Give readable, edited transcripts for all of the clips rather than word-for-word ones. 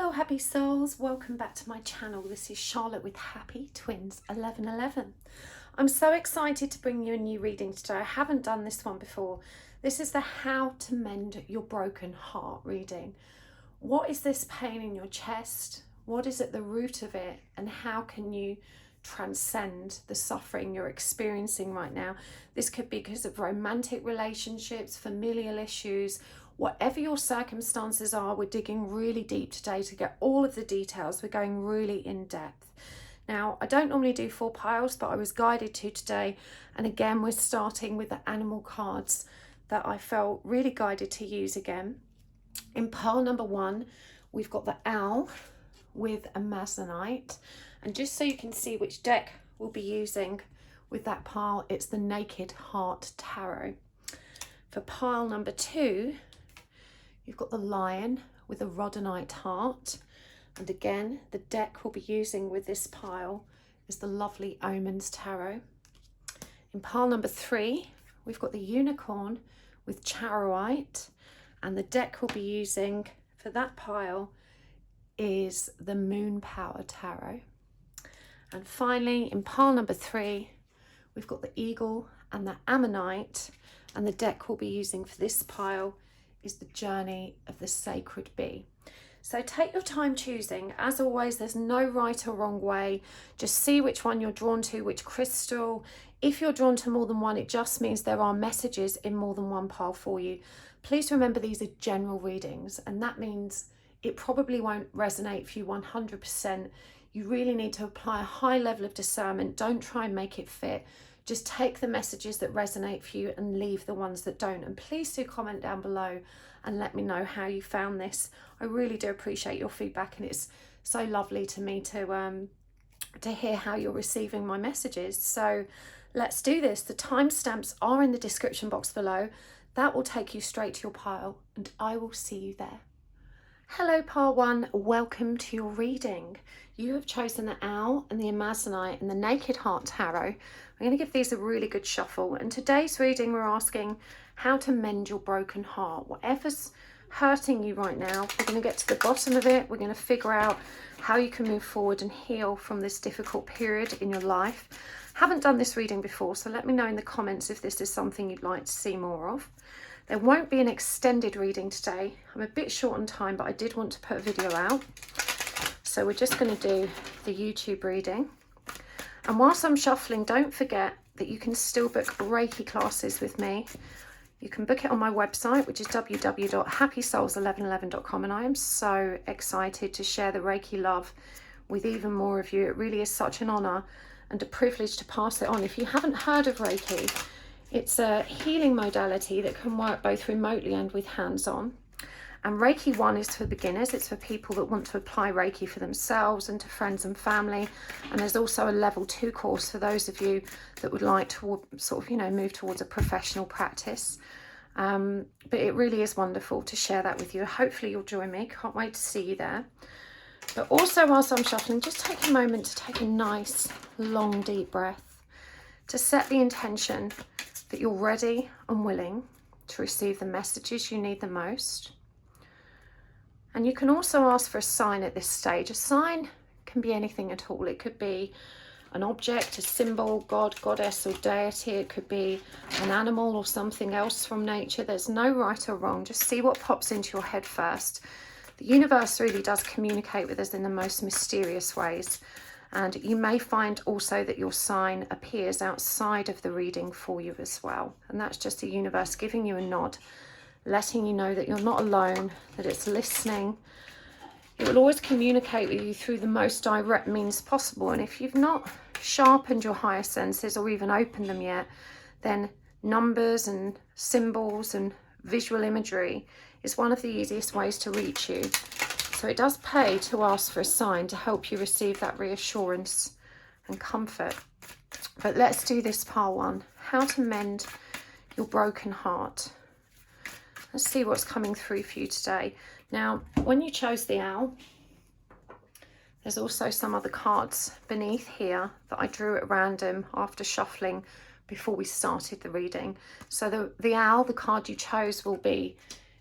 Hello happy souls, welcome back to my channel. This is Charlotte with Happy Twins 1111. I'm so excited to bring you a new reading today. I haven't done this one before. This is the How to Mend Your Broken Heart reading. What is this pain in your chest? What is at the root of it? And how can you transcend the suffering you're experiencing right now? This could be because of romantic relationships, familial issues. Whatever your circumstances are, we're digging really deep today to get all of the details. We're going really in depth. Now, I don't normally do 4 piles, but I was guided to today. And again, we're starting with the animal cards that I felt really guided to use again. In pile number 1, we've got the owl with a Amazonite. And just so you can see which deck we'll be using with that pile, it's the Naked Heart Tarot. For pile number 2, you've got the lion with a rhodonite heart. And again, the deck we'll be using with this pile is the lovely Omens Tarot. In pile number 3, we've got the unicorn with charoite. And the deck we'll be using for that pile is the Moon Power Tarot. And finally, in pile number 3, we've got the eagle and the ammonite. And the deck we'll be using for this pile is the Journey of the Sacred Bee. So take your time choosing. As always, there's no right or wrong way. Just see which one you're drawn to, which crystal. If you're drawn to more than one, it just means there are messages in more than one pile for you. Please remember these are general readings, and that means it probably won't resonate for you 100%. You really need to apply a high level of discernment. Don't try and make it fit. Just take the messages that resonate for you and leave the ones that don't. And please do comment down below and let me know how you found this. I really do appreciate your feedback, and it's so lovely to me to hear how you're receiving my messages. So let's do this. The timestamps are in the description box below. That will take you straight to your pile, and I will see you there. Hello pile 1, welcome to your reading. You have chosen the owl and the Amazonite and the Naked Heart Tarot. I'm going to give these a really good shuffle, and today's reading we're asking how to mend your broken heart. Whatever's hurting you right now, we're going to get to the bottom of it. We're going to figure out how you can move forward and heal from this difficult period in your life. Haven't done this reading before, so let me know in the comments if this is something you'd like to see more of. There won't be an extended reading today. I'm a bit short on time, but I did want to put a video out. So we're just going to do the YouTube reading. And whilst I'm shuffling, don't forget that you can still book Reiki classes with me. You can book it on my website, which is www.happysouls1111.com. And I am so excited to share the Reiki love with even more of you. It really is such an honor and a privilege to pass it on. If you haven't heard of Reiki, it's a healing modality that can work both remotely and with hands-on. And Reiki 1 is for beginners. It's for people that want to apply Reiki for themselves and to friends and family. And there's also a level 2 course for those of you that would like to sort of, move towards a professional practice. But it really is wonderful to share that with you. Hopefully you'll join me. Can't wait to see you there. But also whilst I'm shuffling, just take a moment to take a nice, long, deep breath to set the intention that you're ready and willing to receive the messages you need the most. And you can also ask for a sign at this stage. A sign can be anything at all. It could be an object, a symbol, God, goddess or deity. It could be an animal or something else from nature. There's no right or wrong. Just see what pops into your head first. The universe really does communicate with us in the most mysterious ways. And you may find also that your sign appears outside of the reading for you as well. And that's just the universe giving you a nod, letting you know that you're not alone, that it's listening. It will always communicate with you through the most direct means possible. And if you've not sharpened your higher senses or even opened them yet, then numbers and symbols and visual imagery is one of the easiest ways to reach you. So it does pay to ask for a sign to help you receive that reassurance and comfort. But let's do this pile 1. How to mend your broken heart. Let's see what's coming through for you today. Now, when you chose the owl, there's also some other cards beneath here that I drew at random after shuffling before we started the reading. So the owl, the card you chose, will be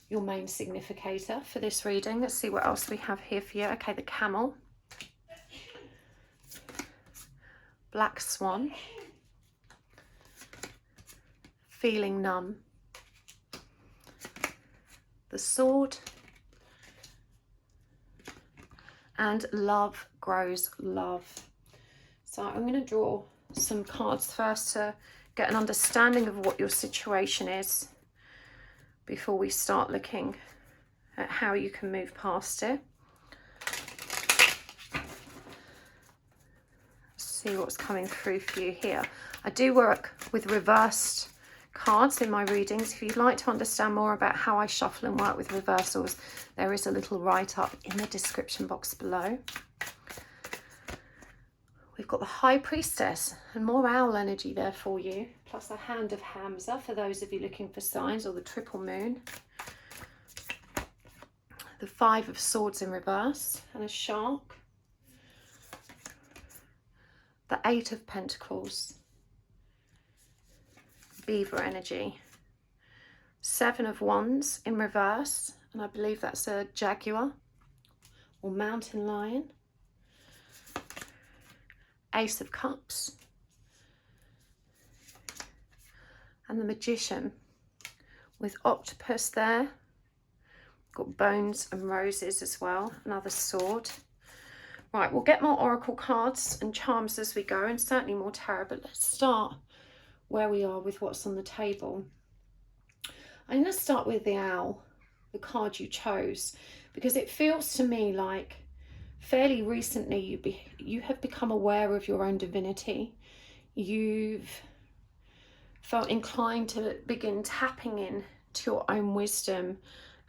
your main significator for this reading. Let's see what else we have here for you. Okay, the camel, black swan, feeling numb, the sword, and love grows love. So I'm going to draw some cards first to get an understanding of what your situation is before we start looking at how you can move past it. See what's coming through for you here. I do work with reversed cards in my readings. If you'd like to understand more about how I shuffle and work with reversals, there is a little write-up in the description box below. We've got the High Priestess and more owl energy there for you, plus a Hand of Hamza for those of you looking for signs, or the Triple Moon. The Five of Swords in reverse and a shark. The Eight of Pentacles. Beaver energy. Seven of Wands in reverse, and I believe that's a jaguar or mountain lion. Ace of Cups. And the Magician with octopus there. Got bones and roses as well. Another sword. Right, we'll get more oracle cards and charms as we go, and certainly more tarot, but let's start where we are with what's on the table. I'm going to start with the owl, the card you chose, because it feels to me like fairly recently you have become aware of your own divinity. You've felt inclined to begin tapping in to your own wisdom,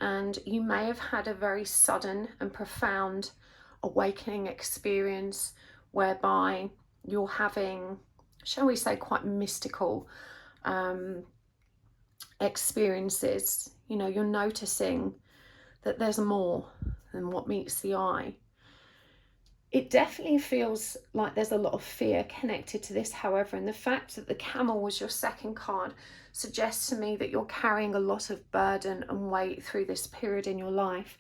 and you may have had a very sudden and profound awakening experience whereby you're having, shall we say, quite mystical experiences. You know, you're noticing that there's more than what meets the eye. It definitely feels like there's a lot of fear connected to this, however, and the fact that the camel was your second card suggests to me that you're carrying a lot of burden and weight through this period in your life.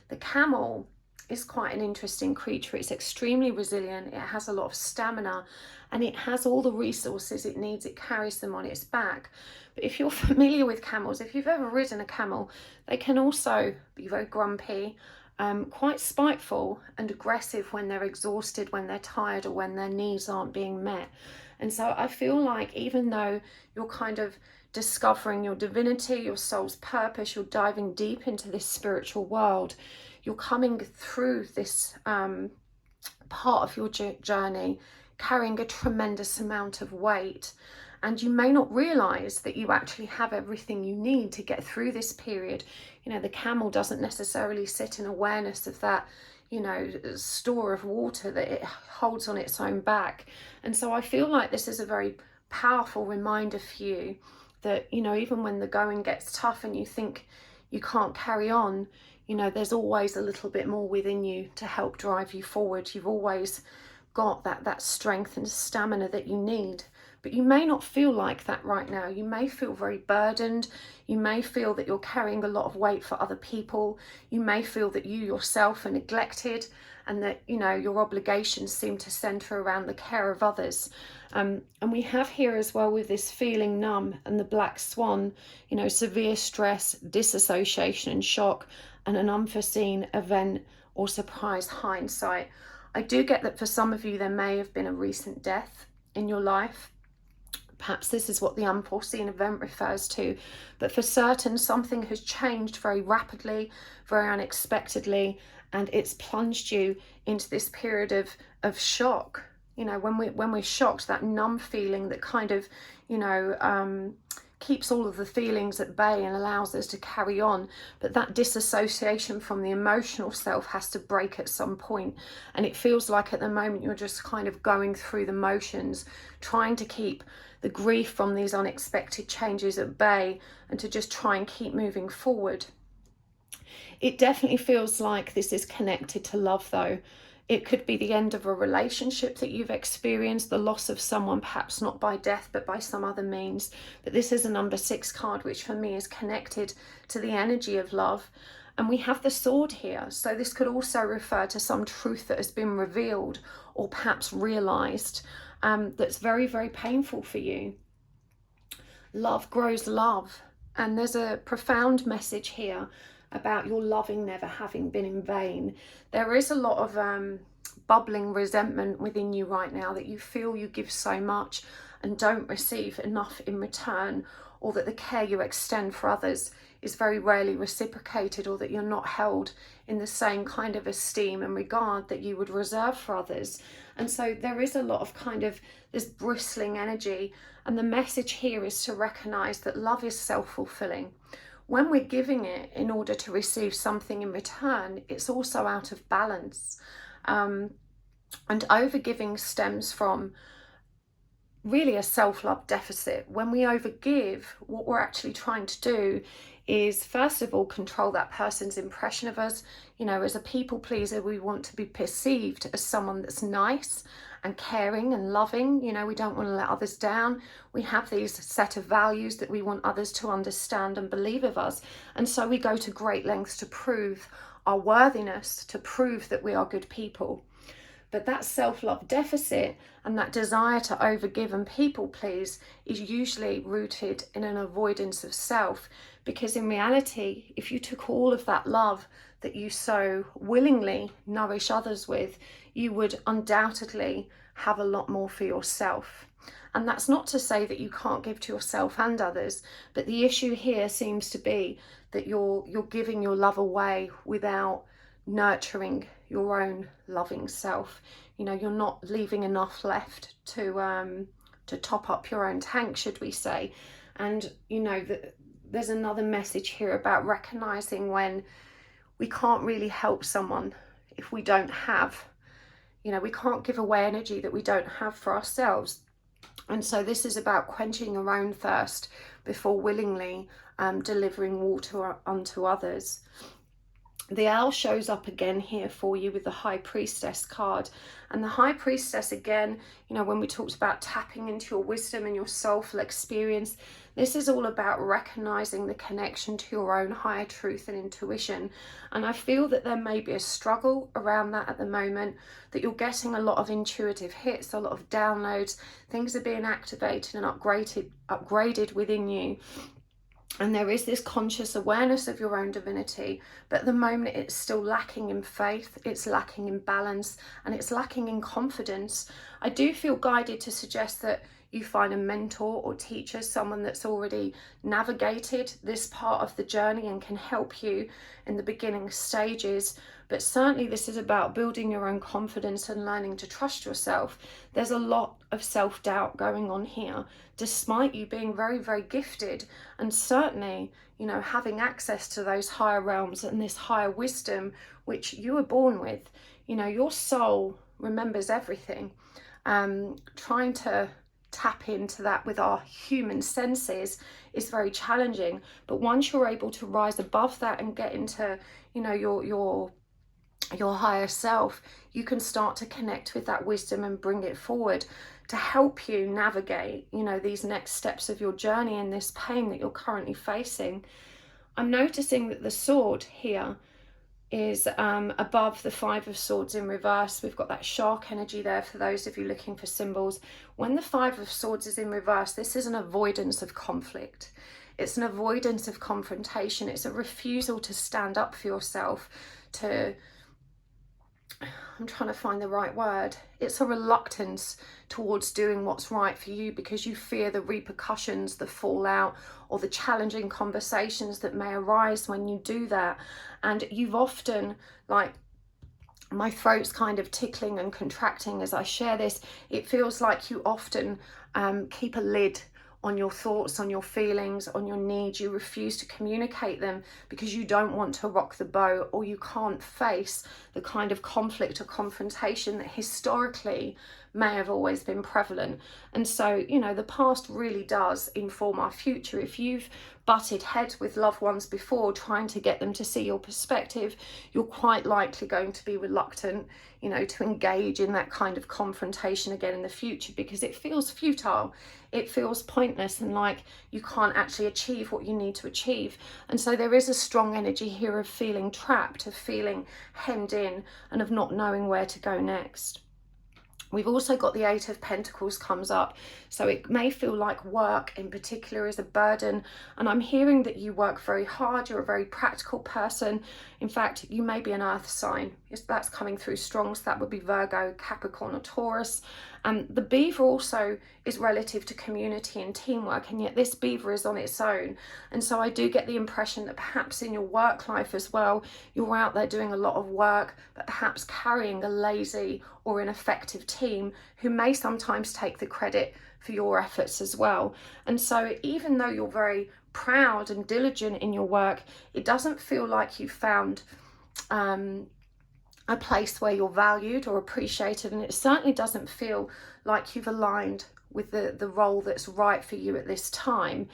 The camel is quite an interesting creature. It's extremely resilient, it has a lot of stamina, and it has all the resources it needs. It carries them on its back. But if you're familiar with camels, if you've ever ridden a camel, they can also be very grumpy, quite spiteful and aggressive when they're exhausted, when they're tired, or when their needs aren't being met. And so I feel like even though you're kind of discovering your divinity, your soul's purpose, you're diving deep into this spiritual world, you're coming through this part of your journey carrying a tremendous amount of weight, and you may not realize that you actually have everything you need to get through this period. You know, the camel doesn't necessarily sit in awareness of that, you know, store of water that it holds on its own back. And so I feel like this is a very powerful reminder for you that, you know, even when the going gets tough and you think you can't carry on, you know, there's always a little bit more within you to help drive you forward. You've always got that strength and stamina that you need. But you may not feel like that right now. You may feel very burdened. You may feel that you're carrying a lot of weight for other people. You may feel that you yourself are neglected, and that, you know, your obligations seem to center around the care of others. And we have here as well, with this feeling numb and the black swan, you know, severe stress, disassociation and shock, and an unforeseen event or surprise hindsight. I do get that for some of you there may have been a recent death in your life. Perhaps this is what the unforeseen event refers to, but for certain something has changed very rapidly, very unexpectedly, and it's plunged you into this period of shock. You know, when we're shocked, that numb feeling that kind of, you know, keeps all of the feelings at bay and allows us to carry on. But that disassociation from the emotional self has to break at some point. And it feels like at the moment you're just kind of going through the motions, trying to keep the grief from these unexpected changes at bay and to just try and keep moving forward. It definitely feels like this is connected to love though. It could be the end of a relationship that you've experienced, the loss of someone, perhaps not by death, but by some other means. But this is a number 6 card, which for me is connected to the energy of love. And we have the sword here. So this could also refer to some truth that has been revealed or perhaps realized, that's very, very painful for you. Love grows love. And there's a profound message here about your loving never having been in vain. There is a lot of bubbling resentment within you right now, that you feel you give so much and don't receive enough in return, or that the care you extend for others is very rarely reciprocated, or that you're not held in the same kind of esteem and regard that you would reserve for others. And so there is a lot of kind of this bristling energy, and the message here is to recognize that love is self-fulfilling. When we're giving it in order to receive something in return, it's also out of balance. And overgiving stems from really a self-love deficit. When we overgive, what we're actually trying to do is, first of all, control that person's impression of us. You know, as a people pleaser, we want to be perceived as someone that's nice and caring and loving. You know, we don't want to let others down. We have these set of values that we want others to understand and believe of us. And so we go to great lengths to prove our worthiness, to prove that we are good people. But that self-love deficit and that desire to overgive and people please is usually rooted in an avoidance of self. Because in reality, if you took all of that love that you so willingly nourish others with, you would undoubtedly have a lot more for yourself. And that's not to say that you can't give to yourself and others, but the issue here seems to be that you're giving your love away without nurturing your own loving self. You know, you're not leaving enough left to top up your own tank, should we say. And you know that there's another message here about recognizing when we can't really help someone if we don't have, you know, we can't give away energy that we don't have for ourselves. And so this is about quenching your own thirst before willingly delivering water unto others. The owl shows up again here for you with the High Priestess card. And the High Priestess, again, you know, when we talked about tapping into your wisdom and your soulful experience, this is all about recognizing the connection to your own higher truth and intuition. And I feel that there may be a struggle around that at the moment, that you're getting a lot of intuitive hits, a lot of downloads, things are being activated and upgraded within you. And there is this conscious awareness of your own divinity, but at the moment it's still lacking in faith, it's lacking in balance, and it's lacking in confidence. I do feel guided to suggest that you find a mentor or teacher, someone that's already navigated this part of the journey and can help you in the beginning stages. But certainly this is about building your own confidence and learning to trust yourself. There's a lot of self-doubt going on here, despite you being very, very gifted, and certainly, you know, having access to those higher realms and this higher wisdom which you were born with. You know, your soul remembers everything. Trying to tap into that with our human senses is very challenging, but once you're able to rise above that and get into, you know, your higher self, you can start to connect with that wisdom and bring it forward to help you navigate, you know, these next steps of your journey and this pain that you're currently facing. I'm noticing that the sword here is above the 5 of Swords in reverse. We've got that shark energy there for those of you looking for symbols. When the 5 of Swords is in reverse, this is an avoidance of conflict. It's an avoidance of confrontation. It's a refusal to stand up for yourself, I'm trying to find the right word. It's a reluctance towards doing what's right for you because you fear the repercussions, the fallout, or the challenging conversations that may arise when you do that. And you've often, like, my throat's kind of tickling and contracting as I share this. It feels like you often keep a lid on your thoughts, on your feelings, on your needs. You refuse to communicate them because you don't want to rock the boat, or you can't face the kind of conflict or confrontation that historically may have always been prevalent. And so, you know, the past really does inform our future. If you've butted heads with loved ones before, trying to get them to see your perspective, you're quite likely going to be reluctant, you know, to engage in that kind of confrontation again in the future, because it feels futile, it feels pointless, and like you can't actually achieve what you need to achieve. And so there is a strong energy here of feeling trapped, of feeling hemmed in, and of not knowing where to go next. We've also got the Eight of Pentacles comes up, so it may feel like work in particular is a burden, and I'm hearing that you work very hard, you're a very practical person. In fact, you may be an earth sign. That's coming through strong, so that would be Virgo, Capricorn or Taurus. The beaver also is relative to community and teamwork, and yet this beaver is on its own. And so I do get the impression that perhaps in your work life as well, you're out there doing a lot of work, but perhaps carrying a lazy or ineffective team who may sometimes take the credit for your efforts as well. And so even though you're very proud and diligent in your work, it doesn't feel like you've found a place where you're valued or appreciated, and it certainly doesn't feel like you've aligned with the role that's right for you at this time.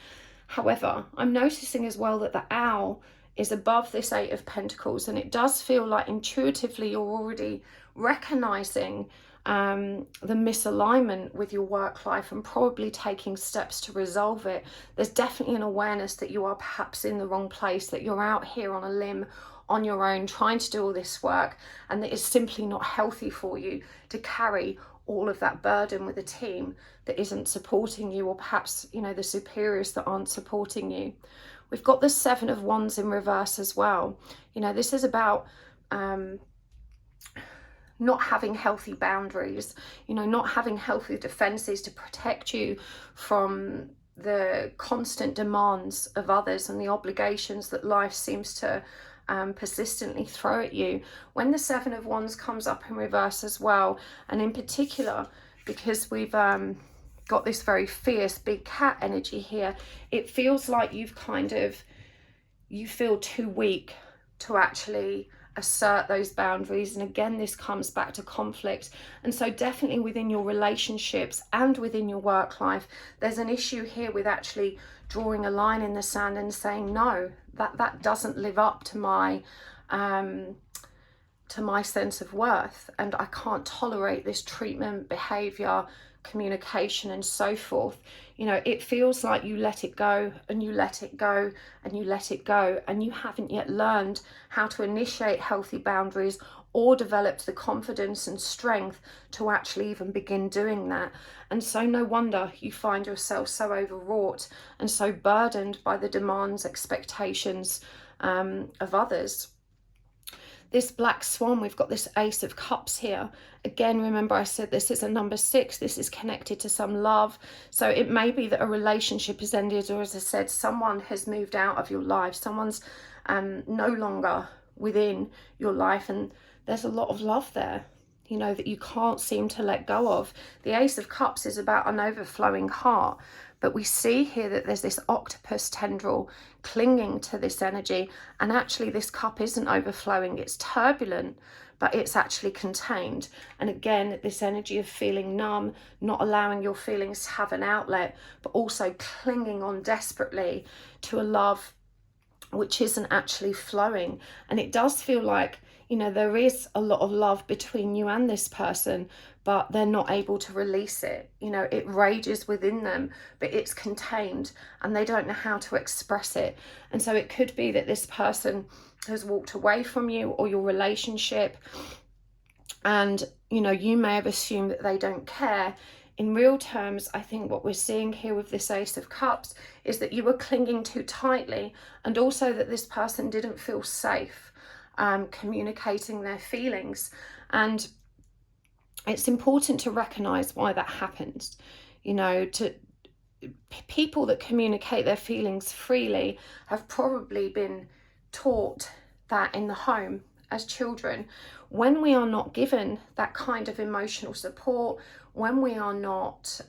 However, I'm noticing as well that the owl is above this Eight of Pentacles, and it does feel like intuitively you're already recognizing the misalignment with your work life and probably taking steps to resolve it. There's definitely an awareness that you are perhaps in the wrong place, that you're out here on a limb on your own trying to do all this work, and that it's simply not healthy for you to carry all of that burden with a team that isn't supporting you, or perhaps, you know, the superiors that aren't supporting you. We've got the Seven of Wands in reverse as well. You know, this is about not having healthy boundaries, you know, not having healthy defenses to protect you from the constant demands of others and the obligations that life seems to persistently throw at you. When the Seven of Wands comes up in reverse as well, and in particular because we've got this very fierce big cat energy here, it feels like you feel too weak to actually assert those boundaries. And again, this comes back to conflict. And so definitely within your relationships and within your work life, there's an issue here with actually drawing a line in the sand and saying, no, that doesn't live up to my sense of worth, and I can't tolerate this treatment, behavior, communication and so forth. You know, it feels like you let it go and you let it go and you let it go, and you haven't yet learned how to initiate healthy boundaries or developed the confidence and strength to actually even begin doing that. And so no wonder you find yourself so overwrought and so burdened by the demands, expectations of others. This black swan, we've got this Ace of Cups here. Again, remember I said this is a number 6. This is connected to some love. So it may be that a relationship has ended, or as I said, someone has moved out of your life. Someone's no longer within your life, and there's a lot of love there, you know, that you can't seem to let go of. The Ace of Cups is about an overflowing heart, but we see here that there's this octopus tendril clinging to this energy, and actually this cup isn't overflowing, it's turbulent, but it's actually contained. And again, this energy of feeling numb, not allowing your feelings to have an outlet, but also clinging on desperately to a love which isn't actually flowing. And it does feel like, you know, there is a lot of love between you and this person, but they're not able to release it. You know, it rages within them, but it's contained and they don't know how to express it. And so it could be that this person has walked away from you or your relationship, and, you know, you may have assumed that they don't care. In real terms, I think what we're seeing here with this Ace of Cups is that you were clinging too tightly, and also that this person didn't feel safe communicating their feelings. And it's important to recognize why that happens. You know, to people that communicate their feelings freely have probably been taught that in the home as children. When we are not given that kind of emotional support, when we are not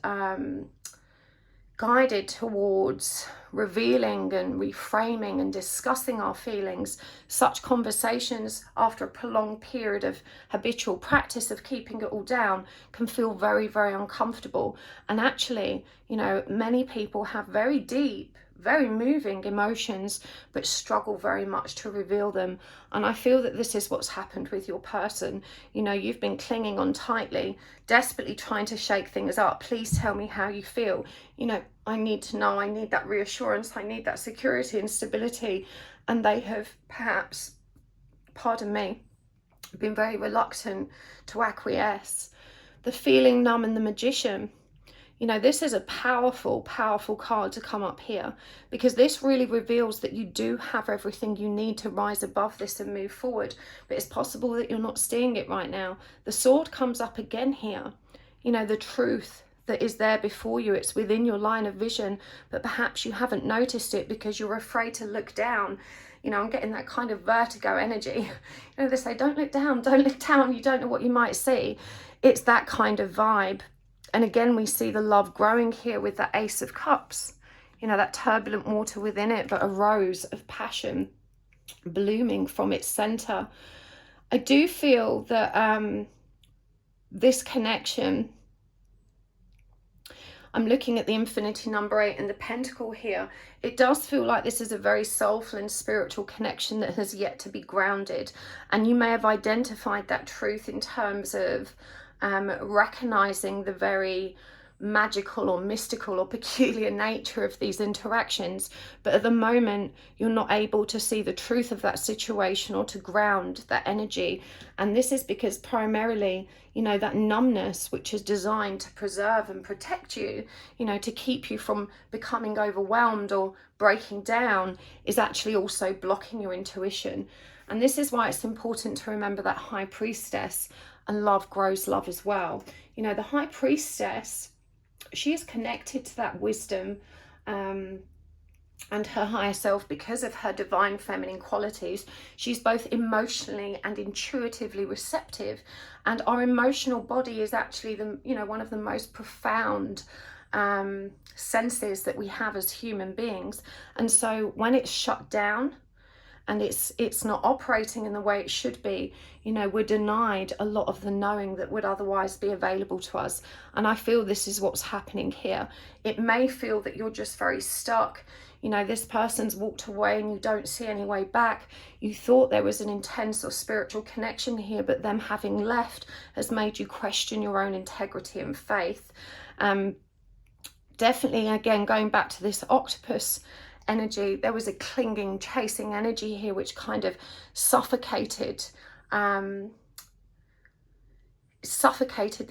guided towards revealing and reframing and discussing our feelings. Such conversations after a prolonged period of habitual practice of keeping it all down can feel very, very uncomfortable. And actually, you know, many people have very deep, very moving emotions, but struggle very much to reveal them. And I feel that this is what's happened with your person. You know, you've been clinging on tightly, desperately trying to shake things up. Please tell me how you feel. You know, I need to know, I need that reassurance, I need that security and stability. And they have perhaps, pardon me, been very reluctant to acquiesce. The feeling numb and the magician. You know, this is a powerful, powerful card to come up here, because this really reveals that you do have everything you need to rise above this and move forward. But it's possible that you're not seeing it right now. The sword comes up again here. You know, the truth that is there before you, it's within your line of vision, but perhaps you haven't noticed it because you're afraid to look down. You know, I'm getting that kind of vertigo energy. You know, they say, don't look down, don't look down, you don't know what you might see. It's that kind of vibe. And again, we see the love growing here with the Ace of Cups. You know, that turbulent water within it, but a rose of passion blooming from its center. I do feel that this connection, I'm looking at the infinity number 8 and the pentacle here. It does feel like this is a very soulful and spiritual connection that has yet to be grounded. And you may have identified that truth in terms of recognizing the very magical or mystical or peculiar nature of these interactions, but at the moment you're not able to see the truth of that situation or to ground that energy. And this is because primarily, you know, that numbness, which is designed to preserve and protect you, you know, to keep you from becoming overwhelmed or breaking down, is actually also blocking your intuition. And this is why it's important to remember that High Priestess, and love grows love as well. You know, the High Priestess, she is connected to that wisdom and her higher self because of her divine feminine qualities. She's both emotionally and intuitively receptive, and our emotional body is actually the, you know, one of the most profound senses that we have as human beings. And so when it's shut down and it's not operating in the way it should be, you know, we're denied a lot of the knowing that would otherwise be available to us. And I feel this is what's happening here. It may feel that you're just very stuck. You know, this person's walked away and you don't see any way back. You thought there was an intense or spiritual connection here, but them having left has made you question your own integrity and faith. Definitely, again, going back to this octopus energy, there was a clinging, chasing energy here which kind of suffocated the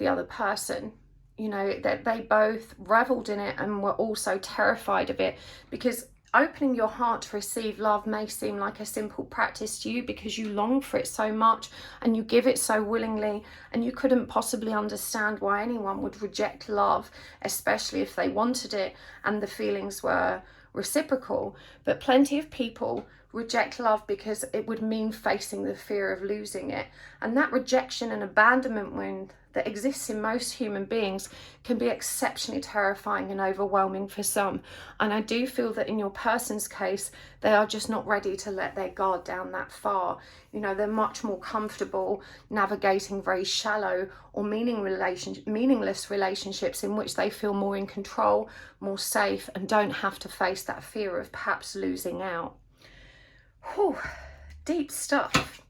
other person. You know, that they both reveled in it and were also terrified of it, because opening your heart to receive love may seem like a simple practice to you because you long for it so much and you give it so willingly, and you couldn't possibly understand why anyone would reject love, especially if they wanted it and the feelings were reciprocal. But plenty of people reject love because it would mean facing the fear of losing it. And that rejection and abandonment wound that exists in most human beings can be exceptionally terrifying and overwhelming for some. And I do feel that in your person's case, they are just not ready to let their guard down that far. You know, they're much more comfortable navigating very shallow or meaningless relationships in which they feel more in control, more safe, and don't have to face that fear of perhaps losing out. Whew, deep stuff.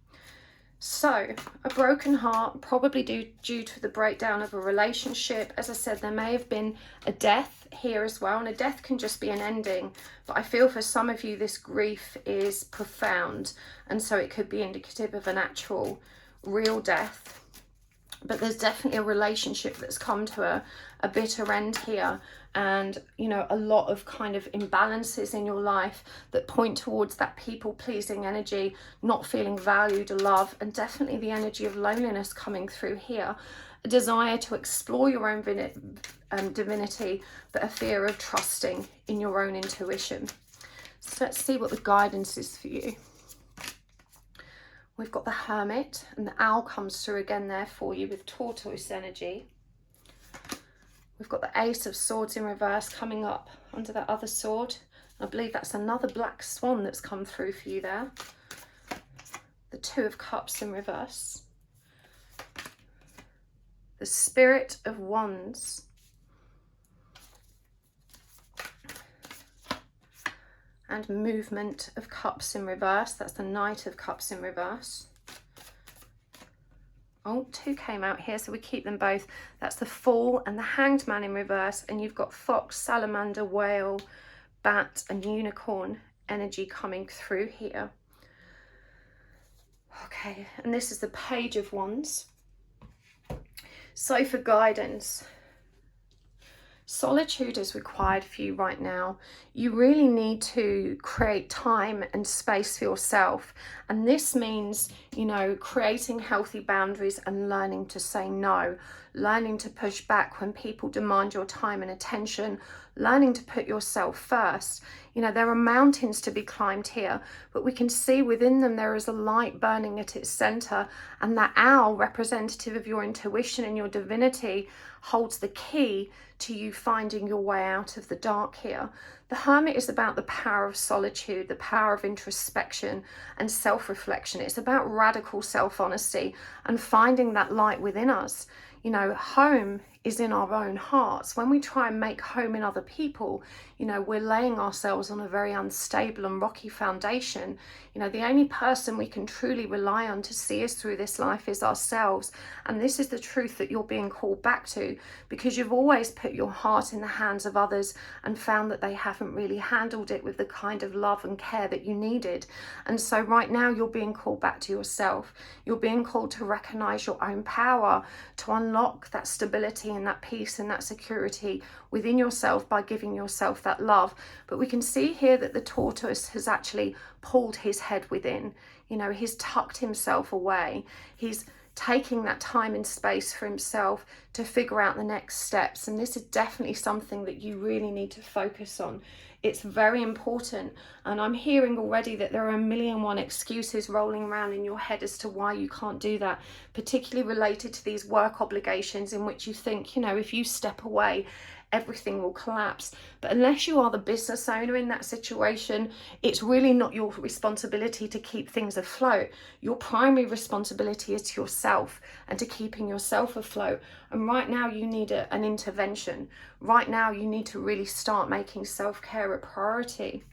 So, a broken heart, probably due to the breakdown of a relationship. As I said, there may have been a death here as well, and a death can just be an ending. But I feel for some of you, this grief is profound, and so it could be indicative of an actual, real death. But there's definitely a relationship that's come to a bitter end here, and, you know, a lot of kind of imbalances in your life that point towards that people-pleasing energy, not feeling valued or loved, and definitely the energy of loneliness coming through here. A desire to explore your own divinity, but a fear of trusting in your own intuition. So let's see what the guidance is for you. We've got the Hermit, and the Owl comes through again there for you with tortoise energy. We've got the Ace of Swords in reverse coming up under that other sword. I believe that's another black swan that's come through for you there. The Two of Cups in reverse. The Spirit of Wands. And Movement of Cups in reverse. That's the Knight of Cups in reverse. Oh, two came out here, so we keep them both. That's the Fool and the Hanged Man in reverse. And you've got Fox, Salamander, Whale, Bat and Unicorn energy coming through here. Okay, and this is the Page of Wands. So for guidance, solitude is required for you right now. You really need to create time and space for yourself. And this means, you know, creating healthy boundaries and learning to say no, learning to push back when people demand your time and attention, learning to put yourself first. You know, there are mountains to be climbed here, but we can see within them there is a light burning at its center, and that owl, representative of your intuition and your divinity, holds the key to you finding your way out of the dark here. The Hermit is about the power of solitude, the power of introspection and self-reflection. It's about radical self-honesty and finding that light within us. You know, home is in our own hearts. When we try and make home in other people, you know, we're laying ourselves on a very unstable and rocky foundation. You know, the only person we can truly rely on to see us through this life is ourselves. And this is the truth that you're being called back to, because you've always put your heart in the hands of others and found that they haven't really handled it with the kind of love and care that you needed. And so right now you're being called back to yourself. You're being called to recognize your own power, to unlock that stability and that peace and that security within yourself by giving yourself that love. But we can see here that the tortoise has actually pulled his head within. You know, he's tucked himself away. He's taking that time and space for himself to figure out the next steps. And this is definitely something that you really need to focus on. It's very important. And I'm hearing already that there are 1,000,001 excuses rolling around in your head as to why you can't do that, particularly related to these work obligations in which you think, you know, if you step away, everything will collapse. But unless you are the business owner in that situation, it's really not your responsibility to keep things afloat. Your primary responsibility is to yourself and to keeping yourself afloat. And right now you need an intervention. Right now you need to really start making self-care a priority.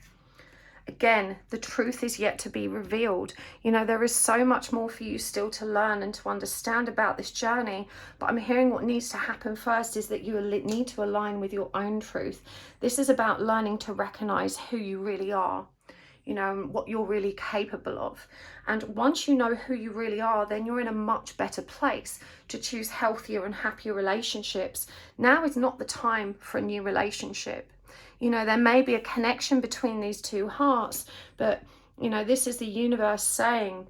Again, the truth is yet to be revealed. You know, there is so much more for you still to learn and to understand about this journey. But I'm hearing what needs to happen first is that you need to align with your own truth. This is about learning to recognize who you really are, you know, and what you're really capable of. And once you know who you really are, then you're in a much better place to choose healthier and happier relationships. Now is not the time for a new relationship. You know, there may be a connection between these two hearts, but, you know, this is the universe saying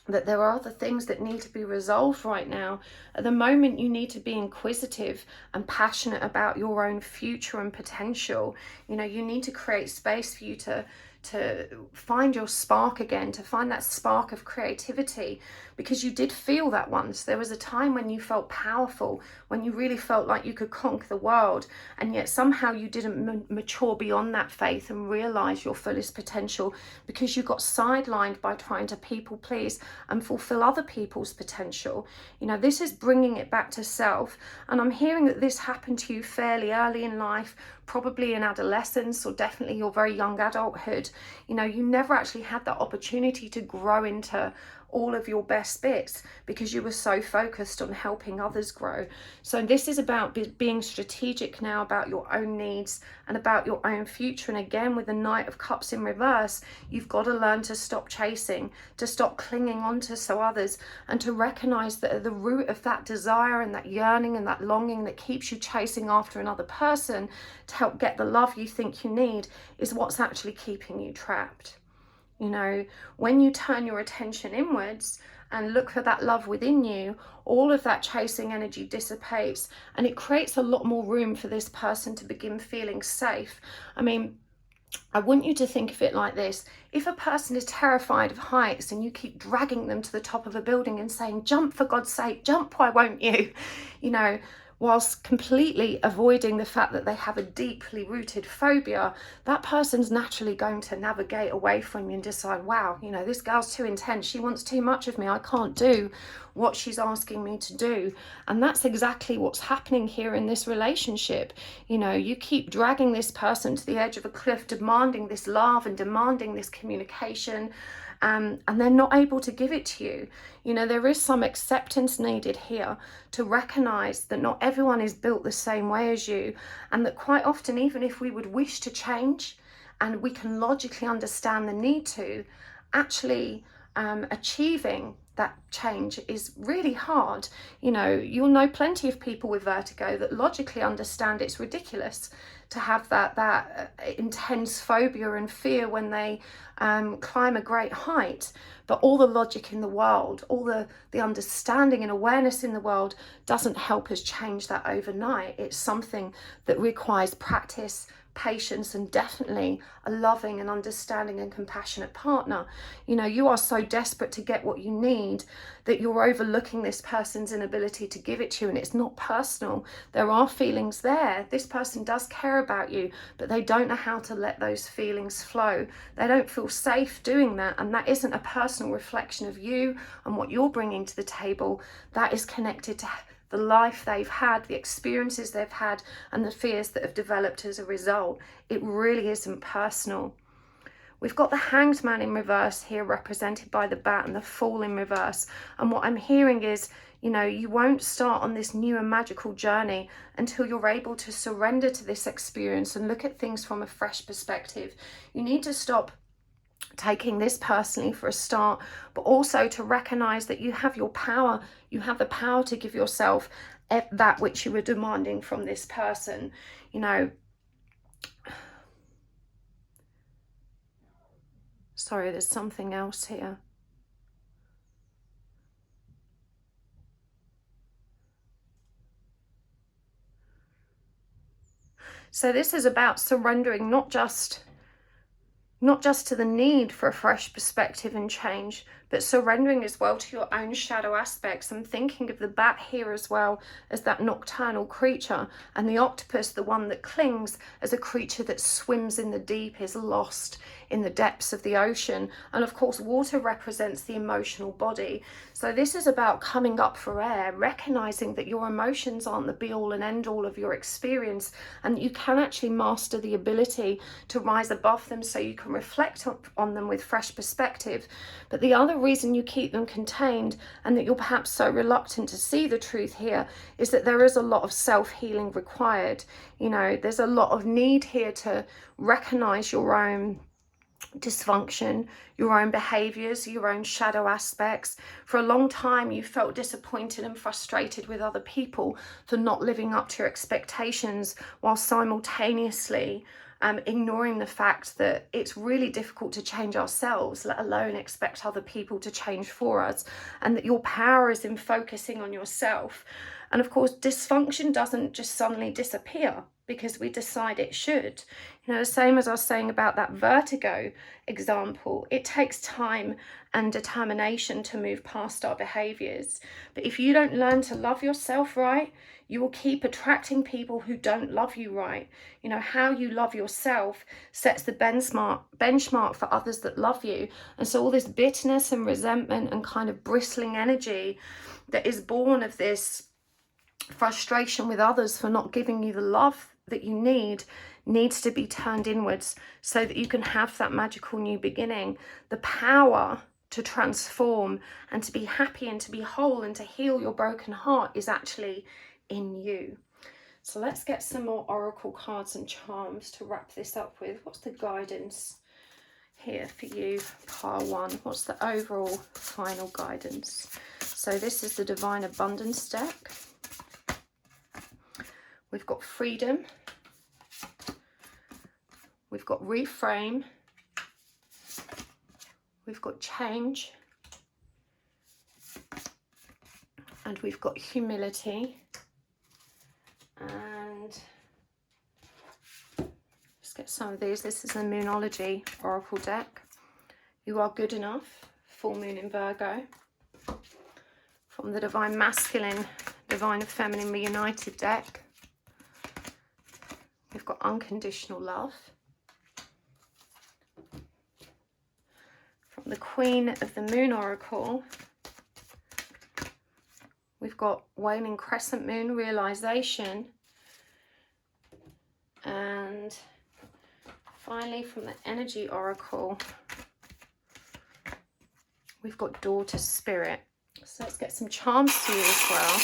that there are other things that need to be resolved right now. At the moment, you need to be inquisitive and passionate about your own future and potential. You know, you need to create space for you to find your spark again, to find that spark of creativity, because you did feel that once. There was a time when you felt powerful, when you really felt like you could conquer the world, and yet somehow you didn't mature beyond that faith and realize your fullest potential because you got sidelined by trying to people please and fulfill other people's potential. You know, this is bringing it back to self, and I'm hearing that this happened to you fairly early in life, probably in adolescence or definitely your very young adulthood. You know, you never actually had that opportunity to grow into all of your best bits because you were so focused on helping others grow. So this is about being strategic now about your own needs and about your own future. And again, with the Knight of Cups in reverse, you've got to learn to stop chasing, to stop clinging on to others, and to recognize that at the root of that desire and that yearning and that longing that keeps you chasing after another person to help get the love you think you need is what's actually keeping you trapped. You know, when you turn your attention inwards and look for that love within you, all of that chasing energy dissipates, and it creates a lot more room for this person to begin feeling safe. I mean, I want you to think of it like this. If a person is terrified of heights and you keep dragging them to the top of a building and saying, jump for God's sake, jump, why won't you? You know, whilst completely avoiding the fact that they have a deeply rooted phobia, that person's naturally going to navigate away from you and decide, wow, you know, this girl's too intense. She wants too much of me. I can't do what she's asking me to do. And that's exactly what's happening here in this relationship. You know, you keep dragging this person to the edge of a cliff, demanding this love and demanding this communication, and they're not able to give it to you. You know, there is some acceptance needed here to recognize that not everyone is built the same way as you, and that quite often, even if we would wish to change and we can logically understand the need to, actually achieving that change is really hard. You know, you'll know plenty of people with vertigo that logically understand it's ridiculous to have that intense phobia and fear when they climb a great height. But all the logic in the world, all the understanding and awareness in the world doesn't help us change that overnight. It's something that requires practice, patience, and definitely a loving and understanding and compassionate partner. You know, you are so desperate to get what you need that you're overlooking this person's inability to give it to you, and it's not personal. There are feelings there. This person does care about you, but they don't know how to let those feelings flow. They don't feel safe doing that, and that isn't a personal reflection of you and what you're bringing to the table. That is connected to the life they've had, the experiences they've had, and the fears that have developed as a result. It really isn't personal. We've got the Hanged Man in reverse here, represented by the bat, and the Fool in reverse. And what I'm hearing is, you know, you won't start on this new and magical journey until you're able to surrender to this experience and look at things from a fresh perspective. You need to stop taking this personally for a start, but also to recognize that you have your power. You have the power to give yourself that which you were demanding from this person. You know, sorry, there's something else here. So this is about surrendering, not just to the need for a fresh perspective and change, but surrendering as well to your own shadow aspects. I'm thinking of the bat here as well as that nocturnal creature, and the octopus, the one that clings, as a creature that swims in the deep, is lost in the depths of the ocean. And of course, water represents the emotional body. So this is about coming up for air, recognizing that your emotions aren't the be all and end all of your experience, and you can actually master the ability to rise above them so you can reflect on them with fresh perspective. But the other reason you keep them contained, and that you're perhaps so reluctant to see the truth here, is that there is a lot of self-healing required. You know, there's a lot of need here to recognize your own dysfunction, your own behaviors, your own shadow aspects. For a long time you felt disappointed and frustrated with other people for not living up to your expectations, while simultaneously ignoring the fact that it's really difficult to change ourselves, let alone expect other people to change for us, and that your power is in focusing on yourself. And of course, dysfunction doesn't just suddenly disappear because we decide it should. You know, the same as I was saying about that vertigo example, it takes time and determination to move past our behaviors. But if you don't learn to love yourself right, you will keep attracting people who don't love you right. You know, how you love yourself sets the benchmark for others that love you. And so all this bitterness and resentment and kind of bristling energy that is born of this frustration with others for not giving you the love that you need needs to be turned inwards so that you can have that magical new beginning. The power to transform and to be happy and to be whole and to heal your broken heart is actually in you. So let's get some more oracle cards and charms to wrap this up with. What's the guidance here for you, pile one? What's the overall final guidance? So this is the Divine Abundance deck. We've got freedom, we've got reframe, we've got change, and we've got humility. And let's get some of these. This is the Moonology Oracle deck. You are good enough, full moon in Virgo. From the Divine Masculine Divine and Feminine Reunited deck. We've got Unconditional Love. From the Queen of the Moon Oracle, we've got Waning Crescent Moon, Realization. And finally, from the Energy Oracle, we've got Daughter Spirit. So let's get some charms for you as well.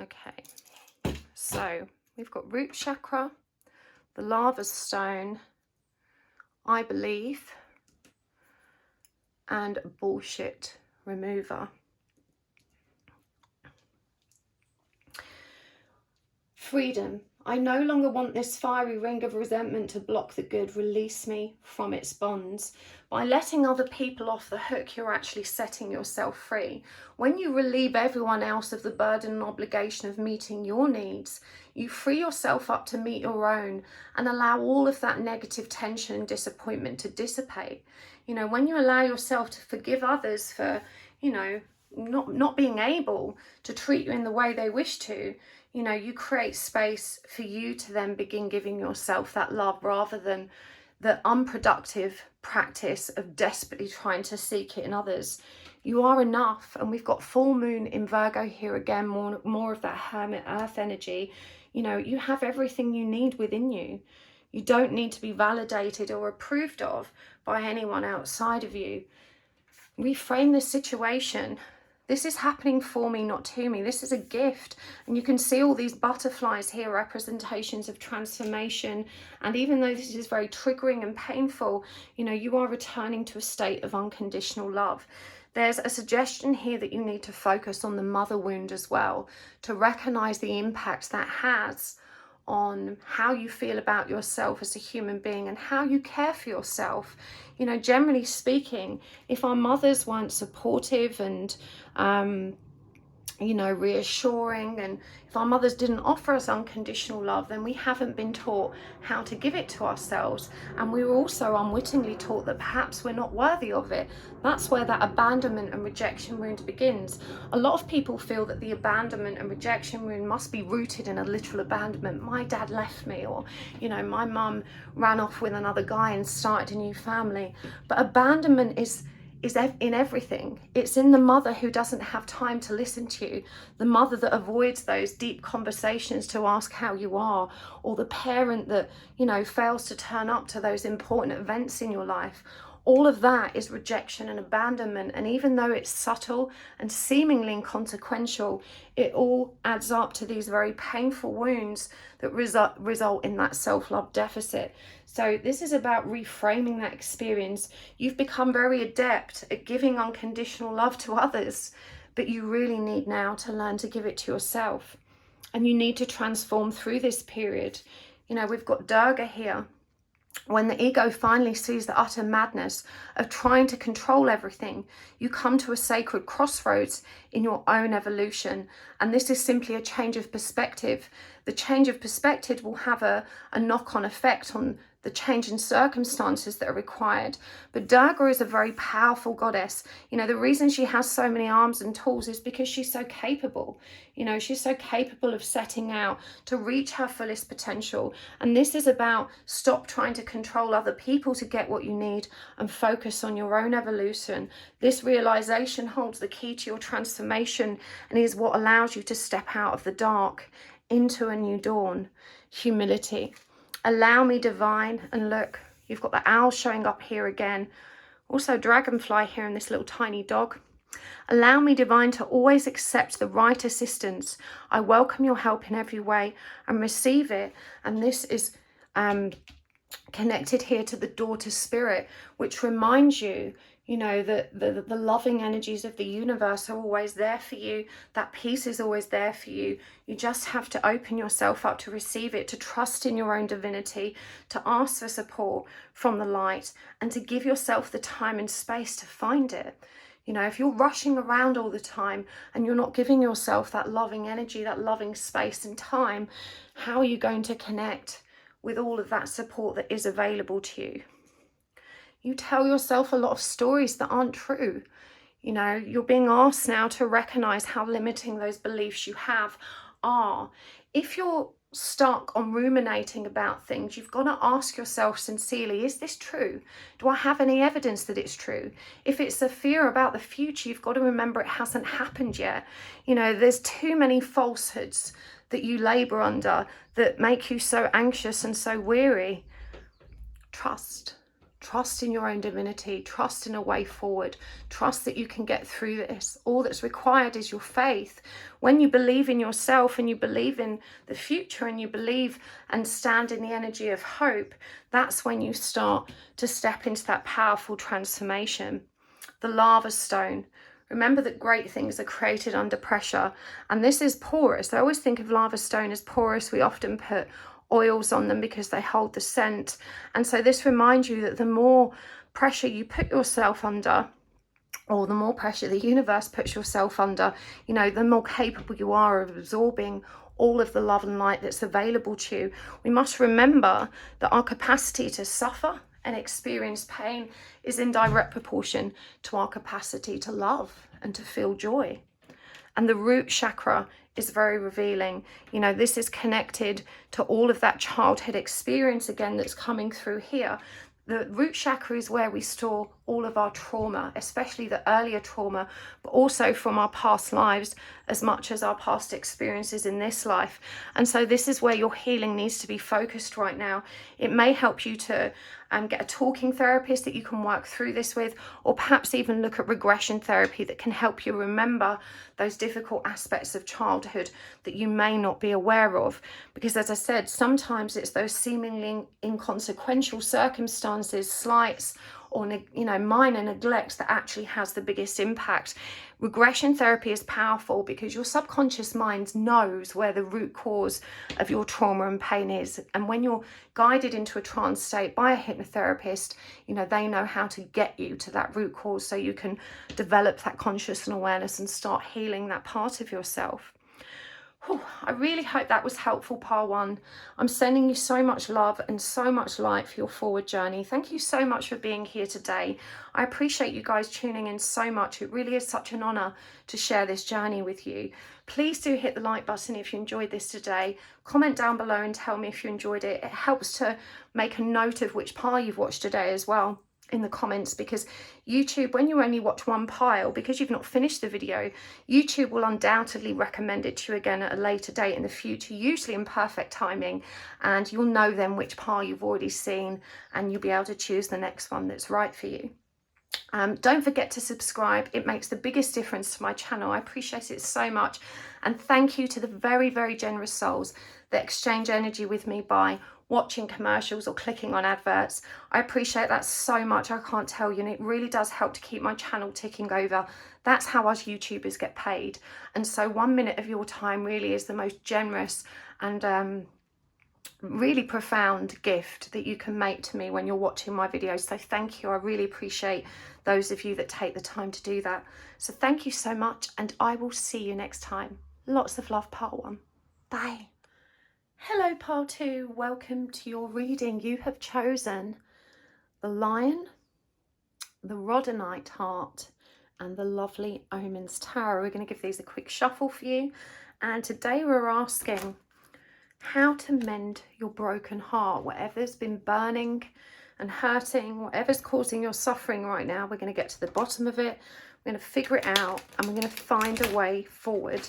Okay, so we've got Root Chakra, the Lava Stone, I Believe, and Bullshit Remover. Freedom. I no longer want this fiery ring of resentment to block the good. Release me from its bonds. By letting other people off the hook, you're actually setting yourself free. When you relieve everyone else of the burden and obligation of meeting your needs, you free yourself up to meet your own and allow all of that negative tension and disappointment to dissipate. You know, when you allow yourself to forgive others for, you know, not being able to treat you in the way they wish to, you know, you create space for you to then begin giving yourself that love, rather than the unproductive practice of desperately trying to seek it in others. You are enough. And we've got full moon in Virgo here again, more of that hermit earth energy. You know, you have everything you need within you. You don't need to be validated or approved of by anyone outside of you. Reframe the situation. This is happening for me, not to me. This is a gift. And you can see all these butterflies here, representations of transformation. And even though this is very triggering and painful, you know, you are returning to a state of unconditional love. There's a suggestion here that you need to focus on the mother wound as well, to recognize the impact that has on how you feel about yourself as a human being and how you care for yourself. You know, generally speaking, if our mothers weren't supportive and you know, reassuring, and if our mothers didn't offer us unconditional love, then we haven't been taught how to give it to ourselves, and we were also unwittingly taught that perhaps we're not worthy of it. That's where that abandonment and rejection wound begins. A lot of people feel that the abandonment and rejection wound must be rooted in a literal abandonment. My dad left me, or, you know, my mum ran off with another guy and started a new family. But abandonment is in everything. It's in the mother who doesn't have time to listen to you, the mother that avoids those deep conversations to ask how you are, or the parent that, you know, fails to turn up to those important events in your life. All of that is rejection and abandonment. And even though it's subtle and seemingly inconsequential, it all adds up to these very painful wounds that result in that self-love deficit. So this is about reframing that experience. You've become very adept at giving unconditional love to others, but you really need now to learn to give it to yourself. And you need to transform through this period. You know, we've got Durga here. When the ego finally sees the utter madness of trying to control everything, you come to a sacred crossroads in your own evolution. And this is simply a change of perspective. The change of perspective will have a knock-on effect on the change in circumstances that are required. But Durga is a very powerful goddess. You know, the reason she has so many arms and tools is because she's so capable. You know, she's so capable of setting out to reach her fullest potential. And this is about stop trying to control other people to get what you need and focus on your own evolution. This realization holds the key to your transformation and is what allows you to step out of the dark into a new dawn. Humility. Allow me, divine. And look, you've got the owl showing up here again. Also dragonfly here and this little tiny dog. Allow me, divine, to always accept the right assistance. I welcome your help in every way and receive it. And this is connected here to the daughter spirit, which reminds you, you know, that the loving energies of the universe are always there for you. That peace is always there for you. You just have to open yourself up to receive it, to trust in your own divinity, to ask for support from the light, and to give yourself the time and space to find it. You know, if you're rushing around all the time and you're not giving yourself that loving energy, that loving space and time, how are you going to connect with all of that support that is available to you? You tell yourself a lot of stories that aren't true. You know, you're being asked now to recognize how limiting those beliefs you have are. If you're stuck on ruminating about things, you've got to ask yourself sincerely, is this true? Do I have any evidence that it's true? If it's a fear about the future, you've got to remember it hasn't happened yet. You know, there's too many falsehoods that you labor under that make you so anxious and so weary. Trust in your own divinity, trust in a way forward, trust that you can get through this. All that's required is your faith. When you believe in yourself and you believe in the future and you believe and stand in the energy of hope, that's when you start to step into that powerful transformation. The lava stone. Remember that great things are created under pressure, and this is porous. I always think of lava stone as porous. We often put oils on them because they hold the scent, and so this reminds you that the more pressure you put yourself under, or the more pressure the universe puts yourself under, you know, the more capable you are of absorbing all of the love and light that's available to you. We must remember that our capacity to suffer and experience pain is in direct proportion to our capacity to love and to feel joy. And the root chakra is very revealing. You know, this is connected to all of that childhood experience again that's coming through here. The root chakra is where we store all of our trauma, especially the earlier trauma, but also from our past lives as much as our past experiences in this life. And so this is where your healing needs to be focused right now. It may help you to get a talking therapist that you can work through this with, or perhaps even look at regression therapy that can help you remember those difficult aspects of childhood that you may not be aware of. Because as I said, sometimes it's those seemingly inconsequential circumstances, slights, or minor neglects that actually has the biggest impact. Regression therapy is powerful because your subconscious mind knows where the root cause of your trauma and pain is, and when you're guided into a trance state by a hypnotherapist, you know, they know how to get you to that root cause so you can develop that conscious and awareness and start healing that part of yourself. I really hope that was helpful, part one. I'm sending you so much love and so much light for your forward journey. Thank you so much for being here today. I appreciate you guys tuning in so much. It really is such an honor to share this journey with you. Please do hit the like button if you enjoyed this today. Comment down below and tell me if you enjoyed it. It helps to make a note of which part you've watched today as well in the comments, because YouTube, when you only watch one pile, because you've not finished the video, YouTube will undoubtedly recommend it to you again at a later date in the future, usually in perfect timing, and you'll know then which pile you've already seen, and you'll be able to choose the next one that's right for you. Don't forget to subscribe. It makes the biggest difference to my channel. I appreciate it so much, and thank you to the very, very generous souls that exchange energy with me by watching commercials or clicking on adverts. I appreciate that so much. I can't tell you, and it really does help to keep my channel ticking over. That's how us YouTubers get paid, and so 1 minute of your time really is the most generous and really profound gift that you can make to me when you're watching my videos. So thank you. I really appreciate those of you that take the time to do that. So thank you so much, and I will see you next time. Lots of love, part one. Bye. Hello, part two. Welcome to your reading. You have chosen the Lion, the Rhodonite Heart, and the lovely Omens Tarot. We're going to give these a quick shuffle for you, and today we're asking how to mend your broken heart. Whatever's been burning and hurting, whatever's causing your suffering right now, we're going to get to the bottom of it. We're going to figure it out, and we're going to find a way forward.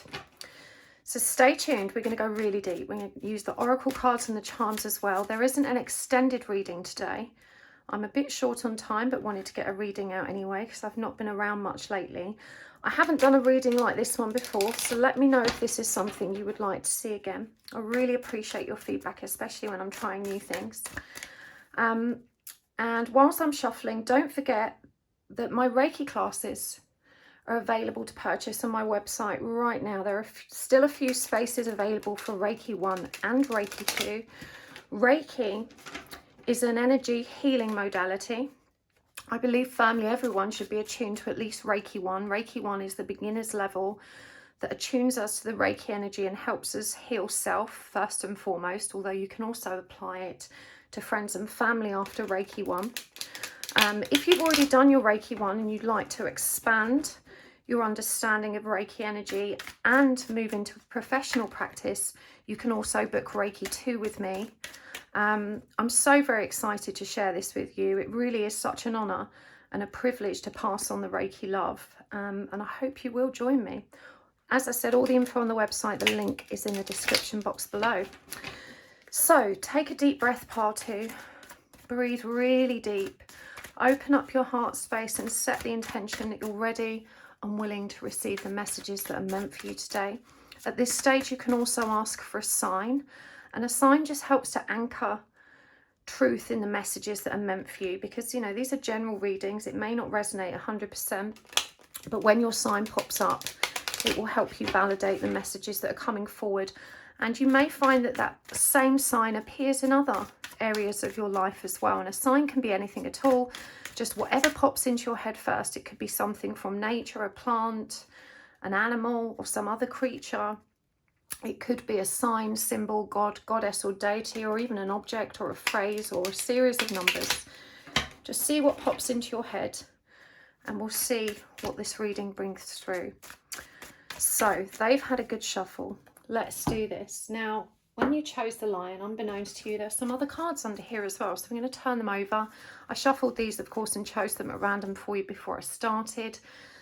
So stay tuned. We're going to go really deep. We're going to use the oracle cards and the charms as well. There isn't an extended reading today. I'm a bit short on time, but wanted to get a reading out anyway because I've not been around much lately. I haven't done a reading like this one before, so let me know if this is something you would like to see again. I really appreciate your feedback, especially when I'm trying new things. And whilst I'm shuffling, don't forget that my Reiki classes are available to purchase on my website right now. There are still a few spaces available for Reiki 1 and Reiki 2. Reiki is an energy healing modality. I believe firmly everyone should be attuned to at least Reiki 1. Reiki 1 is the beginner's level that attunes us to the Reiki energy and helps us heal self first and foremost, although you can also apply it to friends and family after Reiki 1. If you've already done your Reiki 1 and you'd like to expand your understanding of Reiki energy and move into professional practice, you can also book Reiki 2 with me. I'm so very excited to share this with you. It really is such an honour and a privilege to pass on the Reiki love, and I hope you will join me. As I said, all the info on the website, the link is in the description box below. So take a deep breath, part 2. Breathe really deep. Open up your heart space and set the intention that you're ready and willing to receive the messages that are meant for you today. At this stage, you can also ask for a sign, and a sign just helps to anchor truth in the messages that are meant for you, because, you know, these are general readings. It may not resonate 100%, but when your sign pops up, it will help you validate the messages that are coming forward. And you may find that that same sign appears in other areas of your life as well. And a sign can be anything at all, just whatever pops into your head first. It could be something from nature, a plant, an animal, or some other creature. It could be a sign, symbol, god, goddess, or deity, or even an object or a phrase or a series of numbers. Just see what pops into your head, and we'll see what this reading brings through. So they've had a good shuffle. Let's do this. Now, when you chose the lion, unbeknownst to you, there's some other cards under here as well. So I'm going to turn them over. I shuffled these, of course, and chose them at random for you before I started.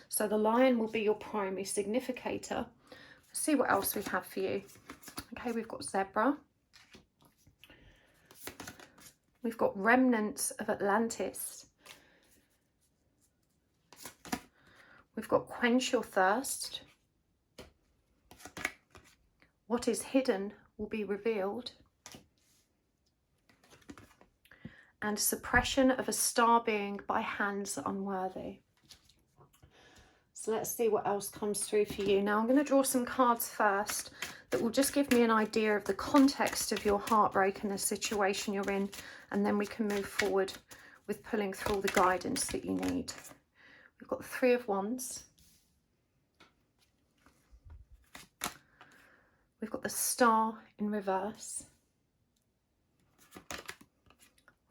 So the lion will be your primary significator. Let's see what else we have for you. Okay, we've got zebra. We've got remnants of Atlantis. We've got quench your thirst. What is hidden will be revealed. And suppression of a star being by hands unworthy. So let's see what else comes through for you. Now I'm going to draw some cards first that will just give me an idea of the context of your heartbreak and the situation you're in, and then we can move forward with pulling through all the guidance that you need. We've got the Three of Wands. We've got the Star in reverse.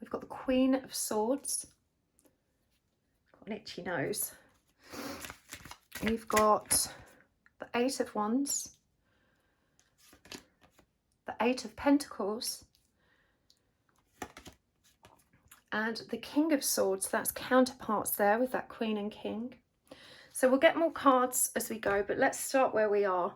We've got the Queen of Swords. Got an itchy nose. We've got the Eight of Wands. The Eight of Pentacles. And the King of Swords. That's counterparts there with that Queen and King. So we'll get more cards as we go, but let's start where we are.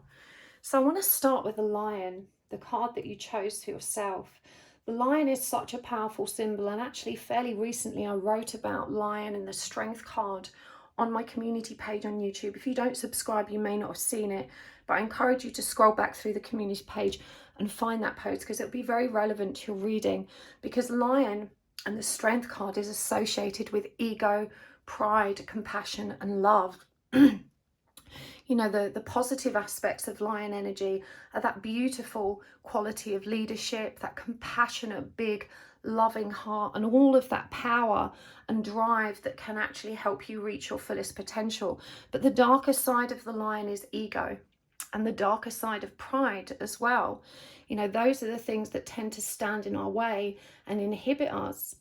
So I want to start with the lion, the card that you chose for yourself. The lion is such a powerful symbol, and actually fairly recently I wrote about lion and the strength card on my community page on YouTube. If you don't subscribe, you may not have seen it, but I encourage you to scroll back through the community page and find that post, because it'll be very relevant to your reading, because lion and the strength card is associated with ego, pride, compassion, and love. You know, the positive aspects of lion energy are that beautiful quality of leadership, that compassionate, big, loving heart, and all of that power and drive that can actually help you reach your fullest potential. But the darker side of the lion is ego, and the darker side of pride as well. You know, those are the things that tend to stand in our way and inhibit us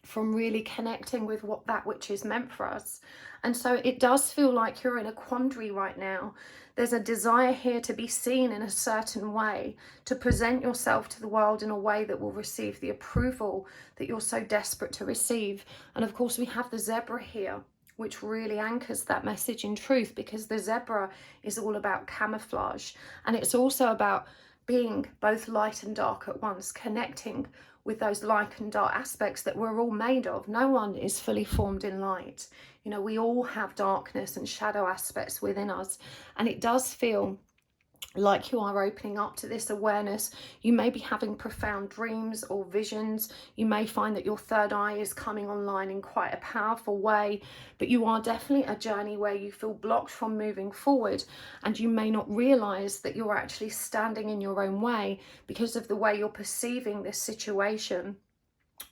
from really connecting with that which is meant for us. And so it does feel like you're in a quandary right now. There's a desire here to be seen in a certain way, to present yourself to the world in a way that will receive the approval that you're so desperate to receive. And of course we have the zebra here, which really anchors that message in truth, because the zebra is all about camouflage, and it's also about being both light and dark at once, connecting with those light and dark aspects that we're all made of. No one is fully formed in light. You know, we all have darkness and shadow aspects within us, and it does feel like you are opening up to this awareness. You may be having profound dreams or visions. You may find that your third eye is coming online in quite a powerful way, but you are definitely a journey where you feel blocked from moving forward, and you may not realize that you're actually standing in your own way because of the way you're perceiving this situation.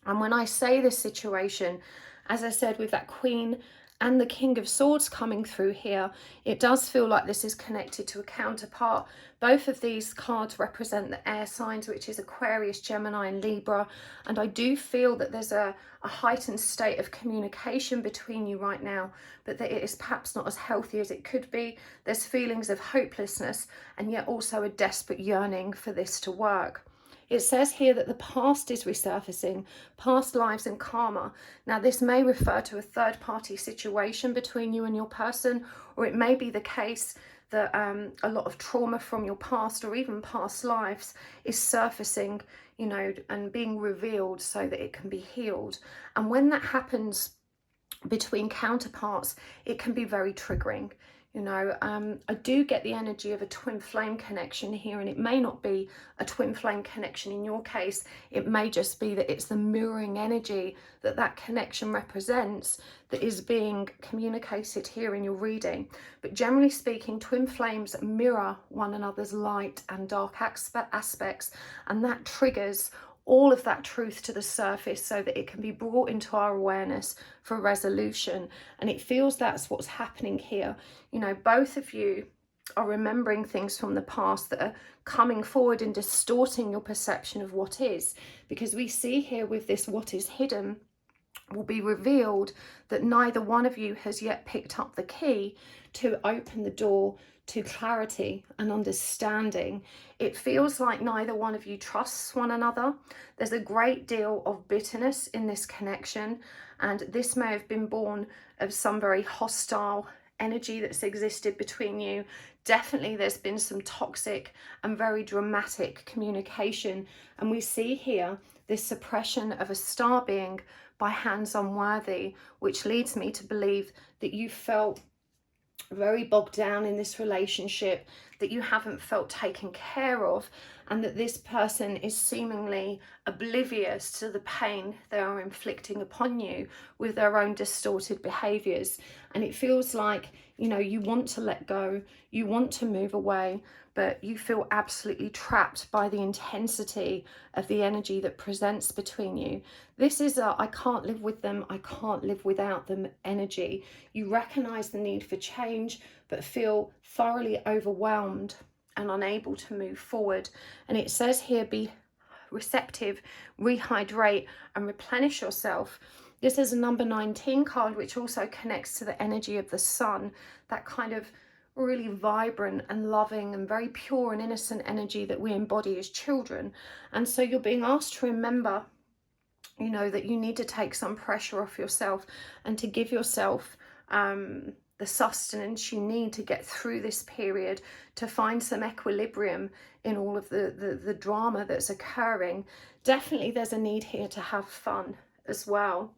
And when I say this situation, as I said, with that Queen and the King of Swords coming through here, it does feel like this is connected to a counterpart. Both of these cards represent the air signs, which is Aquarius, Gemini and Libra. And I do feel that there's a heightened state of communication between you right now, but that it is perhaps not as healthy as it could be. There's feelings of hopelessness and yet also a desperate yearning for this to work. It says here that the past is resurfacing, past lives and karma. Now, this may refer to a third-party situation between you and your person, or it may be the case that a lot of trauma from your past or even past lives is surfacing, you know, and being revealed so that it can be healed. And when that happens between counterparts, it can be very triggering. You know, I do get the energy of a twin flame connection here, and it may not be a twin flame connection in your case. It may just be that it's the mirroring energy that that connection represents that is being communicated here in your reading. But generally speaking, twin flames mirror one another's light and dark aspects, and that triggers all of that truth to the surface so that it can be brought into our awareness for resolution. And it feels that's what's happening here. You know, both of you are remembering things from the past that are coming forward and distorting your perception of what is, because we see here with this what is hidden will be revealed that neither one of you has yet picked up the key to open the door to clarity and understanding. It feels like neither one of you trusts one another. There's a great deal of bitterness in this connection, and this may have been born of some very hostile energy that's existed between you. Definitely there's been some toxic and very dramatic communication, and we see here this suppression of a star being by hands unworthy, which leads me to believe that you felt very bogged down in this relationship, that you haven't felt taken care of, and that this person is seemingly oblivious to the pain they are inflicting upon you with their own distorted behaviors. And it feels like, you know, you want to let go, you want to move away, but you feel absolutely trapped by the intensity of the energy that presents between you. This is a I can't live with them, I can't live without them energy. You recognize the need for change, but feel thoroughly overwhelmed and unable to move forward. And it says here, be receptive, rehydrate and replenish yourself. This is a number 19 card, which also connects to the energy of the sun, that kind of really vibrant and loving and very pure and innocent energy that we embody as children. And so you're being asked to remember, you know, that you need to take some pressure off yourself and to give yourself the sustenance you need to get through this period, to find some equilibrium in all of the drama that's occurring. Definitely there's a need here to have fun as well.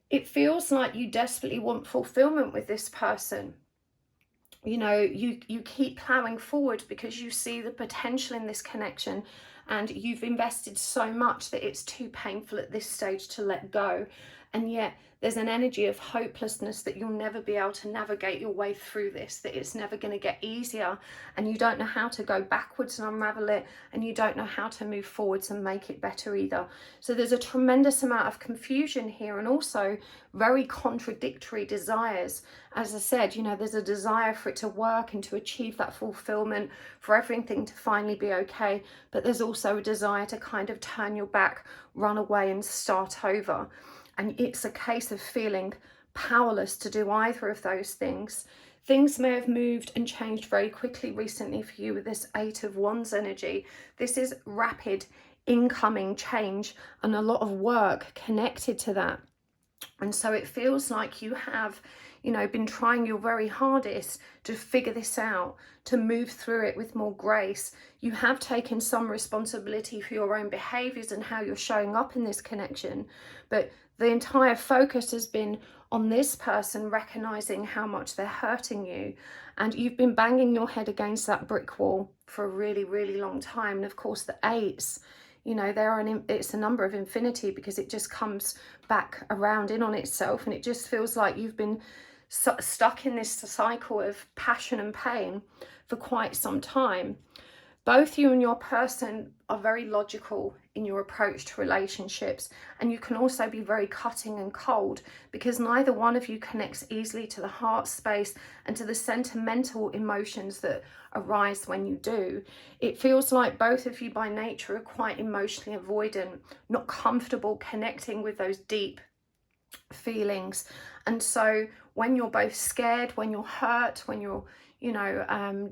It feels like you desperately want fulfillment with this person. You know, you keep plowing forward because you see the potential in this connection, and you've invested so much that it's too painful at this stage to let go. And yet there's an energy of hopelessness that you'll never be able to navigate your way through this, that it's never going to get easier, and you don't know how to go backwards and unravel it, and you don't know how to move forwards and make it better either. So there's a tremendous amount of confusion here, and also very contradictory desires. As I said, you know, there's a desire for it to work and to achieve that fulfillment, for everything to finally be okay, but there's also a desire to kind of turn your back, run away and start over. And it's a case of feeling powerless to do either of those things. Things may have moved and changed very quickly recently for you with this 8 of Wands energy. This is rapid incoming change and a lot of work connected to that. And so it feels like you have, you know, been trying your very hardest to figure this out, to move through it with more grace. You have taken some responsibility for your own behaviors and how you're showing up in this connection, but the entire focus has been on this person recognizing how much they're hurting you, and you've been banging your head against that brick wall for a really, really long time. And of course the 8s, you know, it's a number of infinity, because it just comes back around in on itself, and it just feels like you've been stuck in this cycle of passion and pain for quite some time. Both you and your person are very logical in your approach to relationships, and you can also be very cutting and cold, because neither one of you connects easily to the heart space and to the sentimental emotions that arise when you do. It feels like both of you by nature are quite emotionally avoidant, not comfortable connecting with those deep feelings. And so when you're both scared, when you're hurt, when you're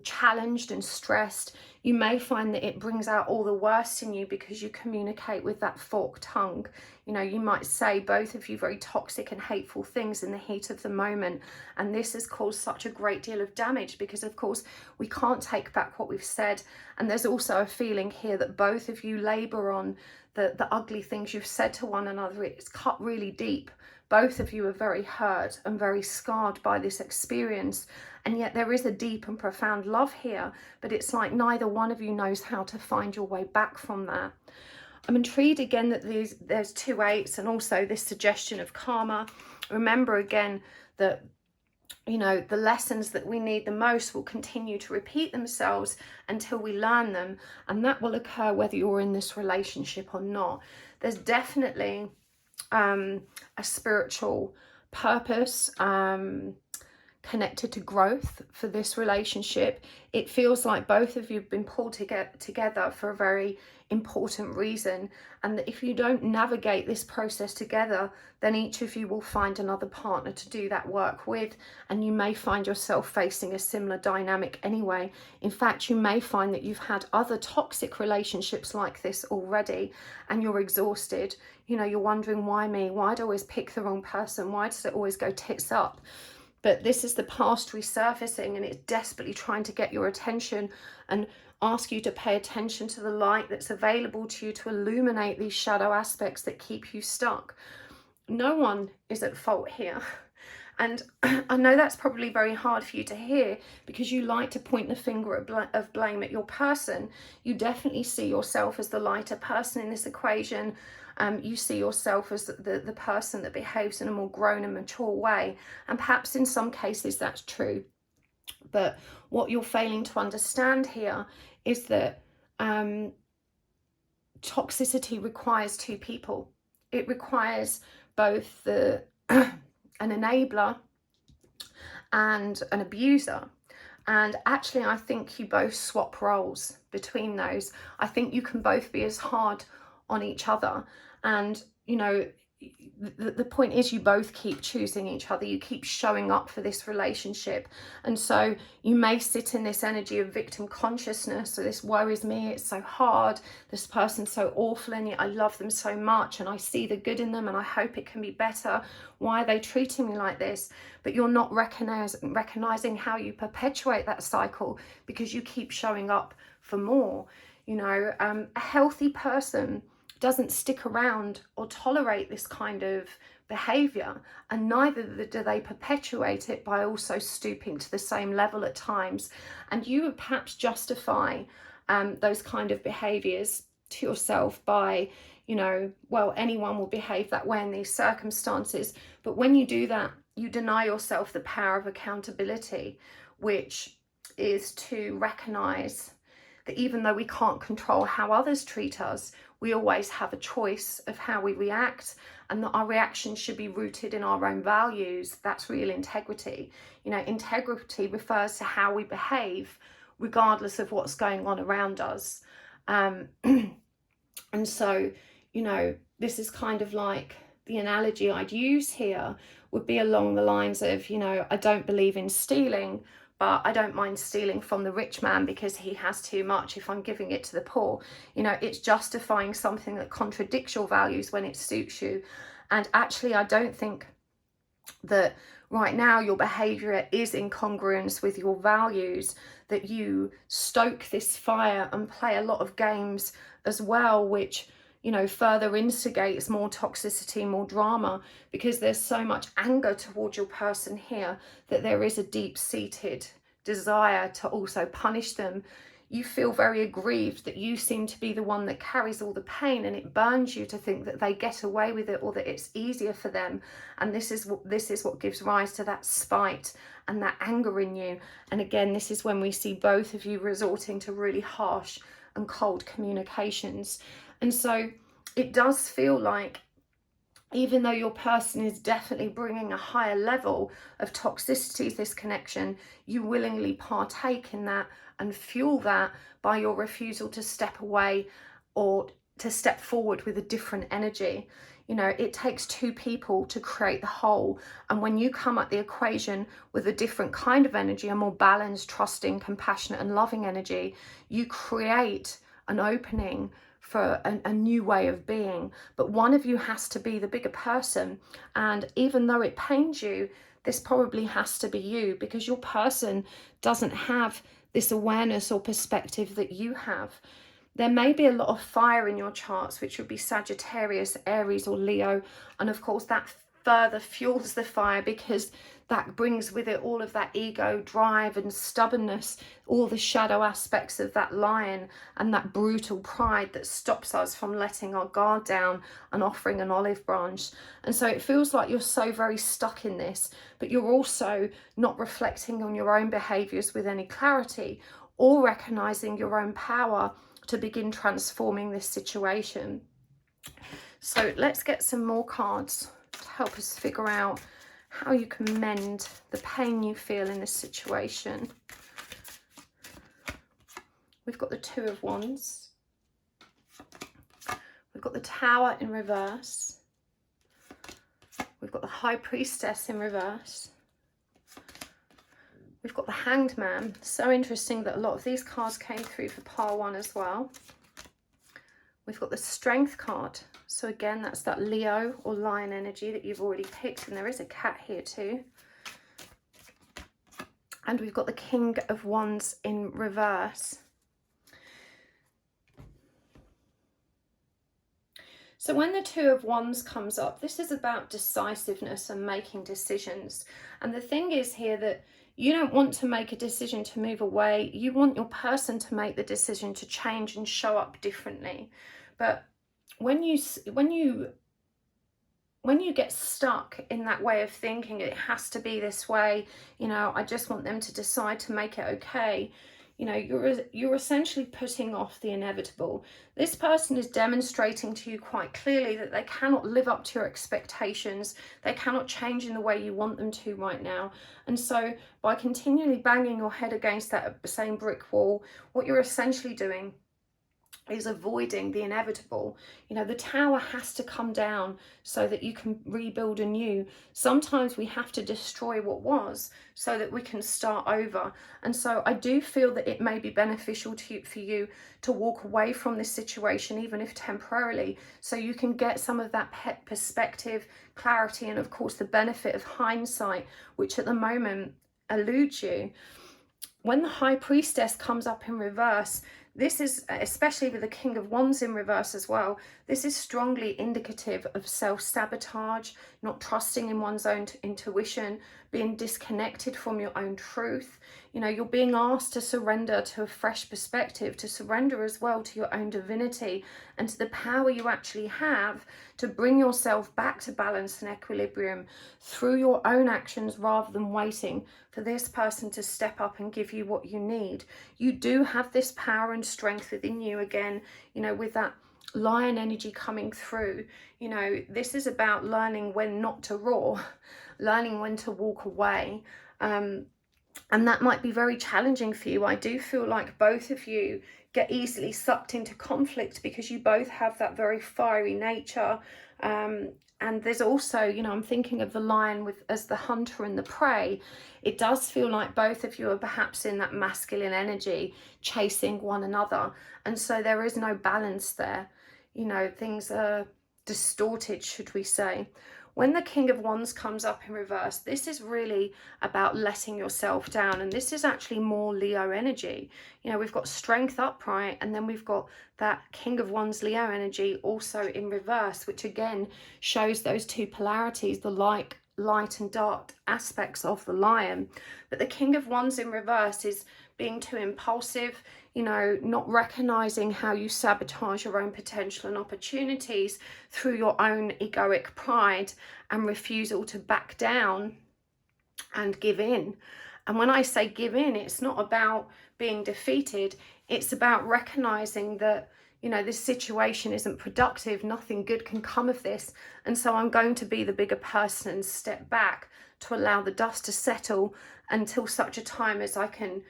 challenged and stressed, you may find that it brings out all the worst in you, because you communicate with that forked tongue. You might say, both of you, very toxic and hateful things in the heat of the moment, and this has caused such a great deal of damage, because of course we can't take back what we've said. And there's also a feeling here that both of you labor on the ugly things you've said to one another. It's cut really deep. Both of you are very hurt and very scarred by this experience, and yet there is a deep and profound love here, but it's like neither one of you knows how to find your way back from that. I'm intrigued again that there's 2 8s, and also this suggestion of karma. Remember again that the lessons that we need the most will continue to repeat themselves until we learn them, and that will occur whether you're in this relationship or not. There's definitely a spiritual purpose connected to growth for this relationship. It feels like both of you have been pulled together for a very important reason, and that if you don't navigate this process together, then each of you will find another partner to do that work with, and you may find yourself facing a similar dynamic anyway. In fact, you may find that you've had other toxic relationships like this already, and you're exhausted. You're wondering, why me? Why do I always pick the wrong person? Why does it always go tits up? But this is the past resurfacing, and it's desperately trying to get your attention and ask you to pay attention to the light that's available to you to illuminate these shadow aspects that keep you stuck. No one is at fault here. And I know that's probably very hard for you to hear, because you like to point the finger of blame at your person. You definitely see yourself as the lighter person in this equation. You see yourself as the person that behaves in a more grown and mature way. And perhaps in some cases that's true. But what you're failing to understand here is that toxicity requires 2 people. It requires both an enabler and an abuser. And actually, I think you both swap roles between those. I think you can both be as hard on each other. And, the point is, you both keep choosing each other. You keep showing up for this relationship. And so you may sit in this energy of victim consciousness. So this worries me. It's so hard. This person's so awful, and yet I love them so much, and I see the good in them, and I hope it can be better. Why are they treating me like this? But you're not recognizing how you perpetuate that cycle, because you keep showing up for more. A healthy person doesn't stick around or tolerate this kind of behavior, and neither do they perpetuate it by also stooping to the same level at times. And you would perhaps justify those kind of behaviors to yourself by, anyone will behave that way in these circumstances. But when you do that, you deny yourself the power of accountability, which is to recognize that even though we can't control how others treat us, we always have a choice of how we react, and that our reactions should be rooted in our own values. That's real integrity. Integrity refers to how we behave regardless of what's going on around us. And so, this is kind of like the analogy I'd use here would be along the lines of, I don't believe in stealing, but I don't mind stealing from the rich man because he has too much if I'm giving it to the poor. It's justifying something that contradicts your values when it suits you. And actually, I don't think that right now your behavior is in congruence with your values, that you stoke this fire and play a lot of games as well, which further instigates more toxicity, more drama, because there's so much anger towards your person here that there is a deep-seated desire to also punish them. you feel very aggrieved that you seem to be the one that carries all the pain, and it burns you to think that they get away with it or that it's easier for them. And this is what gives rise to that spite and that anger in you. And again, this is when we see both of you resorting to really harsh and cold communications. And so it does feel like, even though your person is definitely bringing a higher level of toxicity to this connection, you willingly partake in that and fuel that by your refusal to step away or to step forward with a different energy. You know, it takes two people to create the whole. And when you come at the equation with a different kind of energy, a more balanced, trusting, compassionate and loving energy, you create an opening for a new way of being. But one of you has to be the bigger person. And even though it pains you, this probably has to be you, because your person doesn't have this awareness or perspective that you have. There may be a lot of fire in your charts, which would be Sagittarius, Aries or Leo. And of course that further fuels the fire, because that brings with it all of that ego, drive and stubbornness, all the shadow aspects of that lion and that brutal pride that stops us from letting our guard down and offering an olive branch. And so it feels like you're so very stuck in this, but you're also not reflecting on your own behaviors with any clarity or recognizing your own power to begin transforming this situation. So let's get some more cards to help us figure out how you can mend the pain you feel in this situation. We've got the Two of Wands. We've got the Tower in reverse. We've got the High Priestess in reverse. We've got the Hanged Man. So interesting that a lot of these cards came through for pile 1 as well. We've got the Strength card. So again, that's that Leo or Lion energy that you've already picked. And there is a cat here too. And we've got the King of Wands in reverse. So when the Two of Wands comes up, this is about decisiveness and making decisions. And the thing is here that you don't want to make a decision to move away. You want your person to make the decision to change and show up differently. But when you get stuck in that way of thinking, it has to be this way, you know, I just want them to decide to make it okay, you know, you're essentially putting off the inevitable. This person is demonstrating to you quite clearly that they cannot live up to your expectations. They cannot change in the way you want them to right now. And so by continually banging your head against that same brick wall, what you're essentially doing is avoiding the inevitable. You know, the tower has to come down so that you can rebuild anew. Sometimes we have to destroy what was so that we can start over. And so I do feel that it may be beneficial for you to walk away from this situation, even if temporarily, so you can get some of that perspective, clarity, and of course the benefit of hindsight, which at the moment eludes you. When the High Priestess comes up in reverse, this is, especially with the King of Wands in reverse as well, this is strongly indicative of self-sabotage, not trusting in one's own intuition, being disconnected from your own truth. You know, you're being asked to surrender to a fresh perspective, to surrender as well to your own divinity and to the power you actually have to bring yourself back to balance and equilibrium through your own actions rather than waiting for this person to step up and give you what you need. You do have this power and strength within you again, you know, with that lion energy coming through. You know, this is about learning when not to roar, learning when to walk away. And that might be very challenging for you. I do feel like both of you get easily sucked into conflict because you both have that very fiery nature. And there's also, you know, I'm thinking of the lion as the hunter and the prey. It does feel like both of you are perhaps in that masculine energy, chasing one another. And so there is no balance there. You know, things are distorted, should we say. When the King of Wands comes up in reverse, this is really about letting yourself down. And this is actually more Leo energy. You know, we've got strength upright, and then we've got that King of Wands Leo energy also in reverse, which again shows those two polarities, the light light and dark aspects of the lion. But the King of Wands in reverse is being too impulsive, you know, not recognizing how you sabotage your own potential and opportunities through your own egoic pride and refusal to back down and give in. And when I say give in, it's not about being defeated. It's about recognizing that, you know, this situation isn't productive. Nothing good can come of this. And so I'm going to be the bigger person and step back to allow the dust to settle until such a time as I can,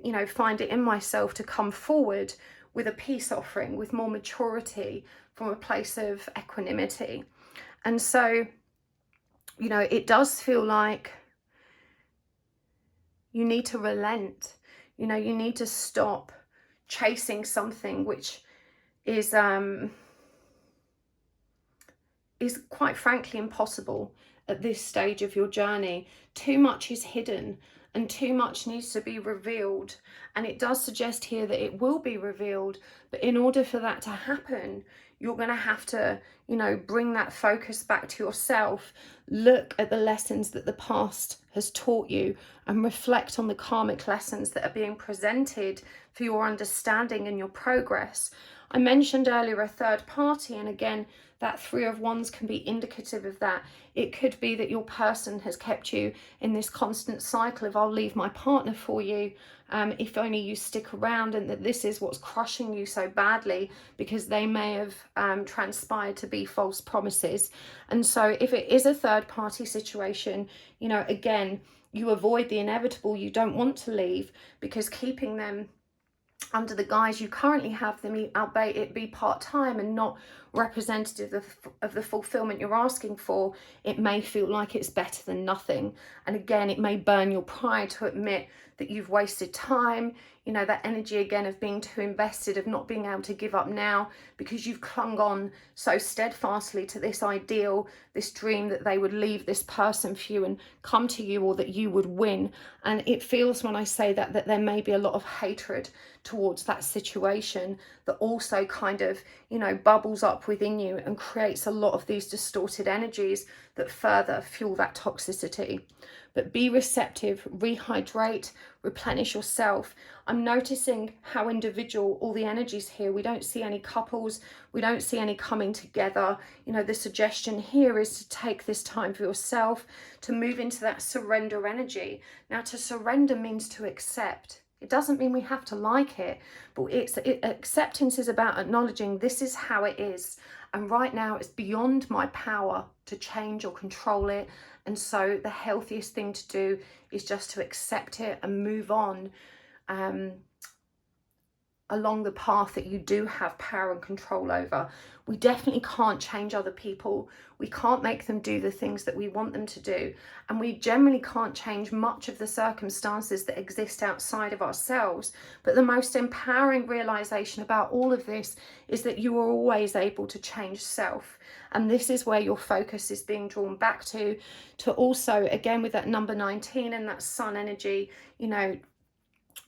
you know, find it in myself to come forward with a peace offering, with more maturity, from a place of equanimity. And so, you know, it does feel like you need to relent. You know, you need to stop chasing something which is quite frankly impossible at this stage of your journey. Too much is hidden and too much needs to be revealed. And it does suggest here that it will be revealed, but in order for that to happen, you're going to have to, you know, bring that focus back to yourself, look at the lessons that the past has taught you, and reflect on the karmic lessons that are being presented for your understanding and your progress. I mentioned earlier a third party, and again, that Three of Wands can be indicative of that. It could be that your person has kept you in this constant cycle of, I'll leave my partner for you, if only you stick around, and that this is what's crushing you so badly because they may have transpired to be false promises. And so if it is a third party situation, you know, again, you avoid the inevitable. You don't want to leave, because keeping them under the guise you currently have them, albeit it be part-time and not representative of the fulfillment you're asking for, it may feel like it's better than nothing. And again, it may burn your pride to admit that you've wasted time, you know, that energy again of being too invested, of not being able to give up now because you've clung on so steadfastly to this ideal, this dream that they would leave this person for you and come to you, or that you would win. And it feels, when I say that, that there may be a lot of hatred towards that situation that also kind of, you know, bubbles up within you and creates a lot of these distorted energies that further fuel that toxicity. But be receptive, rehydrate, replenish yourself. I'm noticing how individual all the energies here. We don't see any couples. We don't see any coming together. You know, the suggestion here is to take this time for yourself, to move into that surrender energy. Now, to surrender means to accept. It doesn't mean we have to like it, but acceptance is about acknowledging this is how it is. And right now it's beyond my power to change or control it. And so the healthiest thing to do is just to accept it and move on along the path that you do have power and control over. We definitely can't change other people. We can't make them do the things that we want them to do. And we generally can't change much of the circumstances that exist outside of ourselves. But the most empowering realization about all of this is that you are always able to change self. And this is where your focus is being drawn back to also, again, with that number 19 and that sun energy, you know,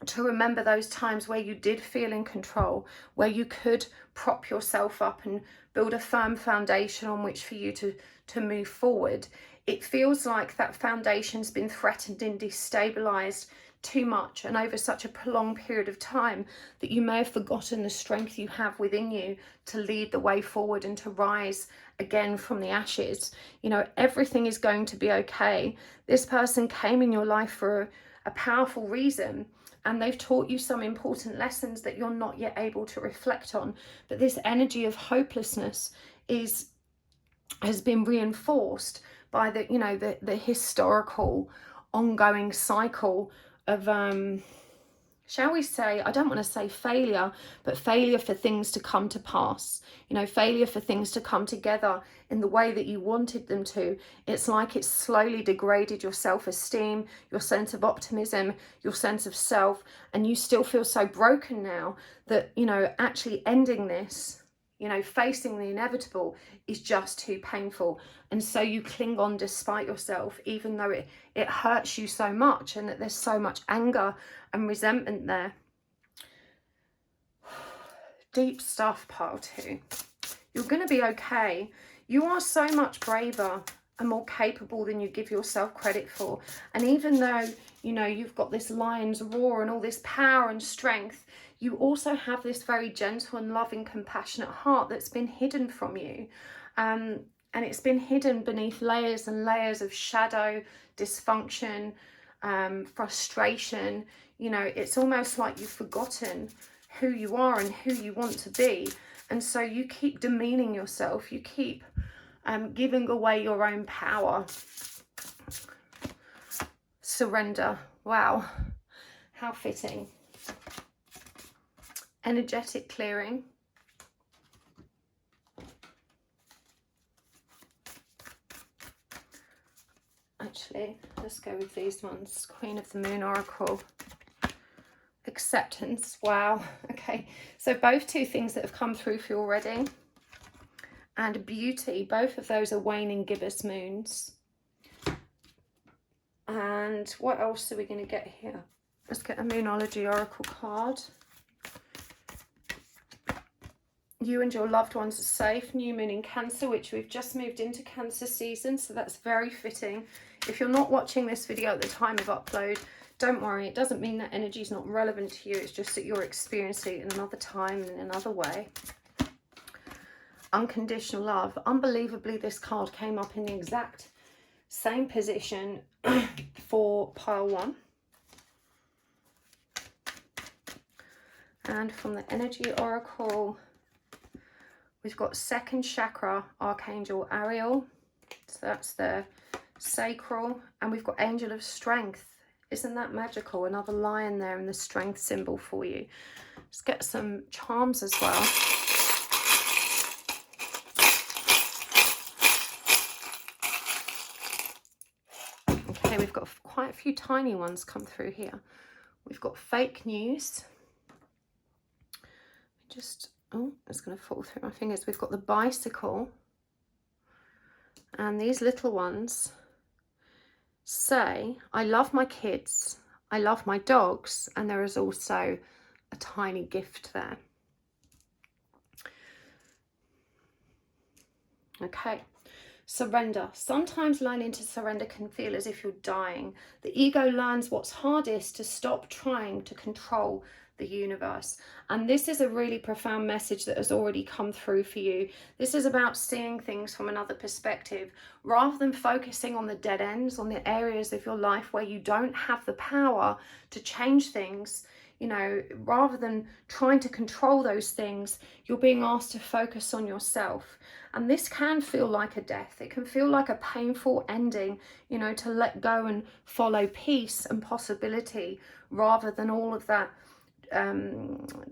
to remember those times where you did feel in control, where you could prop yourself up and build a firm foundation on which for you to move forward. It feels like that foundation's been threatened and destabilized too much and over such a prolonged period of time that you may have forgotten the strength you have within you to lead the way forward and to rise again from the ashes. You know, everything is going to be okay. This person came in your life for a powerful reason, and they've taught you some important lessons that you're not yet able to reflect on. But this energy of hopelessness has been reinforced by the, you know, the historical ongoing cycle of shall we say, I don't want to say failure, but failure for things to come to pass, you know, failure for things to come together in the way that you wanted them to. It's like it's slowly degraded your self-esteem, your sense of optimism, your sense of self, and you still feel so broken now that, you know, actually ending this, you know, facing the inevitable is just too painful. And so you cling on despite yourself, even though it hurts you so much and that there's so much anger and resentment there. Deep stuff, pile 2. You're going to be okay. You are so much braver and more capable than you give yourself credit for. And even though, you know, you've got this lion's roar and all this power and strength, you also have this very gentle and loving, compassionate heart that's been hidden from you. And it's been hidden beneath layers and layers of shadow, dysfunction, frustration. You know, it's almost like you've forgotten who you are and who you want to be. And so you keep demeaning yourself. You keep giving away your own power. Surrender. Wow. How fitting. Energetic clearing. Actually, let's go with these ones. Queen of the Moon Oracle. Acceptance. Wow. Okay, so both two things that have come through for you already. And beauty. Both of those are waning gibbous moons. And what else are we going to get here? Let's get a Moonology Oracle card. You and your loved ones are safe. New moon in Cancer, which we've just moved into Cancer season, so that's very fitting. If you're not watching this video at the time of upload, don't worry, it doesn't mean that energy is not relevant to you. It's just that you're experiencing it in another time and in another way. Unconditional love. Unbelievably, this card came up in the exact same position for pile 1. And from the Energy Oracle, we've got second chakra, Archangel Ariel. So that's the sacral. And we've got Angel of Strength. Isn't that magical? Another lion there in the strength symbol for you. Let's get some charms as well. Okay, we've got quite a few tiny ones come through here. We've got fake news. Just, oh, it's going to fall through my fingers. We've got the bicycle. And these little ones say, I love my kids, I love my dogs, and there is also a tiny gift there. Okay, surrender. Sometimes learning to surrender can feel as if you're dying. The ego learns what's hardest to stop trying to control the universe. And this is a really profound message that has already come through for you. This is about seeing things from another perspective, rather than focusing on the dead ends, on the areas of your life where you don't have the power to change things. You know, rather than trying to control those things, you're being asked to focus on yourself. And this can feel like a death. It can feel like a painful ending, you know, to let go and follow peace and possibility, rather than all of that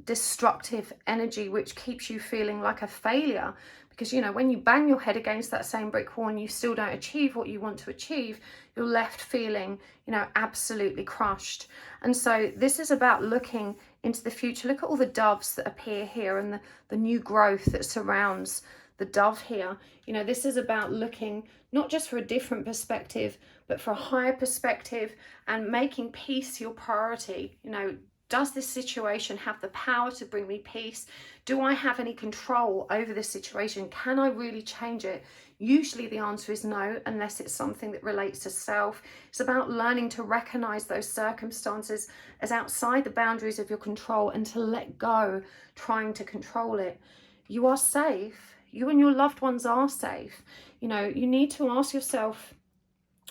destructive energy which keeps you feeling like a failure. Because, you know, when you bang your head against that same brick wall and you still don't achieve what you want to achieve, you're left feeling, you know, absolutely crushed. And so this is about looking into the future. Look at all the doves that appear here and the new growth that surrounds the dove here. You know, this is about looking not just for a different perspective, but for a higher perspective, and making peace your priority. You know, does this situation have the power to bring me peace? Do I have any control over this situation? Can I really change it? Usually the answer is no, unless it's something that relates to self. It's about learning to recognize those circumstances as outside the boundaries of your control and to let go trying to control it. You are safe. You and your loved ones are safe. You know, you need to ask yourself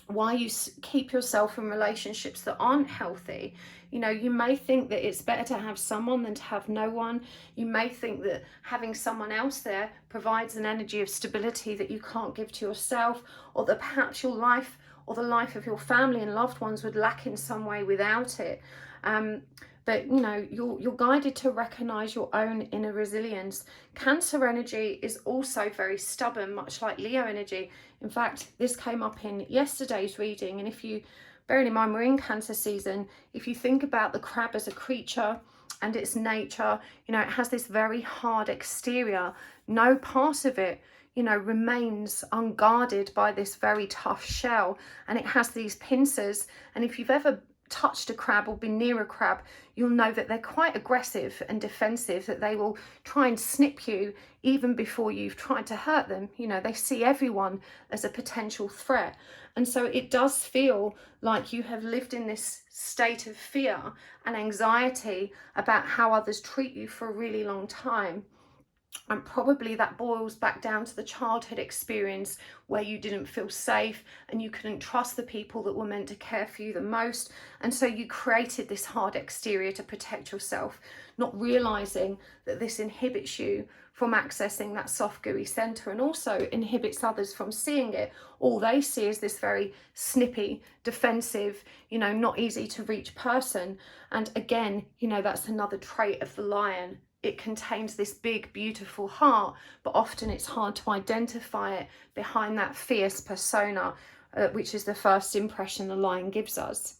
why you keep yourself in relationships that aren't healthy. You know, you may think that it's better to have someone than to have no one. You may think that having someone else there provides an energy of stability that you can't give to yourself, or that perhaps your life or the life of your family and loved ones would lack in some way without it. But, you know, you're guided to recognize your own inner resilience. Cancer energy is also very stubborn, much like Leo energy. In fact, this came up in yesterday's reading. And if you, bearing in mind we're in Cancer season, if you think about the crab as a creature and its nature, you know, it has this very hard exterior. No part of it, you know, remains unguarded by this very tough shell. And it has these pincers. And if you've ever touched a crab or been near a crab, you'll know that they're quite aggressive and defensive, that they will try and snip you even before you've tried to hurt them. You know, they see everyone as a potential threat. And so it does feel like you have lived in this state of fear and anxiety about how others treat you for a really long time. And probably that boils back down to the childhood experience where you didn't feel safe and you couldn't trust the people that were meant to care for you the most. And so you created this hard exterior to protect yourself, not realizing that this inhibits you from accessing that soft, gooey center, and also inhibits others from seeing it. All they see is this very snippy, defensive, you know, not easy to reach person. And again, you know, that's another trait of the lion. It contains this big, beautiful heart, but often it's hard to identify it behind that fierce persona, which is the first impression the lion gives us.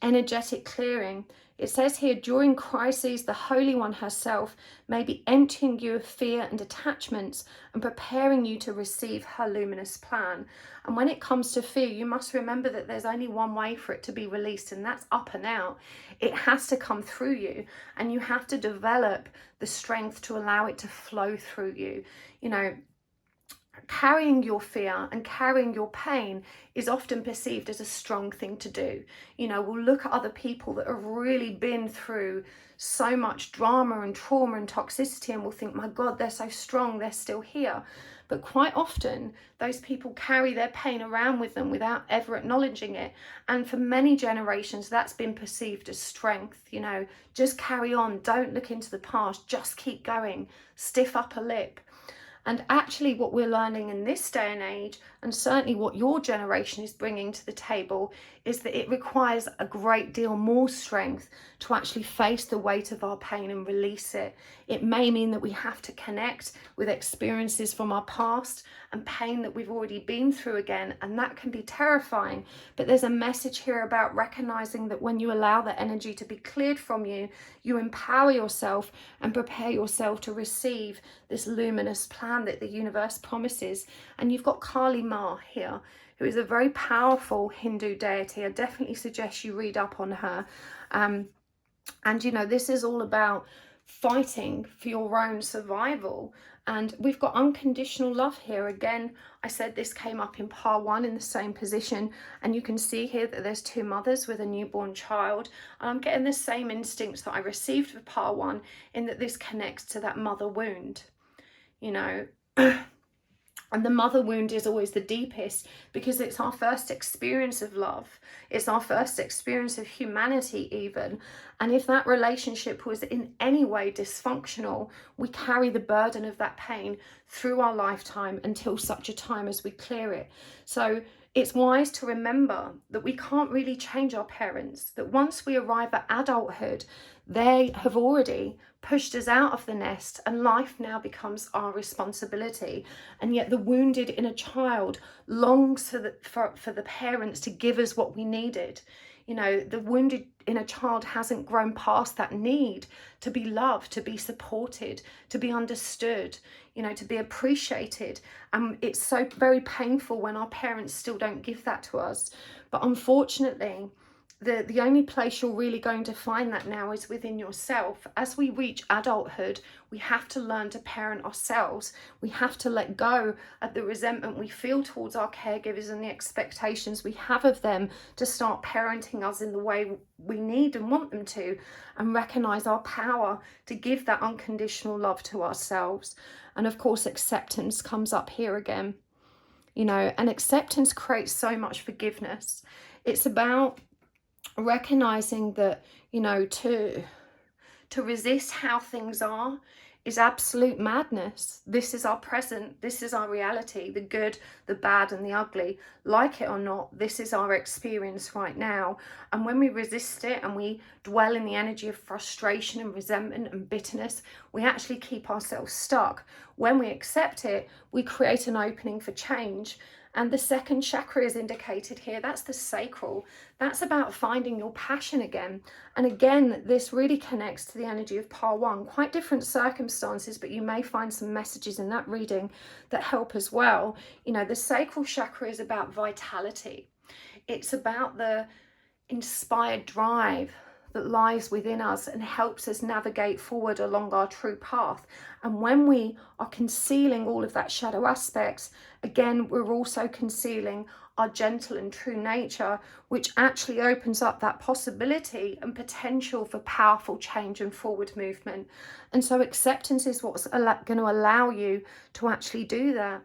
Energetic clearing. It says here, during crises, the Holy One herself may be emptying you of fear and attachments and preparing you to receive her luminous plan. And when it comes to fear, you must remember that there's only one way for it to be released, and that's up and out. It has to come through you, and you have to develop the strength to allow it to flow through you. You know, carrying your fear and carrying your pain is often perceived as a strong thing to do. You know, we'll look at other people that have really been through so much drama and trauma and toxicity, and we'll think, my God, they're so strong, they're still here. But quite often, those people carry their pain around with them without ever acknowledging it. And for many generations, that's been perceived as strength. You know, just carry on, don't look into the past, just keep going, stiff upper lip. And actually what we're learning in this day and age, and certainly what your generation is bringing to the table, is that it requires a great deal more strength to actually face the weight of our pain and release it. It may mean that we have to connect with experiences from our past and pain that we've already been through again, and that can be terrifying. But there's a message here about recognizing that when you allow the energy to be cleared from you, you empower yourself and prepare yourself to receive this luminous plan that the universe promises. And you've got Kali Ma here, who is a very powerful Hindu deity. I definitely suggest you read up on her. And you know, this is all about fighting for your own survival. And we've got unconditional love here. Again, I said this came up in part 1 in the same position, and you can see here that there's 2 mothers with a newborn child, and I'm getting the same instincts that I received with part 1, in that this connects to that mother wound, you know. And the mother wound is always the deepest, because it's our first experience of love. It's our first experience of humanity even. And if that relationship was in any way dysfunctional, we carry the burden of that pain through our lifetime until such a time as we clear it. So it's wise to remember that we can't really change our parents, that once we arrive at adulthood, they have already pushed us out of the nest, and life now becomes our responsibility. And yet the wounded inner child longs for the parents to give us what we needed. You know, the wounded inner child hasn't grown past that need to be loved, to be supported, to be understood, you know, to be appreciated. And it's so very painful when our parents still don't give that to us. But unfortunately, the only place you're really going to find that now is within yourself. As we reach adulthood, we have to learn to parent ourselves. We have to let go of the resentment we feel towards our caregivers and the expectations we have of them to start parenting us in the way we need and want them to, and recognize our power to give that unconditional love to ourselves. And of course, acceptance comes up here again, you know, and acceptance creates so much forgiveness. It's about recognizing that, you know, to resist how things are is absolute madness. This is our present, this is our reality, the good, the bad and the ugly. Like it or not, this is our experience right now. And when we resist it and we dwell in the energy of frustration and resentment and bitterness, we actually keep ourselves stuck. When we accept it, we create an opening for change. And the second chakra is indicated here. That's the sacral. That's about finding your passion again. And again, this really connects to the energy of part 1. Quite different circumstances, but you may find some messages in that reading that help as well. You know, the sacral chakra is about vitality. It's about the inspired drive that lies within us and helps us navigate forward along our true path. And when we are concealing all of that shadow aspects, again, we're also concealing our gentle and true nature, which actually opens up that possibility and potential for powerful change and forward movement. And so acceptance is what's going to allow you to actually do that.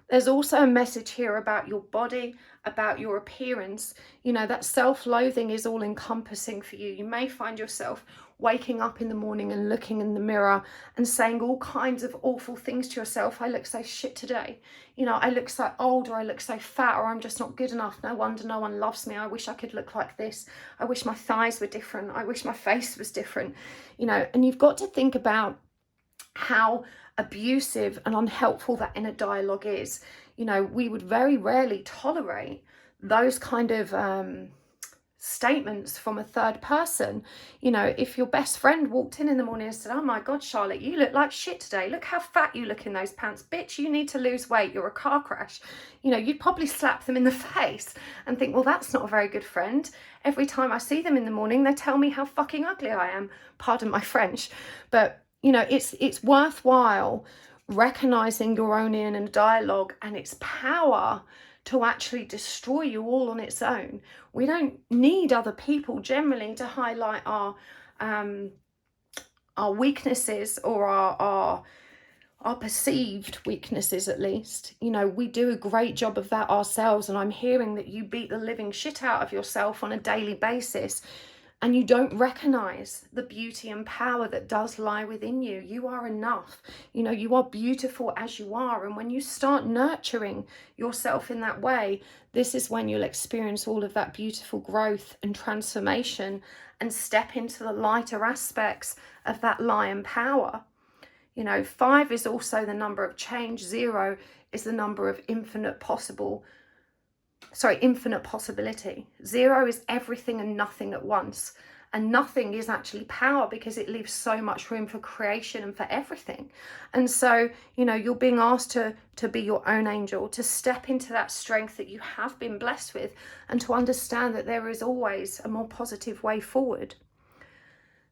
There's also a message here about your body, about your appearance. You know, that self-loathing is all encompassing for you. You may find yourself waking up in the morning and looking in the mirror and saying all kinds of awful things to yourself. I look so shit today. You know, I look so old, or I look so fat, or I'm just not good enough. No wonder no one loves me. I wish I could look like this. I wish my thighs were different. I wish my face was different. You know, and you've got to think about how abusive and unhelpful that inner dialogue is. You know, we would very rarely tolerate those kind of statements from a third person. You know, if your best friend walked in the morning and said, oh my God, Charlotte, you look like shit today. Look how fat you look in those pants. Bitch, you need to lose weight. You're a car crash. You know, you'd probably slap them in the face and think, well, that's not a very good friend. Every time I see them in the morning, they tell me how fucking ugly I am. Pardon my French. But you know, it's worthwhile recognizing your own inner dialogue and its power to actually destroy you all on its own. We don't need other people generally to highlight our weaknesses, or our perceived weaknesses, at least. You know, we do a great job of that ourselves, and I'm hearing that you beat the living shit out of yourself on a daily basis. And you don't recognize the beauty and power that does lie within you. You are enough. You know, you are beautiful as you are. And when you start nurturing yourself in that way, this is when you'll experience all of that beautiful growth and transformation and step into the lighter aspects of that lion power. You know, 5 is also the number of change. 0 is the number of infinite possibility. 0 is everything and nothing at once. And nothing is actually power, because it leaves so much room for creation and for everything. And so, you know, you're being asked to be your own angel, to step into that strength that you have been blessed with, and to understand that there is always a more positive way forward.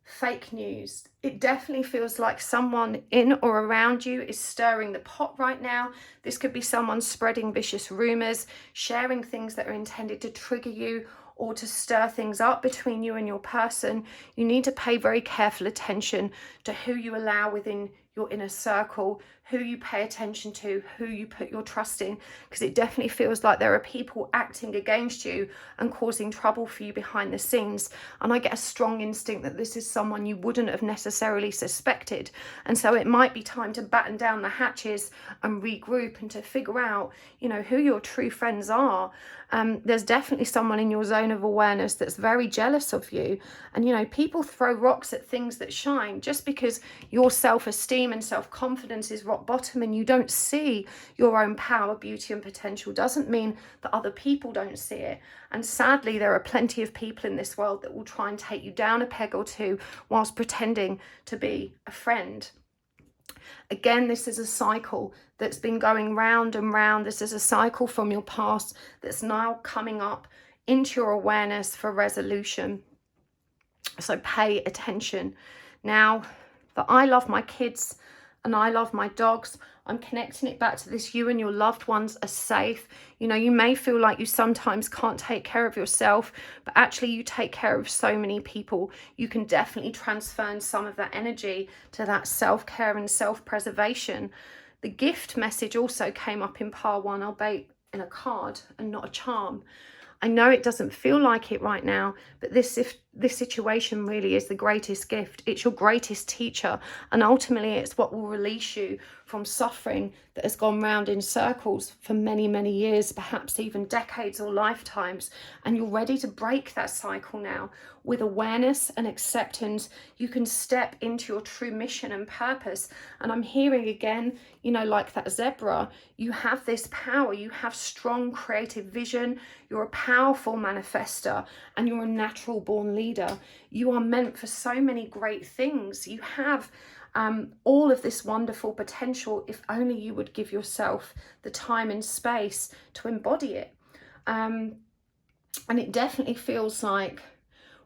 Fake news. It definitely feels like someone in or around you is stirring the pot right now. This could be someone spreading vicious rumors, sharing things that are intended to trigger you or to stir things up between you and your person. You need to pay very careful attention to who you allow within your inner circle, who you pay attention to, who you put your trust in, because it definitely feels like there are people acting against you and causing trouble for you behind the scenes. And I get a strong instinct that this is someone you wouldn't have necessarily suspected. And so it might be time to batten down the hatches and regroup and to figure out, you know, who your true friends are. There's definitely someone in your zone of awareness that's very jealous of you. And, you know, people throw rocks at things that shine. Just because your self-esteem and self-confidence is rock bottom and you don't see your own power, beauty and potential doesn't mean that other people don't see it. And sadly, there are plenty of people in this world that will try and take you down a peg or two whilst pretending to be a friend. Again, this is a cycle that's been going round and round. This is a cycle from your past that's now coming up into your awareness for resolution. So pay attention. Now that I love my kids and I love my dogs, I'm connecting it back to this: you and your loved ones are safe. You know, you may feel like you sometimes can't take care of yourself, but actually you take care of so many people. You can definitely transfer some of that energy to that self-care and self-preservation. The gift message also came up in pile 1, albeit in a card and not a charm. I know it doesn't feel like it right now, but this situation really is the greatest gift. It's your greatest teacher, and ultimately it's what will release you from suffering that has gone round in circles for many, many years, perhaps even decades or lifetimes. And you're ready to break that cycle now. With awareness and acceptance, you can step into your true mission and purpose. And I'm hearing again, you know, like that zebra, you have this power, you have strong creative vision, you're a powerful manifester, and you're a natural born leader. You are meant for so many great things. You have all of this wonderful potential if only you would give yourself the time and space to embody it. And it definitely feels like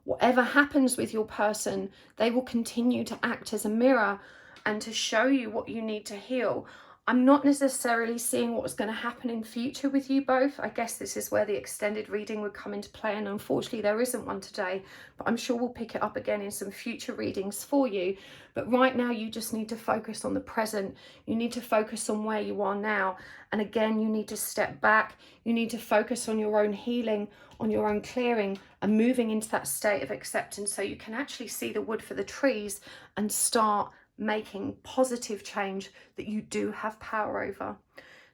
whatever happens with your person, they will continue to act as a mirror and to show you what you need to heal. I'm not necessarily seeing what's going to happen in future with you both. I guess this is where the extended reading would come into play, and unfortunately there isn't one today, but I'm sure we'll pick it up again in some future readings for you. But right now you just need to focus on the present. You need to focus on where you are now. And again, you need to step back. You need to focus on your own healing, on your own clearing, and moving into that state of acceptance so you can actually see the wood for the trees and start making positive change that you do have power over.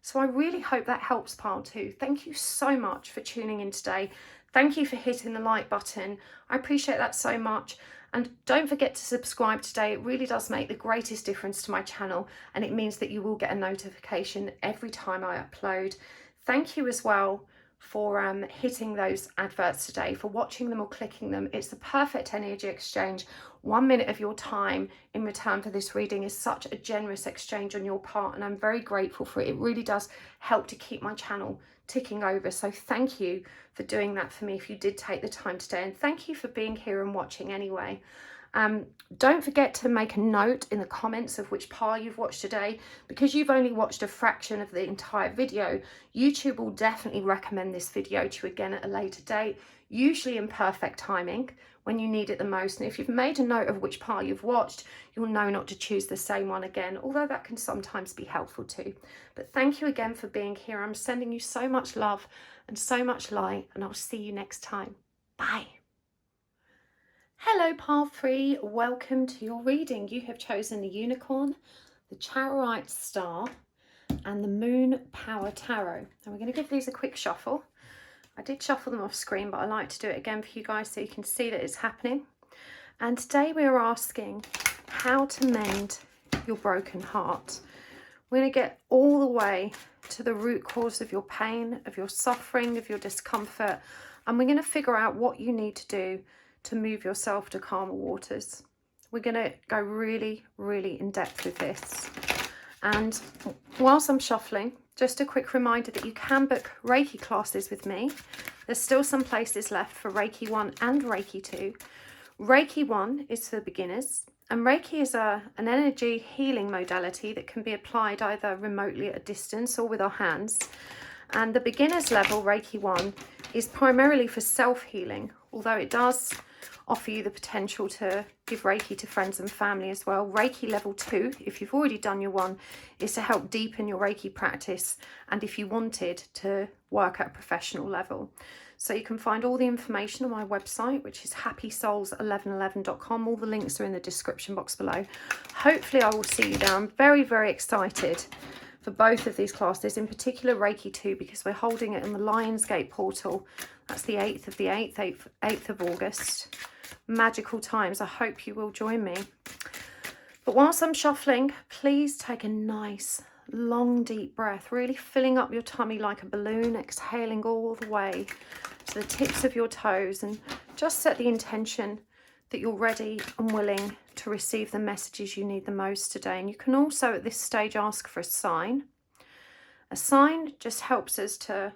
So I really hope that helps, pile 2. Thank you so much for tuning in today. Thank you for hitting the like button. I appreciate that so much. And don't forget to subscribe today. It really does make the greatest difference to my channel, and it means that you will get a notification every time I upload. Thank you as well for hitting those adverts today, for watching them or clicking them. It's the perfect energy exchange. 1 minute of your time in return for this reading is such a generous exchange on your part, and I'm very grateful for it. It really does help to keep my channel ticking over. So thank you for doing that for me if you did take the time today, and thank you for being here and watching anyway. Don't forget to make a note in the comments of which pile you've watched today. Because you've only watched a fraction of the entire video, YouTube will definitely recommend this video to you again at a later date, usually in perfect timing when you need it the most. And if you've made a note of which pile you've watched, you'll know not to choose the same one again, although that can sometimes be helpful too. But thank you again for being here. I'm sending you so much love and so much light, and I'll see you next time. Bye. Hello, pile 3. Welcome to your reading. You have chosen the Unicorn, the Charoite Star, and the Moon Power Tarot. And we're going to give these a quick shuffle. I did shuffle them off screen, but I like to do it again for you guys so you can see that it's happening. And today we are asking how to mend your broken heart. We're going to get all the way to the root cause of your pain, of your suffering, of your discomfort, and we're going to figure out what you need to do to move yourself to calmer waters. We're going to go really, really in depth with this. And whilst I'm shuffling, just a quick reminder that you can book Reiki classes with me. There's still some places left for Reiki 1 and Reiki 2. Reiki 1 is for beginners, and Reiki is an energy healing modality that can be applied either remotely at a distance or with our hands. And the beginner's level, Reiki 1, is primarily for self-healing, although it does offer you the potential to give Reiki to friends and family as well. Reiki level 2, if you've already done your 1, is to help deepen your Reiki practice, and if you wanted to work at a professional level. So you can find all the information on my website, which is happysouls1111.com. All the links are in the description box below. Hopefully I will see you there. I'm very, very excited for both of these classes, in particular Reiki 2, because we're holding it in the Lionsgate portal. That's the 8th of the 8th of August. Magical times. I hope you will join me. But whilst I'm shuffling, please take a nice, long, deep breath, really filling up your tummy like a balloon, exhaling all the way to the tips of your toes, and just set the intention that you're ready and willing to receive the messages you need the most today. And you can also at this stage ask for a sign. A sign just helps us to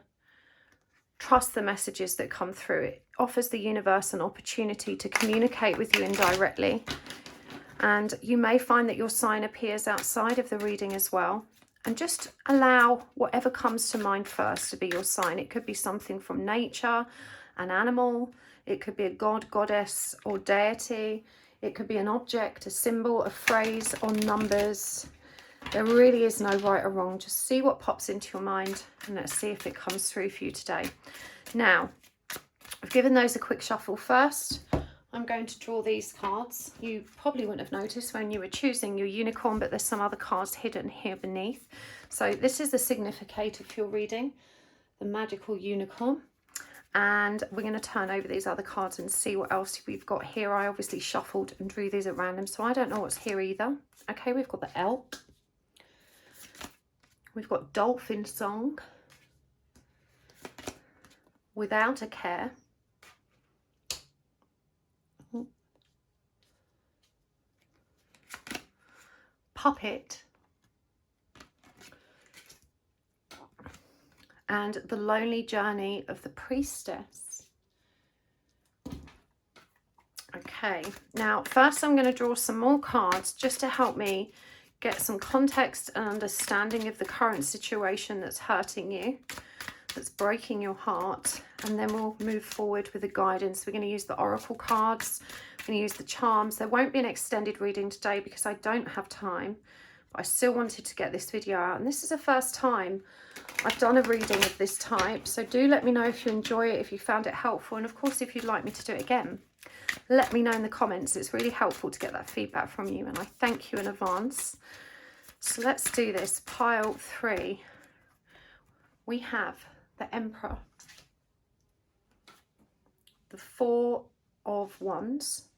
trust the messages that come through. It offers the universe an opportunity to communicate with you indirectly. And you may find that your sign appears outside of the reading as well. And just allow whatever comes to mind first to be your sign. It could be something from nature, an animal. It could be a god, goddess, or deity. It could be an object, a symbol, a phrase, or numbers. There really is no right or wrong. Just see what pops into your mind, and let's see if it comes through for you today. Now, I've given those a quick shuffle first. I'm going to draw these cards. You probably wouldn't have noticed when you were choosing your unicorn, but there's some other cards hidden here beneath. So this is the significator for your reading, the magical unicorn. And we're going to turn over these other cards and see what else we've got here. I obviously shuffled and drew these at random, so I don't know what's here either. Okay, we've got the elk. We've got dolphin song. Without a care. Puppet. And the lonely journey of the priestess. Okay, now first I'm going to draw some more cards just to help me get some context and understanding of the current situation that's hurting you, that's breaking your heart, and then we'll move forward with the guidance. We're going to use the oracle cards, we're going to use the charms. There won't be an extended reading today because I don't have time, but I still wanted to get this video out, and this is the first time I've done a reading of this type, so do let me know if you enjoy it, if you found it helpful, and of course if you'd like me to do it again, let me know in the comments. It's really helpful to get that feedback from you, and I thank you in advance. So let's do this. Pile 3. We have the Emperor, the 4 of Wands,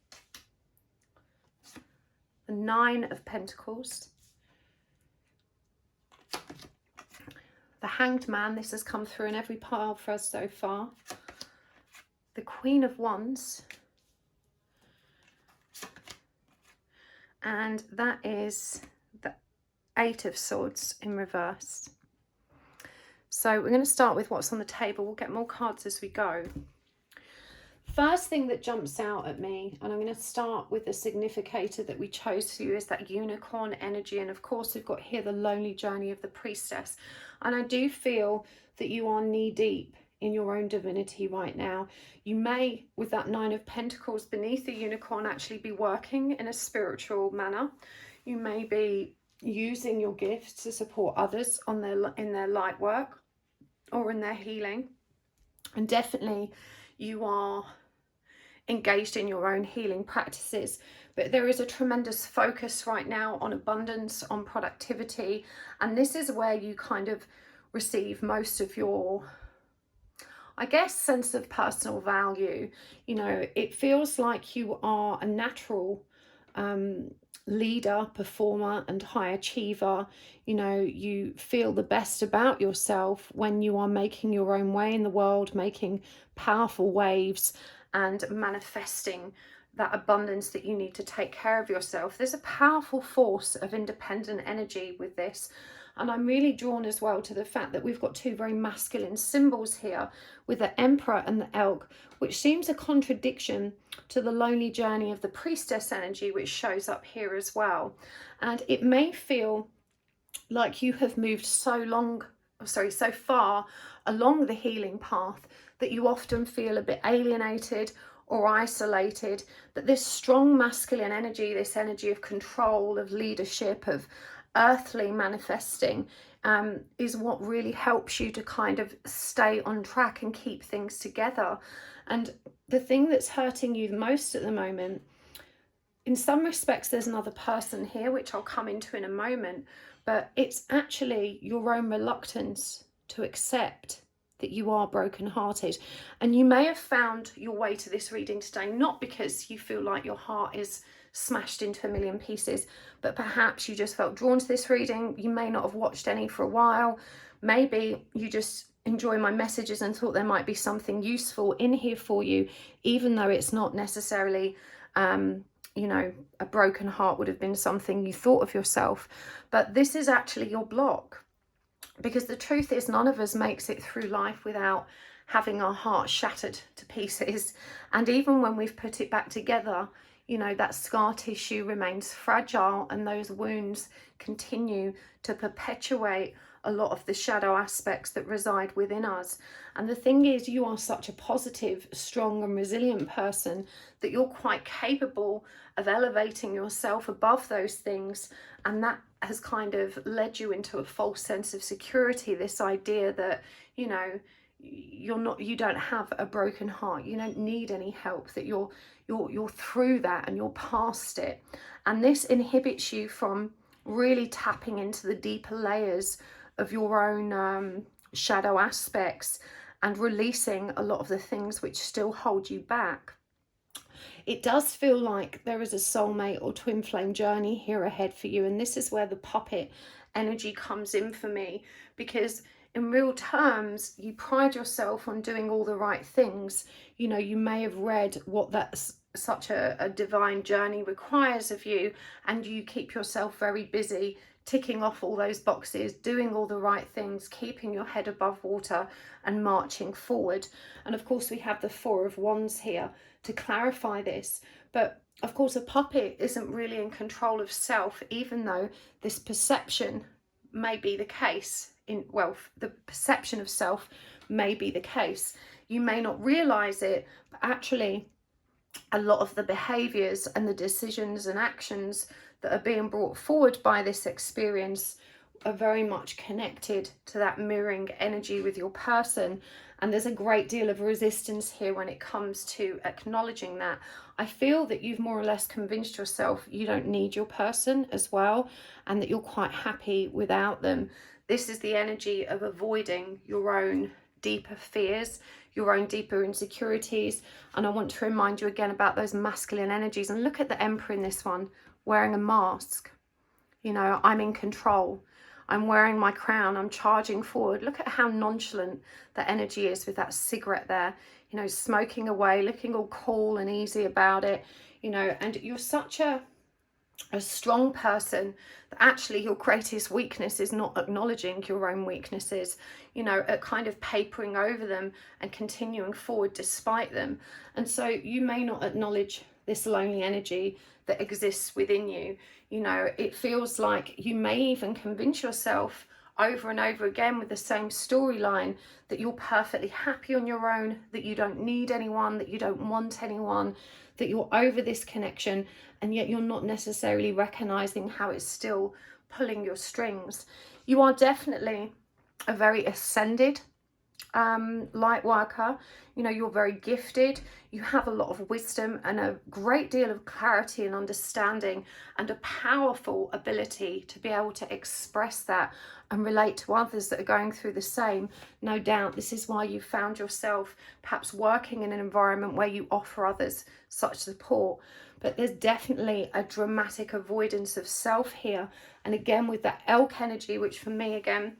the 9 of Pentacles, the Hanged Man. This has come through in every pile for us so far. The Queen of Wands, and that is the 8 of Swords in reverse. So we're going to start with what's on the table. We'll get more cards as we go. First thing that jumps out at me, and I'm going to start with the significator that we chose for you, is that unicorn energy. And of course we've got here the lonely journey of the priestess. And I do feel that you are knee deep in your own divinity right now. You may, with that 9 of Pentacles beneath the unicorn, actually be working in a spiritual manner. You may be using your gifts to support others on in their light work or in their healing. And definitely you are engaged in your own healing practices, but there is a tremendous focus right now on abundance, on productivity, and this is where you kind of receive most of your, I guess, sense of personal value. You know, it feels like you are a natural leader, performer, and high achiever. You know, you feel the best about yourself when you are making your own way in the world, making powerful waves and manifesting that abundance that you need to take care of yourself. There's a powerful force of independent energy with this. And I'm really drawn as well to the fact that we've got 2 very masculine symbols here with the Emperor and the Elk, which seems a contradiction to the lonely journey of the priestess energy, which shows up here as well. And it may feel like you have moved so far along the healing path that you often feel a bit alienated or isolated, that this strong masculine energy, this energy of control, of leadership, of earthly manifesting, is what really helps you to kind of stay on track and keep things together. And the thing that's hurting you the most at the moment, in some respects there's another person here, which I'll come into in a moment, but it's actually your own reluctance to accept that you are brokenhearted. And you may have found your way to this reading today not because you feel like your heart is smashed into a million pieces, but perhaps you just felt drawn to this reading. You may not have watched any for a while. Maybe you just enjoy my messages and thought there might be something useful in here for you, even though it's not necessarily you know, a broken heart would have been something you thought of yourself. But this is actually your block, because the truth is none of us makes it through life without having our heart shattered to pieces. And even when we've put it back together, you know, that scar tissue remains fragile, and those wounds continue to perpetuate a lot of the shadow aspects that reside within us. And the thing is, you are such a positive, strong and resilient person that you're quite capable of elevating yourself above those things. And that has kind of led you into a false sense of security, this idea that, you know, you don't have a broken heart, you don't need any help, that you're through that and you're past it. And this inhibits you from really tapping into the deeper layers of your own shadow aspects and releasing a lot of the things which still hold you back. It does feel like there is a soulmate or twin flame journey here ahead for you, and this is where the puppet energy comes in for me, because in real terms you pride yourself on doing all the right things. You know, you may have read what that's such a divine journey requires of you, and you keep yourself very busy ticking off all those boxes, doing all the right things, keeping your head above water and marching forward. And of course we have the Four of Wands here to clarify this. But of course a puppet isn't really in control of self, even though this perception may be the case. The perception of self may be the case. You may not realize it, but actually a lot of the behaviors and the decisions and actions that are being brought forward by this experience are very much connected to that mirroring energy with your person. And there's a great deal of resistance here when it comes to acknowledging that. I feel that you've more or less convinced yourself you don't need your person as well, and that you're quite happy without them. This is the energy of avoiding your own deeper fears, your own deeper insecurities. And I want to remind you again about those masculine energies. And look at the Emperor in this one, wearing a mask. You know, I'm in control. I'm wearing my crown. I'm charging forward. Look at how nonchalant the energy is with that cigarette there, you know, smoking away, looking all cool and easy about it, you know. And you're such a strong person that actually your greatest weakness is not acknowledging your own weaknesses, you know, at kind of papering over them and continuing forward despite them. And so you may not acknowledge this lonely energy that exists within you. You know, it feels like you may even convince yourself over and over again with the same storyline that you're perfectly happy on your own, that you don't need anyone, that you don't want anyone, that you're over this connection, and yet you're not necessarily recognizing how it's still pulling your strings. You are definitely a very ascended light worker. You know, you're very gifted. You have a lot of wisdom and a great deal of clarity and understanding, and a powerful ability to be able to express that and relate to others that are going through the same. No doubt this is why you found yourself perhaps working in an environment where you offer others such support. But there's definitely a dramatic avoidance of self here. And again, with that elk energy, which for me again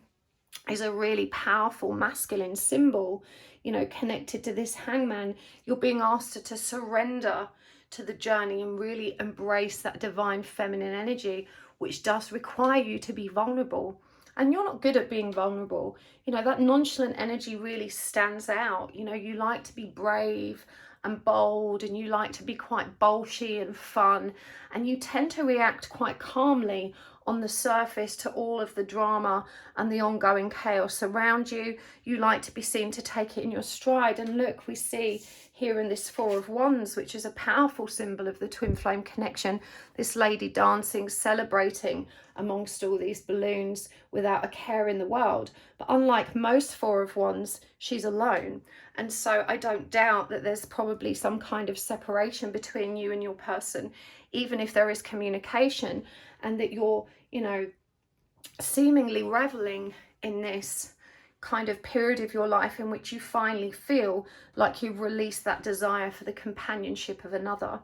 is a really powerful masculine symbol, you know, connected to this Hangman, you're being asked to surrender to the journey and really embrace that divine feminine energy, which does require you to be vulnerable. And you're not good at being vulnerable. You know, that nonchalant energy really stands out. You know, you like to be brave and bold, and you like to be quite bolshy and fun, and you tend to react quite calmly on the surface to all of the drama and the ongoing chaos around you. You like to be seen to take it in your stride. And look, we see here in this Four of Wands, which is a powerful symbol of the twin flame connection, this lady dancing, celebrating amongst all these balloons without a care in the world. But unlike most Four of Wands, she's alone. And so I don't doubt that there's probably some kind of separation between you and your person, even if there is communication, and that you're, you know, seemingly reveling in this kind of period of your life in which you finally feel like you've released that desire for the companionship of another.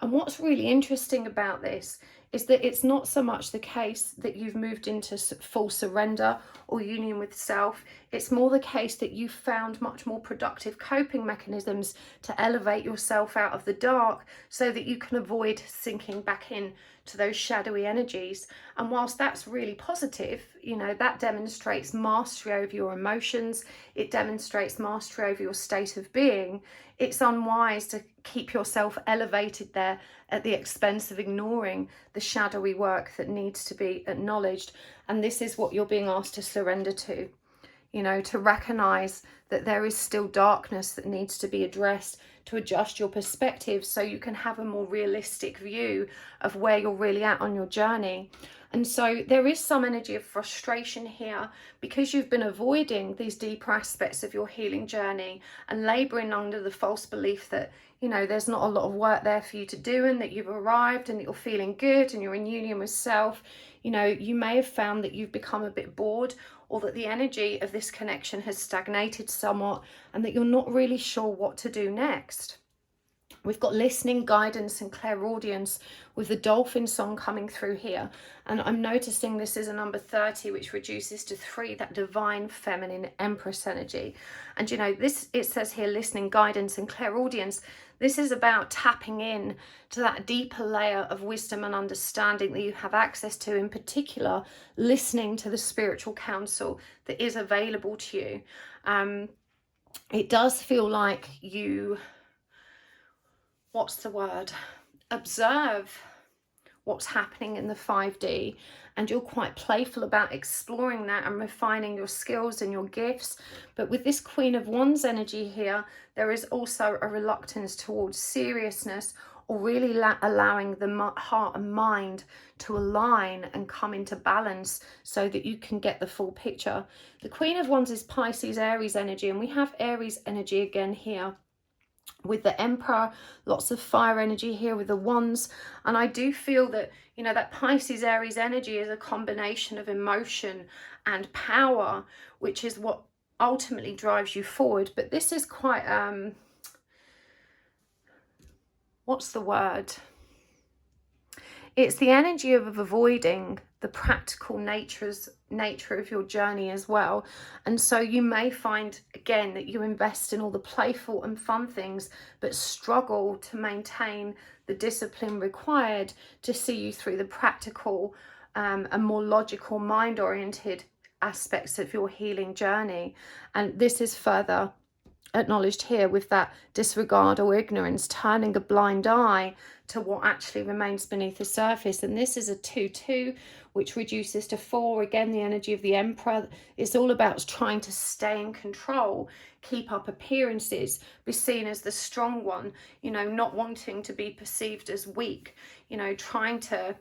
And what's really interesting about this is that it's not so much the case that you've moved into full surrender or union with self. It's more the case that you've found much more productive coping mechanisms to elevate yourself out of the dark so that you can avoid sinking back in to those shadowy energies. And whilst that's really positive, you know, that demonstrates mastery over your emotions, it demonstrates mastery over your state of being. It's unwise to keep yourself elevated there at the expense of ignoring the shadowy work that needs to be acknowledged. And this is what you're being asked to surrender to, you know, to recognize that there is still darkness that needs to be addressed, to adjust your perspective so you can have a more realistic view of where you're really at on your journey. And so there is some energy of frustration here because you've been avoiding these deeper aspects of your healing journey and labouring under the false belief that, you know, there's not a lot of work there for you to do, and that you've arrived and that you're feeling good and you're in union with self. You know, you may have found that you've become a bit bored, or that the energy of this connection has stagnated somewhat, and that you're not really sure what to do next. We've got listening, guidance and clairaudience with the dolphin song coming through here. And I'm noticing this is a number 30, which reduces to 3, that divine feminine empress energy. And you know, this, it says here, listening, guidance and clairaudience. This is about tapping in to that deeper layer of wisdom and understanding that you have access to, in particular, listening to the spiritual counsel that is available to you. It does feel like you, observe what's happening in the 5D, and you're quite playful about exploring that and refining your skills and your gifts. But with this Queen of Wands energy here, there is also a reluctance towards seriousness, or really allowing the heart and mind to align and come into balance so that you can get the full picture. The Queen of Wands is Pisces, Aries energy, and we have Aries energy again here with the Emperor, lots of fire energy here with the Wands. And I do feel that, you know, that Pisces Aries energy is a combination of emotion and power, which is what ultimately drives you forward. But this is quite, it's the energy of avoiding the practical nature of your journey as well. And so you may find, again, that you invest in all the playful and fun things, but struggle to maintain the discipline required to see you through the practical and more logical, mind-oriented aspects of your healing journey. And this is further acknowledged here with that disregard or ignorance, turning a blind eye to what actually remains beneath the surface. And this is a 2-2, which reduces to 4. Again, the energy of the Emperor. It's all about trying to stay in control, keep up appearances, be seen as the strong one, you know, not wanting to be perceived as weak, you know, trying to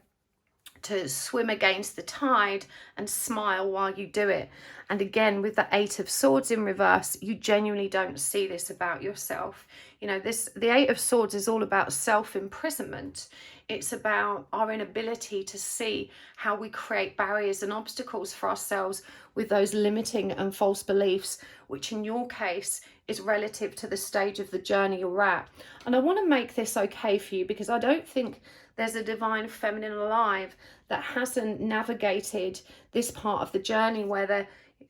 swim against the tide and smile while you do it. And again, with the 8 of Swords in reverse, you genuinely don't see this about yourself. You know, the 8 of Swords is all about self-imprisonment. It's about our inability to see how we create barriers and obstacles for ourselves with those limiting and false beliefs, which in your case is relative to the stage of the journey you're at. And I want to make this okay for you, because I don't think there's a divine feminine alive that hasn't navigated this part of the journey where they're,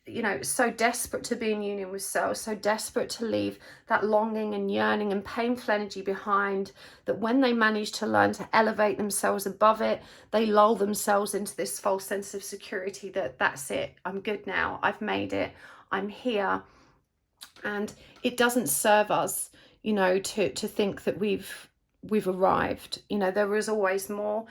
you know, so desperate to be in union with self, so desperate to leave that longing and yearning and painful energy behind, that when they manage to learn to elevate themselves above it, they lull themselves into this false sense of security that that's it, I'm good now, I've made it, I'm here. And it doesn't serve us, you know, to think that we've arrived. You know, there is always more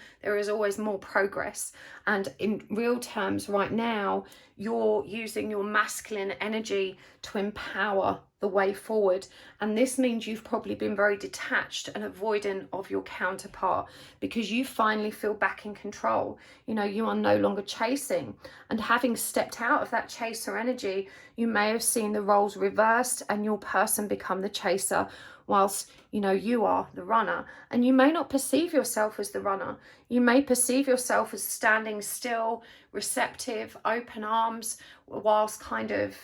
progress. And in real terms right now, you're using your masculine energy to empower the way forward. And this means you've probably been very detached and avoidant of your counterpart, because you finally feel back in control. You know, you are no longer chasing. And having stepped out of that chaser energy, you may have seen the roles reversed and your person become the chaser, whilst, you know, you are the runner. And you may not perceive yourself as the runner. You may perceive yourself as standing still, receptive, open arms, whilst kind of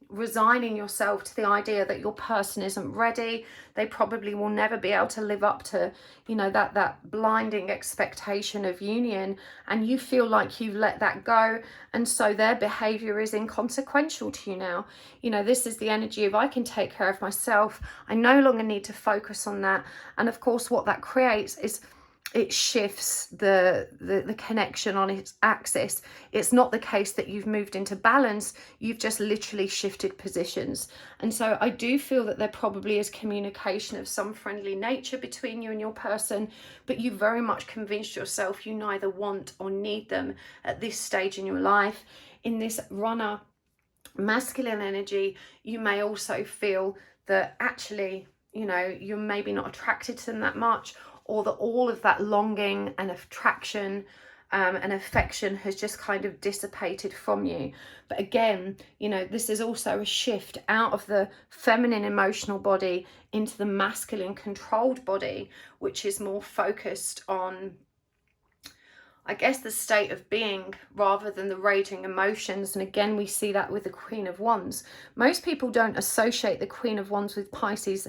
resigning yourself to the idea that your person isn't ready. They probably will never be able to live up to, you know, that blinding expectation of union, and you feel like you've let that go, and so their behavior is inconsequential to you now. You know, this is the energy of, I can take care of myself, I no longer need to focus on that. And of course what that creates is it shifts the connection on its axis. It's not the case that you've moved into balance, you've just literally shifted positions. And so I do feel that there probably is communication of some friendly nature between you and your person, but you very much convinced yourself you neither want or need them at this stage in your life. In this runner masculine energy, you may also feel that actually, you know, you're maybe not attracted to them that much, or that all of that longing and attraction and affection has just kind of dissipated from you. But again, you know, this is also a shift out of the feminine emotional body into the masculine controlled body, which is more focused on, I guess, the state of being rather than the raging emotions. And again, we see that with the Queen of Wands. Most people don't associate the Queen of Wands with Pisces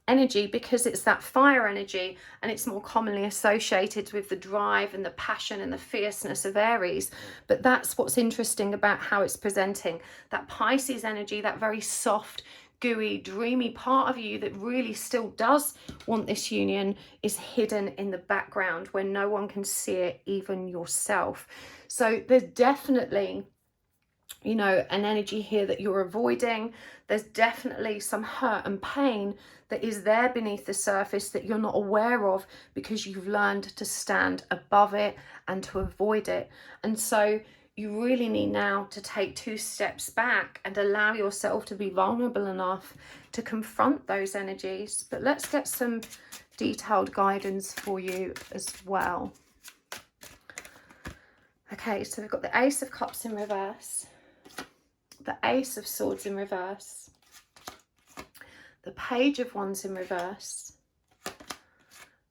energy because it's that fire energy, and it's more commonly associated with the drive and the passion and the fierceness of Aries. But that's what's interesting about how it's presenting. That Pisces energy, that very soft, gooey, dreamy part of you that really still does want this union is hidden in the background where no one can see it, even yourself. So there's definitely, you know, an energy here that you're avoiding. There's definitely some hurt and pain that is there beneath the surface that you're not aware of because you've learned to stand above it and to avoid it. And so you really need now to take 2 steps back and allow yourself to be vulnerable enough to confront those energies. But let's get some detailed guidance for you as well. Okay, so we've got the Ace of Cups in reverse, the Ace of Swords in reverse, the Page of Wands in reverse,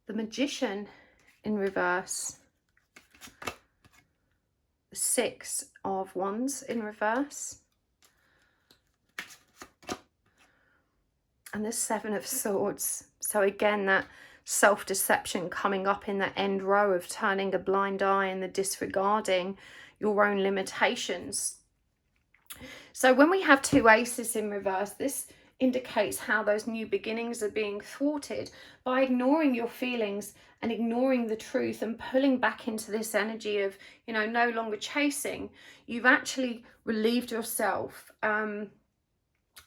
the Magician in reverse, the 6 of Wands in reverse, and the 7 of Swords. So again, that self-deception coming up in that end row of turning a blind eye and the disregarding your own limitations. So when we have 2 aces in reverse, this indicates how those new beginnings are being thwarted by ignoring your feelings and ignoring the truth and pulling back into this energy of, you know, no longer chasing. You've actually relieved yourself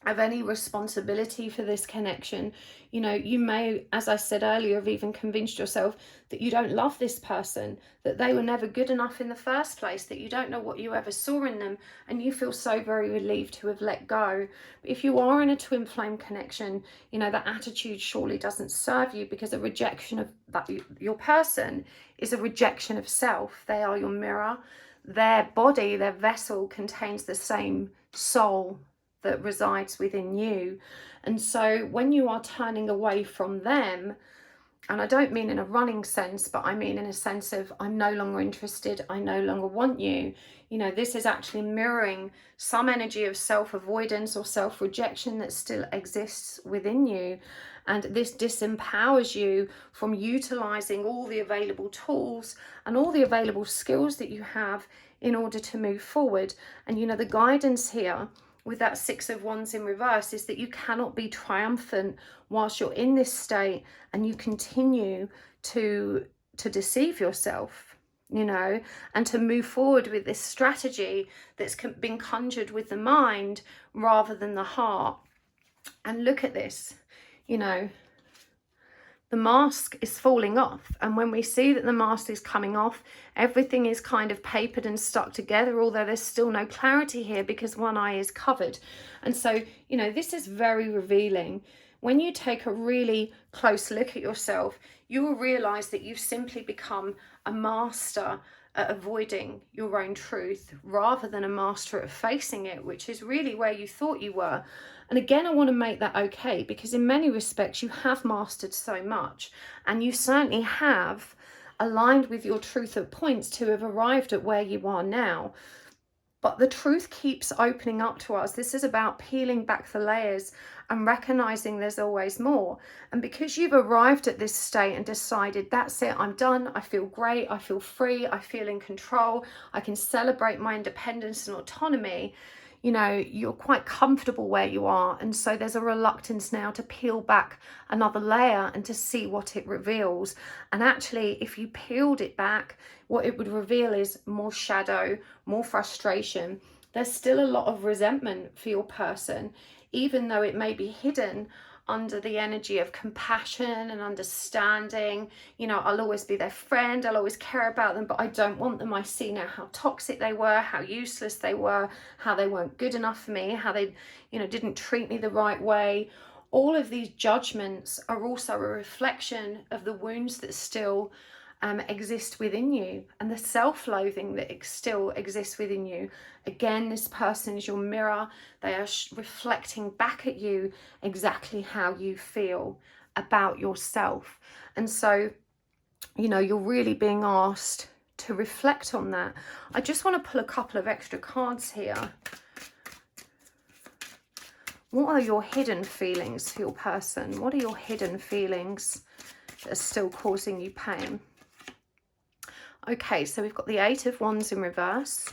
of any responsibility for this connection. You know, you may, as I said earlier, have even convinced yourself that you don't love this person, that they were never good enough in the first place, that you don't know what you ever saw in them, and you feel so very relieved to have let go. But if you are in a twin flame connection, you know, that attitude surely doesn't serve you, because a rejection of that your person is a rejection of self. They are your mirror. Their body, their vessel, contains the same soul that resides within you. And so when you are turning away from them, and I don't mean in a running sense, but I mean in a sense of, I'm no longer interested, I no longer want you, you know, this is actually mirroring some energy of self-avoidance or self-rejection that still exists within you. And this disempowers you from utilizing all the available tools and all the available skills that you have in order to move forward. And, you know, the guidance here with that 6 of Wands in reverse is that you cannot be triumphant whilst you're in this state and you continue to deceive yourself, you know, and to move forward with this strategy that's been conjured with the mind rather than the heart. And look at this, you know, the mask is falling off, and when we see that the mask is coming off, everything is kind of papered and stuck together, although there's still no clarity here because one eye is covered. And so, you know, this is very revealing. When you take a really close look at yourself, you will realize that you've simply become a master at avoiding your own truth rather than a master at facing it, which is really where you thought you were. And again, I want to make that okay, because in many respects you have mastered so much, and you certainly have aligned with your truth at points to have arrived at where you are now. But the truth keeps opening up to us. This is about peeling back the layers and recognizing there's always more. And because you've arrived at this state and decided, that's it, I'm done, I feel great, I feel free, I feel in control, I can celebrate my independence and autonomy, you know, you're quite comfortable where you are. And so there's a reluctance now to peel back another layer and to see what it reveals. And actually, if you peeled it back, what it would reveal is more shadow, more frustration. There's still a lot of resentment for your person, even though it may be hidden under the energy of compassion and understanding. You know, I'll always be their friend, I'll always care about them, but I don't want them. I see now how toxic they were, how useless they were, how they weren't good enough for me, how they, you know, didn't treat me the right way. All of these judgments are also a reflection of the wounds that still exist within you, and the self-loathing that still exists within you. Again, this person is your mirror. They are reflecting back at you exactly how you feel about yourself. And so, you know, you're really being asked to reflect on that. I just want to pull a couple of extra cards here. What are your hidden feelings for your person? What are your hidden feelings that are still causing you pain? Okay, so we've got the 8 of Wands in reverse.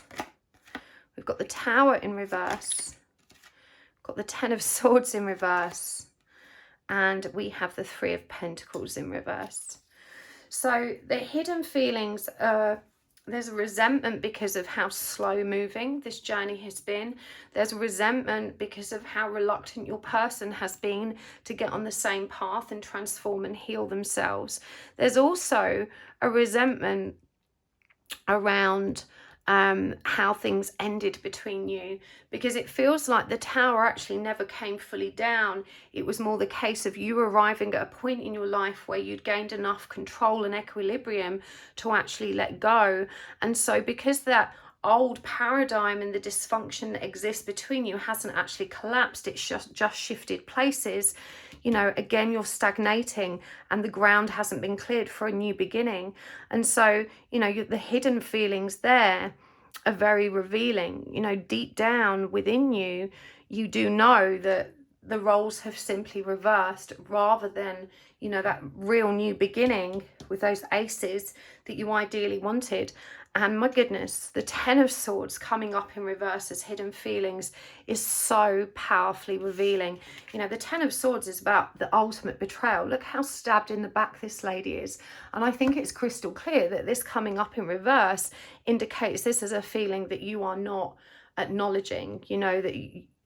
We've got the Tower in reverse. got the Ten of Swords in reverse, and we have the Three of Pentacles in reverse. So the hidden feelings are, there's a resentment because of how slow moving this journey has been. There's a resentment because of how reluctant your person has been to get on the same path and transform and heal themselves. There's also a resentment around how things ended between you, because it feels like the tower actually never came fully down. It was more the case of you arriving at a point in your life where you'd gained enough control and equilibrium to actually let go. And so because that old paradigm and the dysfunction that exists between you hasn't actually collapsed, it's just shifted places, you know, again, you're stagnating and the ground hasn't been cleared for a new beginning. And so, you know, the hidden feelings there are very revealing. You know, deep down within you, you do know that the roles have simply reversed, rather than, you know, that real new beginning with those aces that you ideally wanted. And my goodness, the Ten of Swords coming up in reverse as hidden feelings is so powerfully revealing. You know, the Ten of Swords is about the ultimate betrayal. Look how stabbed in the back this lady is. And I think it's crystal clear that this coming up in reverse indicates this is a feeling that you are not acknowledging, you know, that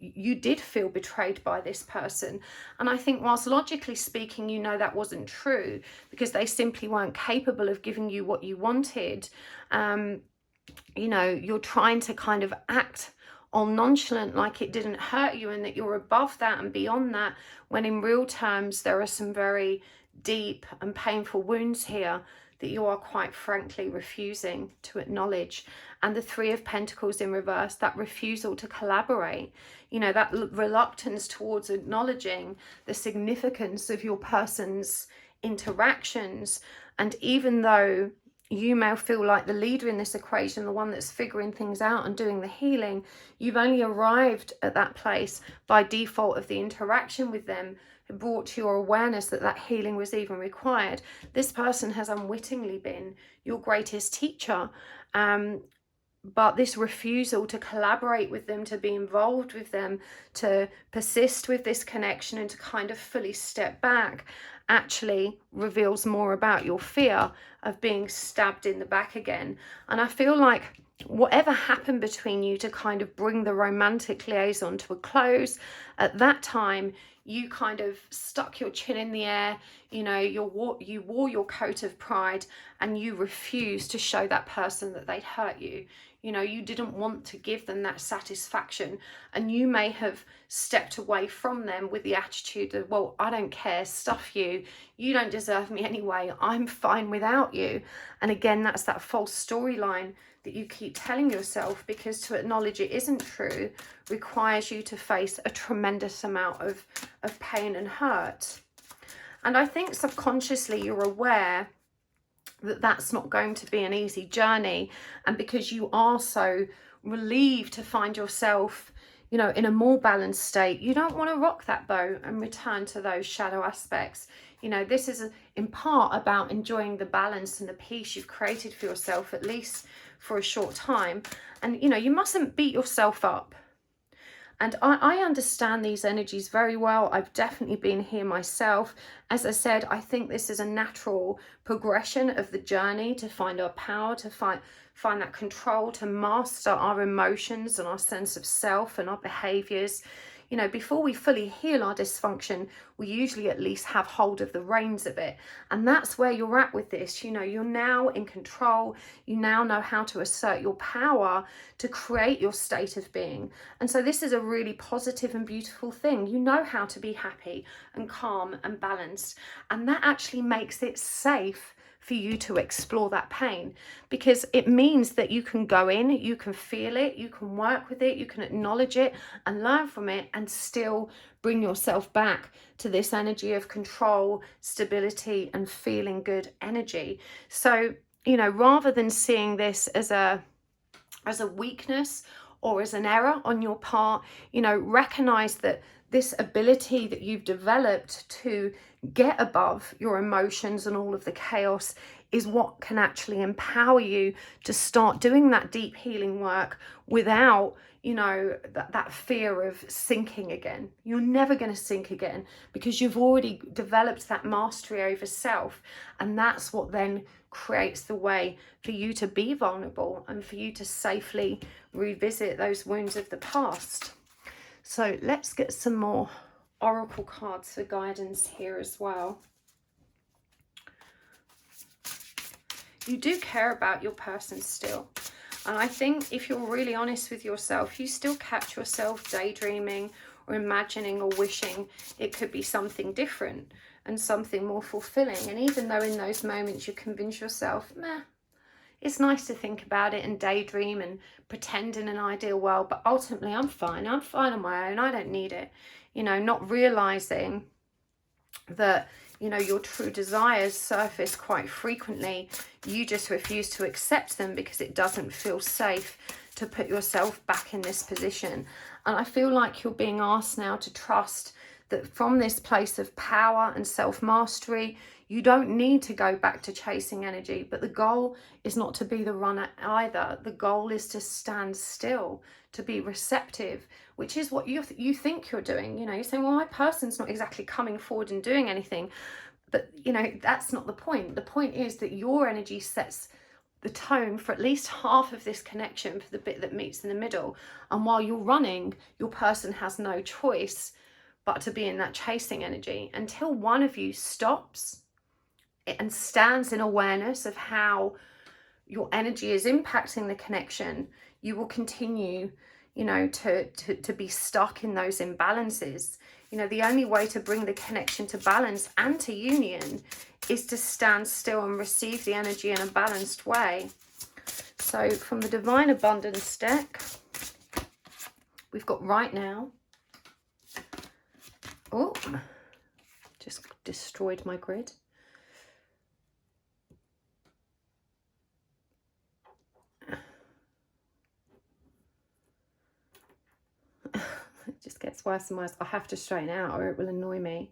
you did feel betrayed by this person. And I think whilst logically speaking, you know, that wasn't true because they simply weren't capable of giving you what you wanted. You know, you're trying to kind of act all nonchalant, like it didn't hurt you and that you're above that and beyond that, when in real terms, there are some very deep and painful wounds here that you are quite frankly refusing to acknowledge. And the Three of Pentacles in reverse, that refusal to collaborate, you know, that reluctance towards acknowledging the significance of your person's interactions. And even though you may feel like the leader in this equation, the one that's figuring things out and doing the healing, you've only arrived at that place by default of the interaction with them brought to your awareness that that healing was even required. This person has unwittingly been your greatest teacher, but this refusal to collaborate with them, to be involved with them, to persist with this connection and to kind of fully step back actually reveals more about your fear of being stabbed in the back again. And I feel like whatever happened between you to kind of bring the romantic liaison to a close, at that time you kind of stuck your chin in the air, you know, you wore your coat of pride and you refused to show that person that they'd hurt you. You know, you didn't want to give them that satisfaction, and you may have stepped away from them with the attitude of, well, I don't care, stuff you, you don't deserve me anyway, I'm fine without you. And again, that's that false storyline that you keep telling yourself, because to acknowledge it isn't true requires you to face a tremendous amount of pain and hurt. And I think subconsciously you're aware that that's not going to be an easy journey. And because you are so relieved to find yourself, you know, in a more balanced state, you don't want to rock that boat and return to those shadow aspects. You know, this is in part about enjoying the balance and the peace you've created for yourself, at least for a short time. And, you know, you mustn't beat yourself up. And I understand these energies very well. I've definitely been here myself. As I said, I think this is a natural progression of the journey to find our power, to find that control, to master our emotions and our sense of self and our behaviors. You know, before we fully heal our dysfunction, we usually at least have hold of the reins of it. And that's where you're at with this. You know, you're now in control. You now know how to assert your power to create your state of being. And so this is a really positive and beautiful thing. You know how to be happy and calm and balanced. And that actually makes it safe for you to explore that pain, because it means that you can go in, you can feel it, you can work with it, you can acknowledge it and learn from it, and still bring yourself back to this energy of control, stability, and feeling good energy. So, you know, rather than seeing this as a weakness or as an error on your part, you know, recognize that this ability that you've developed to get above your emotions and all of the chaos is what can actually empower you to start doing that deep healing work without, you know, that fear of sinking again. You're never going to sink again because you've already developed that mastery over self, and that's what then creates the way for you to be vulnerable and for you to safely revisit those wounds of the past. So let's get some more oracle cards for guidance here as well. You do care about your person still. And I think if you're really honest with yourself, you still catch yourself daydreaming or imagining or wishing it could be something different and something more fulfilling. And even though in those moments you convince yourself, meh, it's nice to think about it and daydream and pretend in an ideal world, but ultimately I'm fine on my own, I don't need it. You know, not realizing that, you know, your true desires surface quite frequently. You just refuse to accept them because it doesn't feel safe to put yourself back in this position. And I feel like you're being asked now to trust that from this place of power and self-mastery, you don't need to go back to chasing energy, but the goal is not to be the runner either. The goal is to stand still, to be receptive, which is what you think you're doing. You know, you're saying, well, my person's not exactly coming forward and doing anything, but you know, that's not the point. The point is that your energy sets the tone for at least half of this connection, for the bit that meets in the middle. And while you're running, your person has no choice but to be in that chasing energy until one of you stops and stands in awareness of how your energy is impacting the connection. You will continue, you know, to be stuck in those imbalances. You know, the only way to bring the connection to balance and to union is to stand still and receive the energy in a balanced way. So from the Divine Abundance deck, we've got right now. Oh, just destroyed my grid. It just gets worse and worse. I have to straighten out or it will annoy me.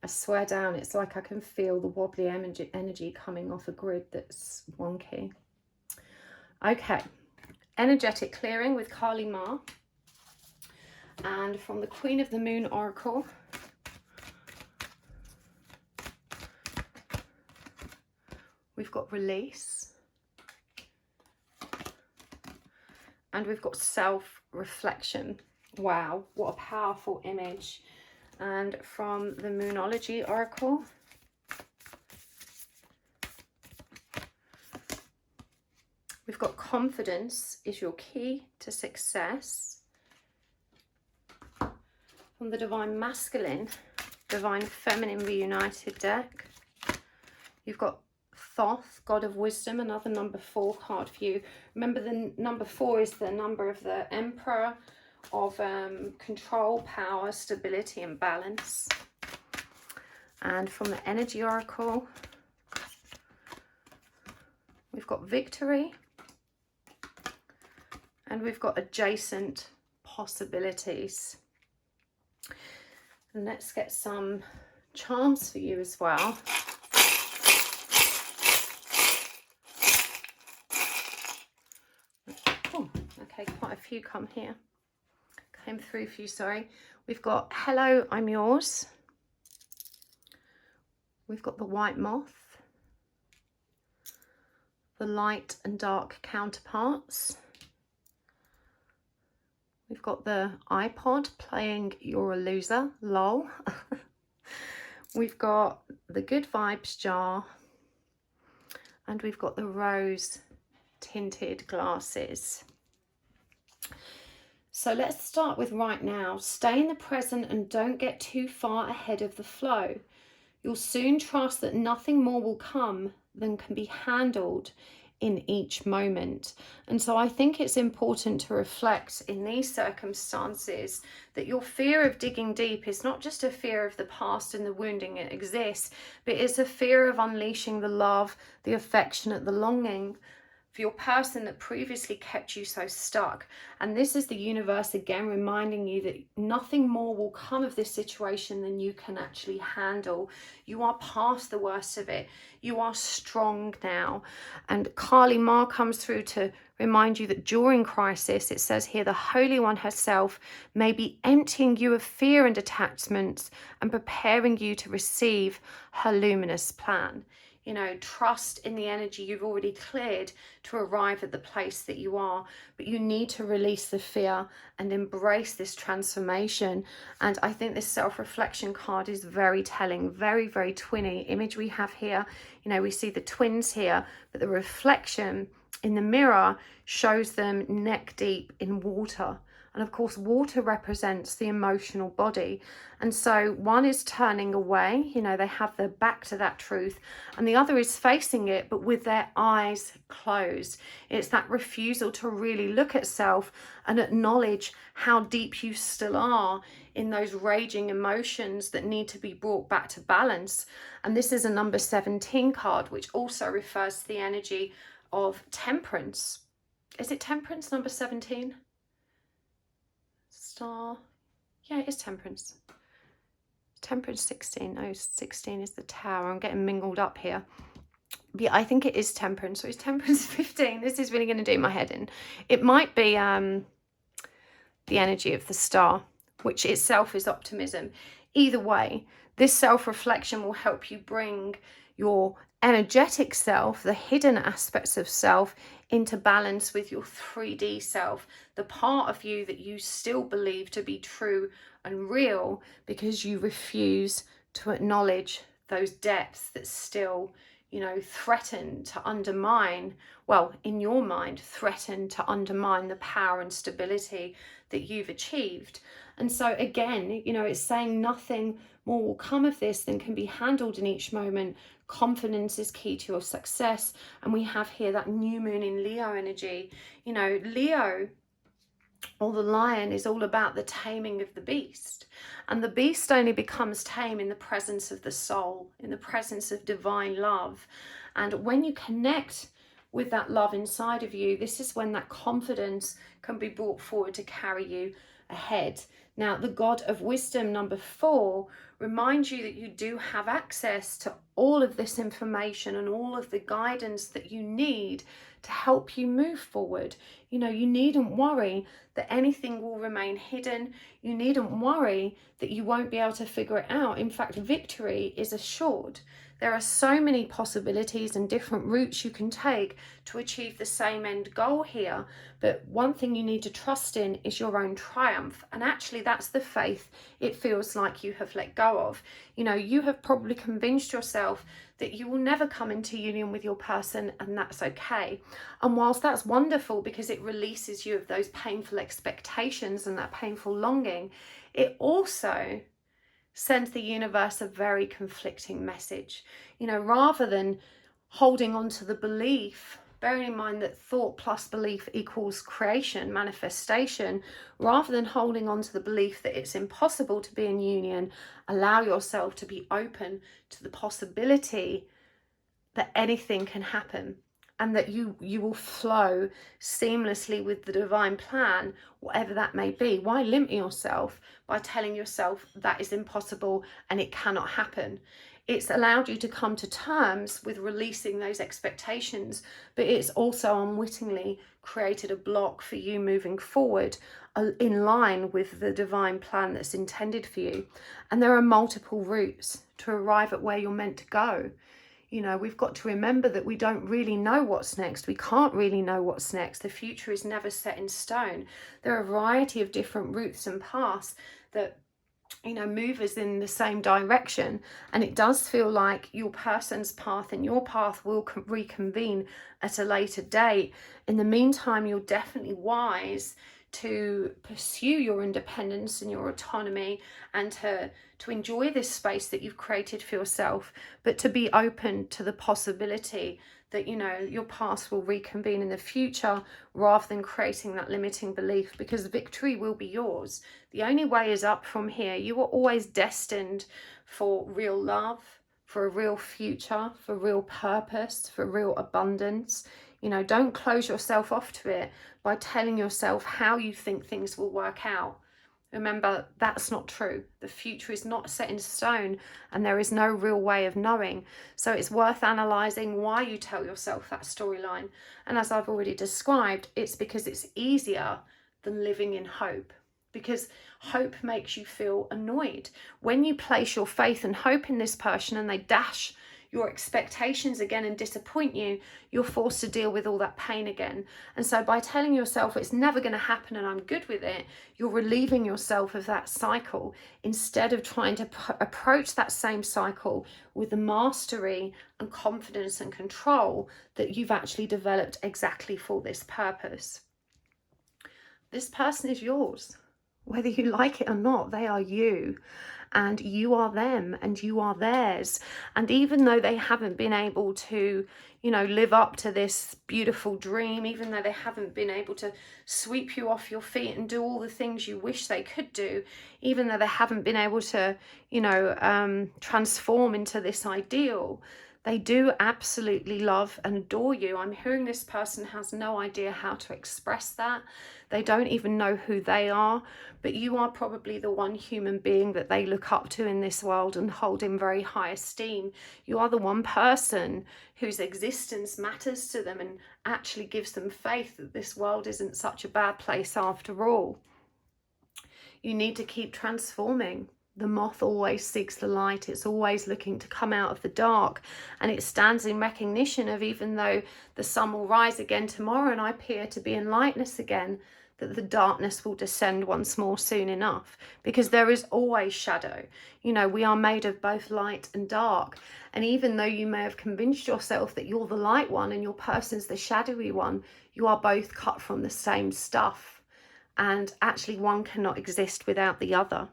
I swear down, it's like I can feel the wobbly energy coming off a grid that's wonky. Okay, energetic clearing with Kali Ma. And from the Queen of the Moon Oracle, we've got release. And we've got self-reflection. Wow, what a powerful image. And from the Moonology Oracle, we've got confidence is your key to success. From the Divine Masculine, Divine Feminine Reunited deck, you've got Thoth, God of Wisdom, another number 4 card for you. Remember, the number 4 is the number of the Emperor, of control, power, stability and balance. And from the Energy Oracle, we've got victory and we've got adjacent possibilities. And let's get some charms for you as well. Oh, okay, quite a few came through for you, sorry. We've got Hello, I'm Yours. We've got the White Moth, the Light and Dark Counterparts. We've got the iPod playing You're a Loser, lol. We've got the Good Vibes jar. And we've got the rose tinted glasses. So let's start with right now. Stay in the present and don't get too far ahead of the flow. You'll soon trust that nothing more will come than can be handled in each moment. And so I think it's important to reflect in these circumstances that your fear of digging deep is not just a fear of the past and the wounding that exists, but it's a fear of unleashing the love, the affectionate, the longing for your person that previously kept you so stuck. And this is the universe again reminding you that nothing more will come of this situation than you can actually handle. You are past the worst of it. You are strong now. And Kali Ma comes through to remind you that during crisis, it says here, the Holy One herself may be emptying you of fear and attachments and preparing you to receive her luminous plan. You know, trust in the energy you've already cleared to arrive at the place that you are. But you need to release the fear and embrace this transformation. And I think this self-reflection card is very telling, very, very twinny image we have here. You know, we see the twins here, but the reflection in the mirror shows them neck deep in water. And of course, water represents the emotional body. And so one is turning away, you know, they have their back to that truth, and the other is facing it, but with their eyes closed. It's that refusal to really look at self and acknowledge how deep you still are in those raging emotions that need to be brought back to balance. And this is a number 17 card, which also refers to the energy of temperance. Is it temperance, number 17? Star. Yeah, it is temperance. Temperance 16. No, 16 is the tower. I'm getting mingled up here. But yeah, I think it is temperance. So it's temperance 15. This is really going to do my head in. It might be the energy of the star, which itself is optimism. Either way, this self-reflection will help you bring your energetic self, the hidden aspects of self, into balance with your 3D self, the part of you that you still believe to be true and real, because you refuse to acknowledge those depths that still, you know, threaten to undermine, well, in your mind, threaten to undermine the power and stability that you've achieved. And so again, you know, it's saying nothing more will come of this than can be handled in each moment. Confidence is key to your success. And we have here that new moon in Leo energy. You know, Leo, or the lion, is all about the taming of the beast. And the beast only becomes tame in the presence of the soul, in the presence of divine love. And when you connect with that love inside of you, this is when that confidence can be brought forward to carry you ahead. Now, the God of Wisdom, number 4, reminds you that you do have access to all of this information and all of the guidance that you need to help you move forward. You know, you needn't worry that anything will remain hidden. You needn't worry that you won't be able to figure it out. In fact, victory is assured. There are so many possibilities and different routes you can take to achieve the same end goal here. But one thing you need to trust in is your own triumph. And actually, that's the faith it feels like you have let go of. You know, you have probably convinced yourself that you will never come into union with your person, and that's okay. And whilst that's wonderful because it releases you of those painful expectations and that painful longing, it also sends the universe a very conflicting message. You know, rather than holding on to the belief, bearing in mind that thought plus belief equals creation, manifestation, rather than holding on to the belief that it's impossible to be in union, allow yourself to be open to the possibility that anything can happen, and that you will flow seamlessly with the divine plan, whatever that may be. Why limit yourself by telling yourself that is impossible and it cannot happen? It's allowed you to come to terms with releasing those expectations, but it's also unwittingly created a block for you moving forward in line with the divine plan that's intended for you. And there are multiple routes to arrive at where you're meant to go. You know, we've got to remember that we don't really know what's next. We can't really know what's next. The future is never set in stone. There are a variety of different routes and paths that, you know, move us in the same direction. And it does feel like your person's path and your path will reconvene at a later date. In the meantime, you're definitely wise to pursue your independence and your autonomy, and to enjoy this space that you've created for yourself, but to be open to the possibility that, you know, your paths will reconvene in the future, rather than creating that limiting belief, because victory will be yours. The only way is up from here. You are always destined for real love, for a real future, for real purpose, for real abundance. You know, don't close yourself off to it by telling yourself how you think things will work out. Remember, that's not true. The future is not set in stone, and there is no real way of knowing. So it's worth analysing why you tell yourself that storyline. And as I've already described, it's because it's easier than living in hope. Because hope makes you feel annoyed. When you place your faith and hope in this person and they dash your expectations again and disappoint you, you're forced to deal with all that pain again. And so by telling yourself it's never going to happen and I'm good with it, you're relieving yourself of that cycle instead of trying to approach that same cycle with the mastery and confidence and control that you've actually developed exactly for this purpose. This person is yours. Whether you like it or not, they are you, and you are them, and you are theirs. And even though they haven't been able to, you know, live up to this beautiful dream, even though they haven't been able to sweep you off your feet and do all the things you wish they could do, even though they haven't been able to, you know, transform into this ideal, they do absolutely love and adore you. I'm hearing this person has no idea how to express that. They don't even know who they are, but you are probably the one human being that they look up to in this world and hold in very high esteem. You are the one person whose existence matters to them and actually gives them faith that this world isn't such a bad place after all. You need to keep transforming. The moth always seeks the light. It's always looking to come out of the dark, and it stands in recognition of, even though the sun will rise again tomorrow and I appear to be in lightness again, that the darkness will descend once more soon enough, because there is always shadow. You know, we are made of both light and dark, and even though you may have convinced yourself that you're the light one and your person's the shadowy one, you are both cut from the same stuff, and actually one cannot exist without the other.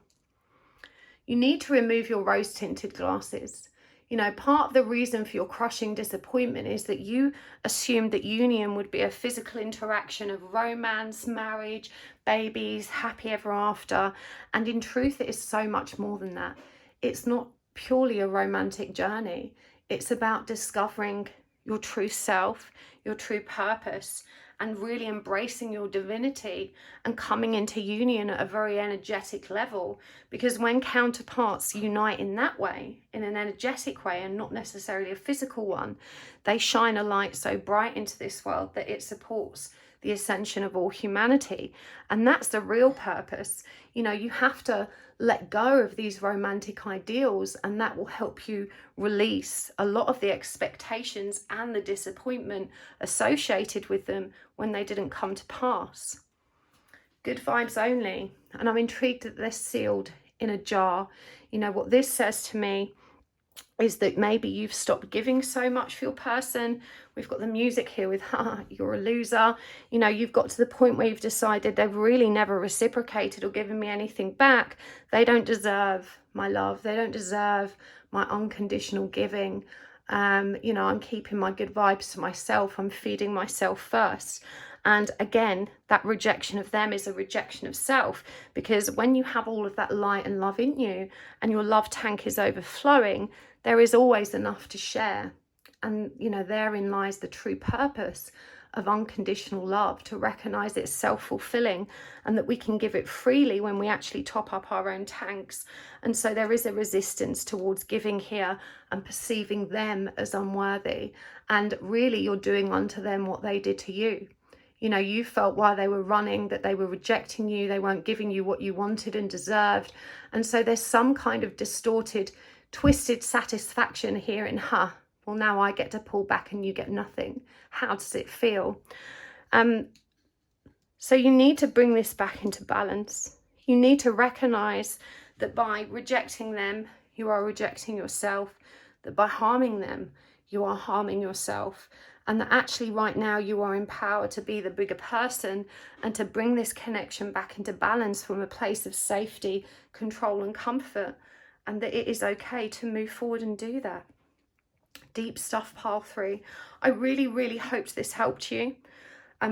You need to remove your rose-tinted glasses. You know, part of the reason for your crushing disappointment is that you assumed that union would be a physical interaction of romance, marriage, babies, happy ever after. And in truth, it is so much more than that. It's not purely a romantic journey. It's about discovering your true self, your true purpose, and really embracing your divinity and coming into union at a very energetic level. Because when counterparts unite in that way, in an energetic way and not necessarily a physical one, they shine a light so bright into this world that it supports the ascension of all humanity. And that's the real purpose. You know, you have to let go of these romantic ideals, and that will help you release a lot of the expectations and the disappointment associated with them when they didn't come to pass. Good vibes only. And I'm intrigued that they're sealed in a jar. You know, what this says to me is that maybe you've stopped giving so much for your person. We've got the music here with, you're a loser. You know, you've got to the point where you've decided they've really never reciprocated or given me anything back. They don't deserve my love. They don't deserve my unconditional giving. You know, I'm keeping my good vibes to myself. I'm feeding myself first. And again, that rejection of them is a rejection of self, because when you have all of that light and love in you and your love tank is overflowing, there is always enough to share. And, you know, therein lies the true purpose of unconditional love, to recognize it's self-fulfilling and that we can give it freely when we actually top up our own tanks. And so there is a resistance towards giving here and perceiving them as unworthy. And really, you're doing unto them what they did to you. You know, you felt while they were running that they were rejecting you, they weren't giving you what you wanted and deserved. And so there's some kind of distorted, twisted satisfaction here in, well, now I get to pull back and you get nothing. How does it feel? So you need to bring this back into balance. You need to recognize that by rejecting them, you are rejecting yourself, that by harming them, you are harming yourself. And that actually right now you are empowered to be the bigger person and to bring this connection back into balance from a place of safety, control and comfort. And that it is okay to move forward and do that. Deep stuff, pile 3. I really, really hoped this helped you.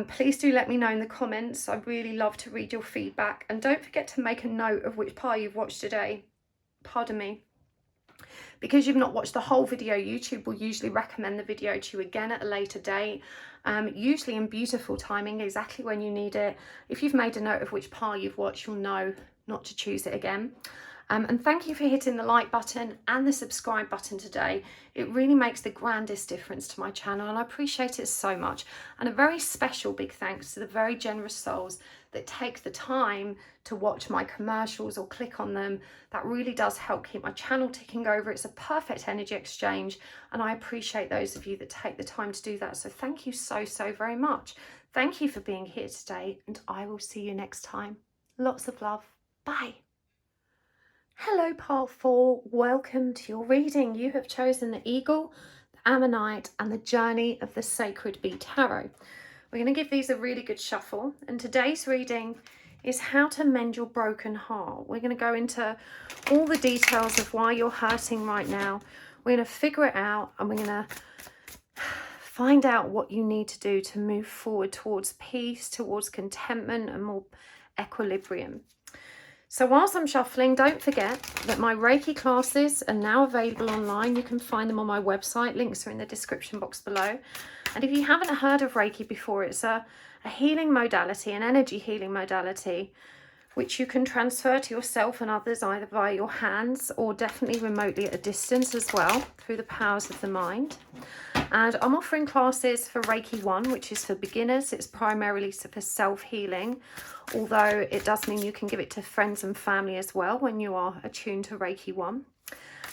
Please do let me know in the comments. I'd really love to read your feedback. And don't forget to make a note of which pile you've watched today. Pardon me. Because you've not watched the whole video, YouTube will usually recommend the video to you again at a later date, usually in beautiful timing, exactly when you need it. If you've made a note of which part you've watched, you'll know not to choose it again. And thank you for hitting the like button and the subscribe button today. It really makes the grandest difference to my channel, and I appreciate it so much. And a very special big thanks to the very generous souls that take the time to watch my commercials or click on them. That really does help keep my channel ticking over. It's a perfect energy exchange, and I appreciate those of you that take the time to do that. So thank you so very much. Thank you for being here today, and I will see you next time. Lots of love. Bye. Hello, part 4. Welcome to your reading. You have chosen the Eagle, the Ammonite, and the Journey of the Sacred Bee Tarot. We're going to give these a really good shuffle, and today's reading is how to mend your broken heart. We're going to go into all the details of why you're hurting right now. We're going to figure it out, and we're going to find out what you need to do to move forward towards peace, towards contentment, and more equilibrium. So whilst I'm shuffling, don't forget that my Reiki classes are now available online. You can find them on my website. Links are in the description box below. And if you haven't heard of Reiki before, it's a healing modality, an energy healing modality, which you can transfer to yourself and others either via your hands or definitely remotely at a distance as well through the powers of the mind. And I'm offering classes for Reiki 1, which is for beginners. It's primarily for self-healing, although it does mean you can give it to friends and family as well when you are attuned to Reiki 1.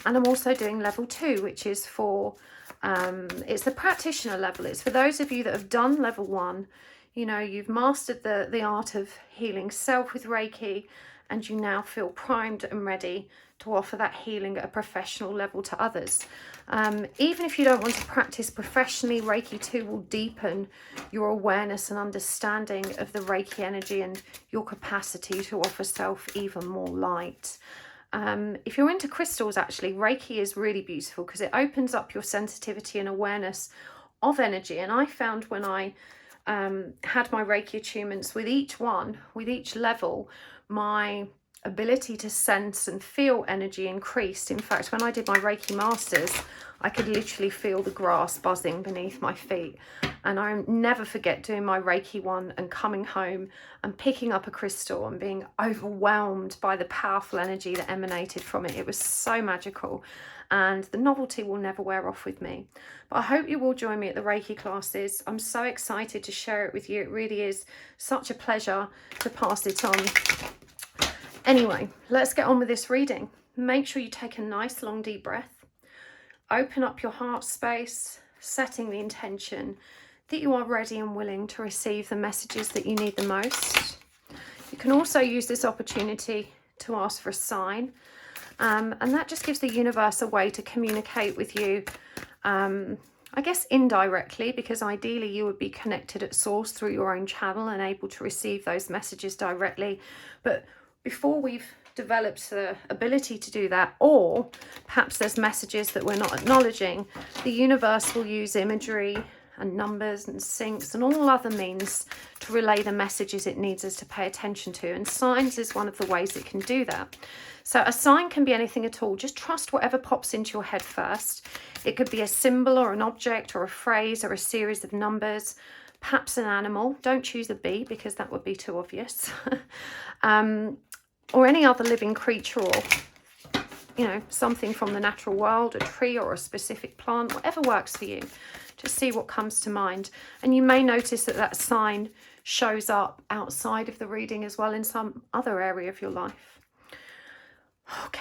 And I'm also doing level 2, which is for, it's the practitioner level. It's for those of you that have done level 1. You know, you've mastered the art of healing self with Reiki, and you now feel primed and ready to offer that healing at a professional level to others. Even if you don't want to practice professionally, Reiki 2 will deepen your awareness and understanding of the Reiki energy and your capacity to offer self even more light. If you're into crystals, actually, Reiki is really beautiful because it opens up your sensitivity and awareness of energy. And I found when I had my Reiki attunements, with each level, my ability to sense and feel energy increased. In fact, when I did my Reiki Masters, I could literally feel the grass buzzing beneath my feet. And I never forget doing my Reiki 1 and coming home and picking up a crystal and being overwhelmed by the powerful energy that emanated from it. It was so magical, and the novelty will never wear off with me. But I hope you will join me at the Reiki classes. I'm so excited to share it with you. It really is such a pleasure to pass it on. Anyway, let's get on with this reading. Make sure you take a nice long deep breath. Open up your heart space, setting the intention that you are ready and willing to receive the messages that you need the most. You can also use this opportunity to ask for a sign, and that just gives the universe a way to communicate with you, I guess indirectly, because ideally you would be connected at source through your own channel and able to receive those messages directly. But before we've developed the ability to do that, or perhaps there's messages that we're not acknowledging, the universe will use imagery and numbers and syncs and all other means to relay the messages it needs us to pay attention to. And signs is one of the ways it can do that. So a sign can be anything at all. Just trust whatever pops into your head first. It could be a symbol or an object or a phrase or a series of numbers, perhaps an animal. Don't choose a bee because that would be too obvious. Or any other living creature, or something from the natural world, a tree or a specific plant, whatever works for you. Just see what comes to mind. And you may notice that sign shows up outside of the reading as well in some other area of your life. Okay,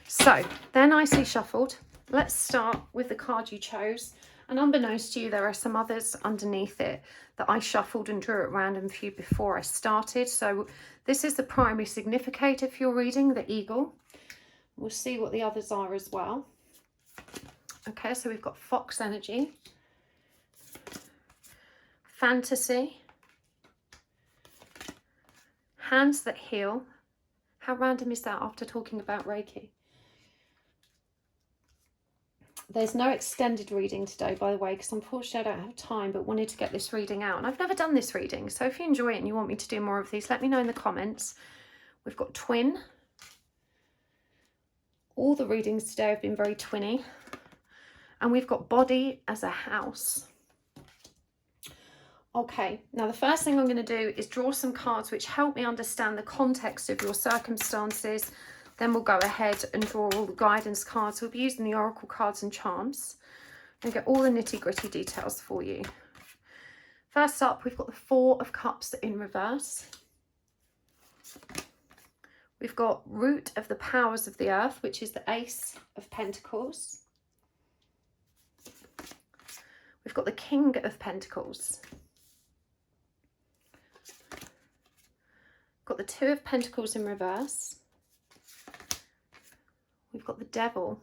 so they're nicely shuffled. Let's start with the card you chose. And unbeknownst to you, there are some others underneath it that I shuffled and drew at random for you before I started. So this is the primary significator for your reading, the eagle. We'll see what the others are as well. Okay, so we've got fox energy, fantasy, hands that heal. How random is that after talking about Reiki? There's no extended reading today, by the way, because unfortunately I don't have time, but wanted to get this reading out. And I've never done this reading, so if you enjoy it and you want me to do more of these, let me know in the comments. We've got twin, All the readings today have been very twinny. And we've got body as a house. Okay, now the first thing I'm going to do is draw some cards which help me understand the context of your circumstances. Then we'll go ahead and draw all the guidance cards. We'll be using the Oracle cards and charms and get all the nitty-gritty details for you. First up, we've got the Four of Cups in reverse. We've got Root of the Powers of the Earth, which is the Ace of Pentacles. We've got the King of Pentacles. Got the Two of Pentacles in reverse. We've got the Devil.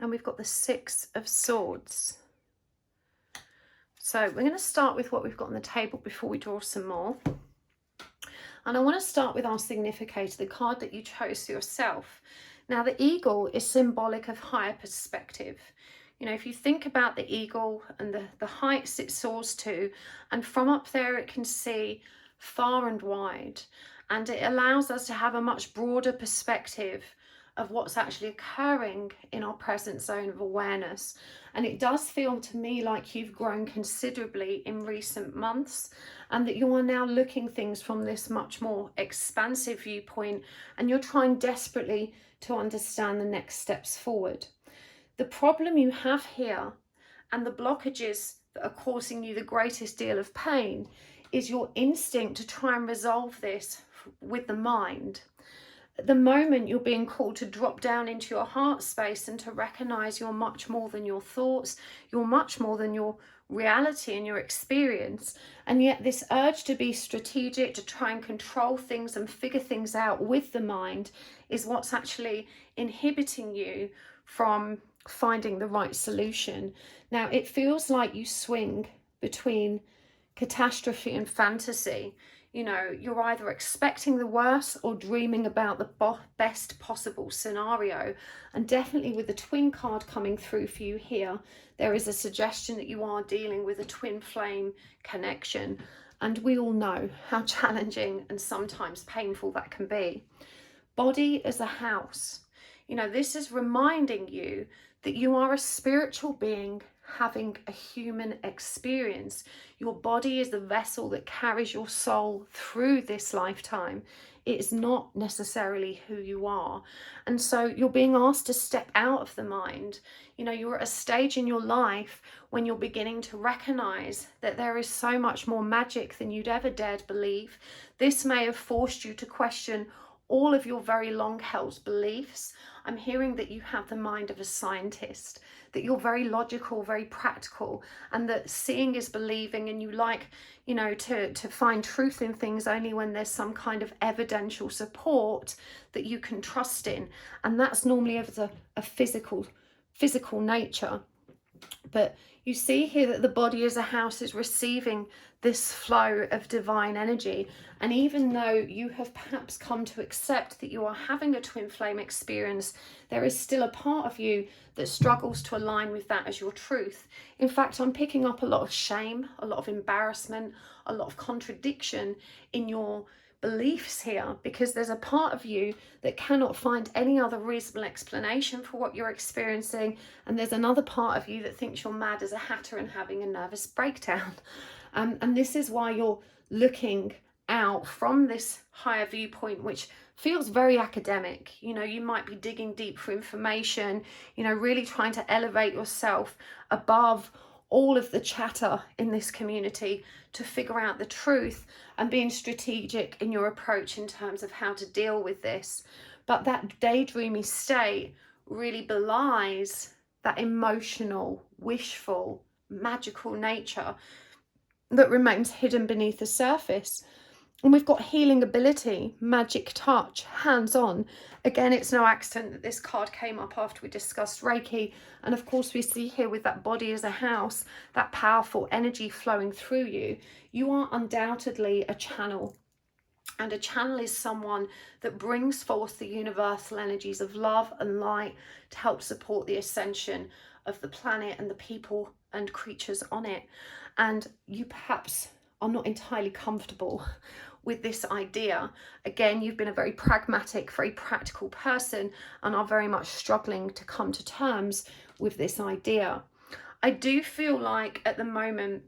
And we've got the Six of Swords. So we're going to start with what we've got on the table before we draw some more. And I want to start with our significator, the card that you chose for yourself. Now, the eagle is symbolic of higher perspective. You know, if you think about the eagle and the heights it soars to, and from up there it can see far and wide, and it allows us to have a much broader perspective of what's actually occurring in our present zone of awareness. And it does feel to me like you've grown considerably in recent months, and that you are now looking things from this much more expansive viewpoint, and you're trying desperately to understand the next steps forward. The problem you have here and the blockages that are causing you the greatest deal of pain is your instinct to try and resolve this with the mind. At the moment, you're being called to drop down into your heart space and to recognize you're much more than your thoughts, you're much more than your reality and your experience. And yet this urge to be strategic, to try and control things and figure things out with the mind is what's actually inhibiting you from finding the right solution. Now, it feels like you swing between catastrophe and fantasy. You know, you're either expecting the worst or dreaming about the best possible scenario. And definitely with the twin card coming through for you here, there is a suggestion that you are dealing with a twin flame connection. And we all know how challenging and sometimes painful that can be. Body as a house. You know, this is reminding you that you are a spiritual being having a human experience. Your body is the vessel that carries your soul through this lifetime. It is not necessarily who you are. And so you're being asked to step out of the mind. You know, you're at a stage in your life when you're beginning to recognize that there is so much more magic than you'd ever dared believe. This may have forced you to question all of your very long-held beliefs. I'm hearing that you have the mind of a scientist, that you're very logical, very practical, and that seeing is believing, and you like, you know, to find truth in things only when there's some kind of evidential support that you can trust in. And that's normally of a physical nature. But you see here that the body as a house is receiving this flow of divine energy. And even though you have perhaps come to accept that you are having a twin flame experience, there is still a part of you that struggles to align with that as your truth. In fact, I'm picking up a lot of shame, a lot of embarrassment, a lot of contradiction in your beliefs here, because there's a part of you that cannot find any other reasonable explanation for what you're experiencing, and there's another part of you that thinks you're mad as a hatter and having a nervous breakdown. And this is why you're looking out from this higher viewpoint, which feels very academic. You know, you might be digging deep for information, you know, really trying to elevate yourself above all of the chatter in this community to figure out the truth and being strategic in your approach in terms of how to deal with this. But that daydreamy state really belies that emotional, wishful, magical nature that remains hidden beneath the surface. And we've got healing ability, magic touch, hands-on. Again, it's no accident that this card came up after we discussed Reiki. And of course, we see here with that body as a house, that powerful energy flowing through you. You are undoubtedly a channel. And a channel is someone that brings forth the universal energies of love and light to help support the ascension of the planet and the people and creatures on it. And you perhaps are not entirely comfortable with this idea. Again, you've been a very pragmatic, very practical person and are very much struggling to come to terms with this idea. I do feel like at the moment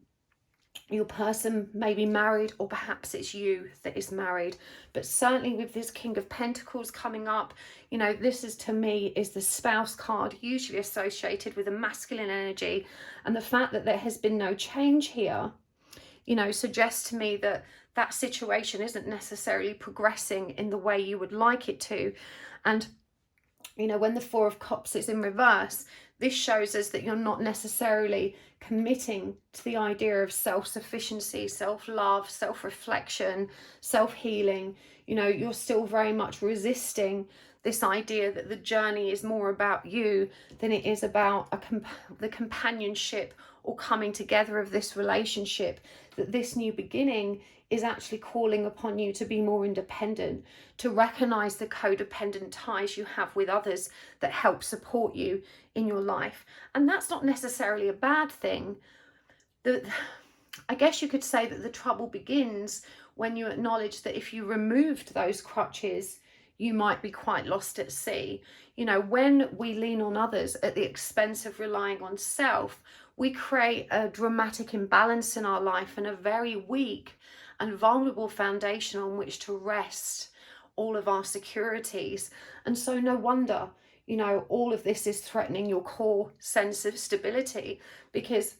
your person may be married, or perhaps it's you that is married, but certainly with this King of Pentacles coming up, you know, this is, to me, is the spouse card, usually associated with a masculine energy, and the fact that there has been no change here, you know, suggests to me that that situation isn't necessarily progressing in the way you would like it to. And you know, when the Four of Cups is in reverse, this shows us that you're not necessarily committing to the idea of self-sufficiency, self-love, self-reflection, self-healing. You know, you're still very much resisting this idea that the journey is more about you than it is about the companionship or coming together of this relationship, that this new beginning is actually calling upon you to be more independent, to recognize the codependent ties you have with others that help support you in your life. And that's not necessarily a bad thing. I guess you could say that the trouble begins when you acknowledge that if you removed those crutches, you might be quite lost at sea. You know, when we lean on others at the expense of relying on self, we create a dramatic imbalance in our life and a very weak and vulnerable foundation on which to rest all of our securities. And so no wonder, you know, all of this is threatening your core sense of stability, because,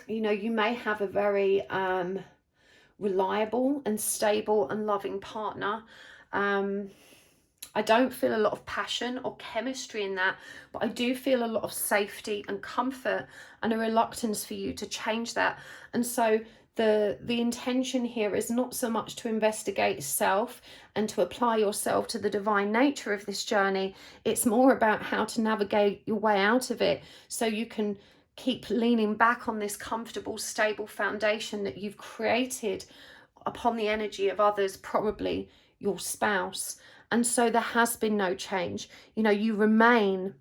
you know, you may have a very reliable and stable and loving partner. I don't feel a lot of passion or chemistry in that, but I do feel a lot of safety and comfort and a reluctance for you to change that. And so the intention here is not so much to investigate self and to apply yourself to the divine nature of this journey. It's more about how to navigate your way out of it, so you can keep leaning back on this comfortable, stable foundation that you've created upon the energy of others, probably your spouse. And so there has been no change. You know, you remain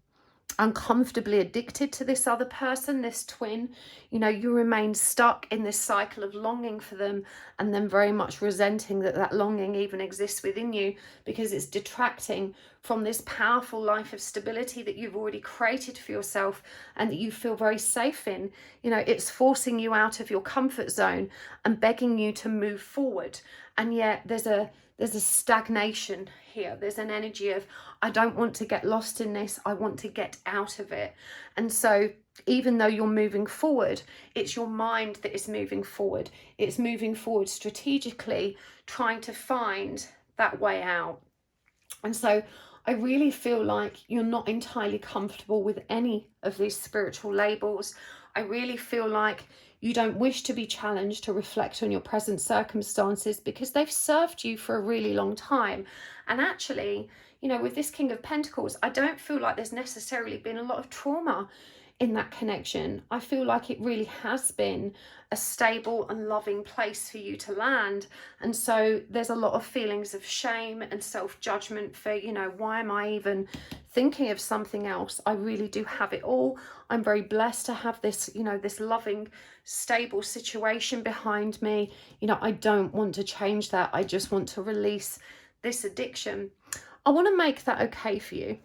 uncomfortably addicted to this other person, this twin. You know, you remain stuck in this cycle of longing for them, and then very much resenting that that longing even exists within you, because it's detracting from this powerful life of stability that you've already created for yourself and that you feel very safe in. You know, it's forcing you out of your comfort zone and begging you to move forward. And yet there's a stagnation here. There's an energy of, I don't want to get lost in this, I want to get out of it. And so even though you're moving forward, it's your mind that is moving forward. It's moving forward strategically, trying to find that way out. And so I really feel like you're not entirely comfortable with any of these spiritual labels. I really feel like you don't wish to be challenged to reflect on your present circumstances, because they've served you for a really long time. And actually, you know, with this King of Pentacles, I don't feel like there's necessarily been a lot of trauma in that connection. I feel like it really has been a stable and loving place for you to land. And so there's a lot of feelings of shame and self-judgment for, you know, why am I even thinking of something else? I really do have it all. I'm very blessed to have this, you know, this loving, stable situation behind me. You know, I don't want to change that. I just want to release this addiction. I want to make that okay for you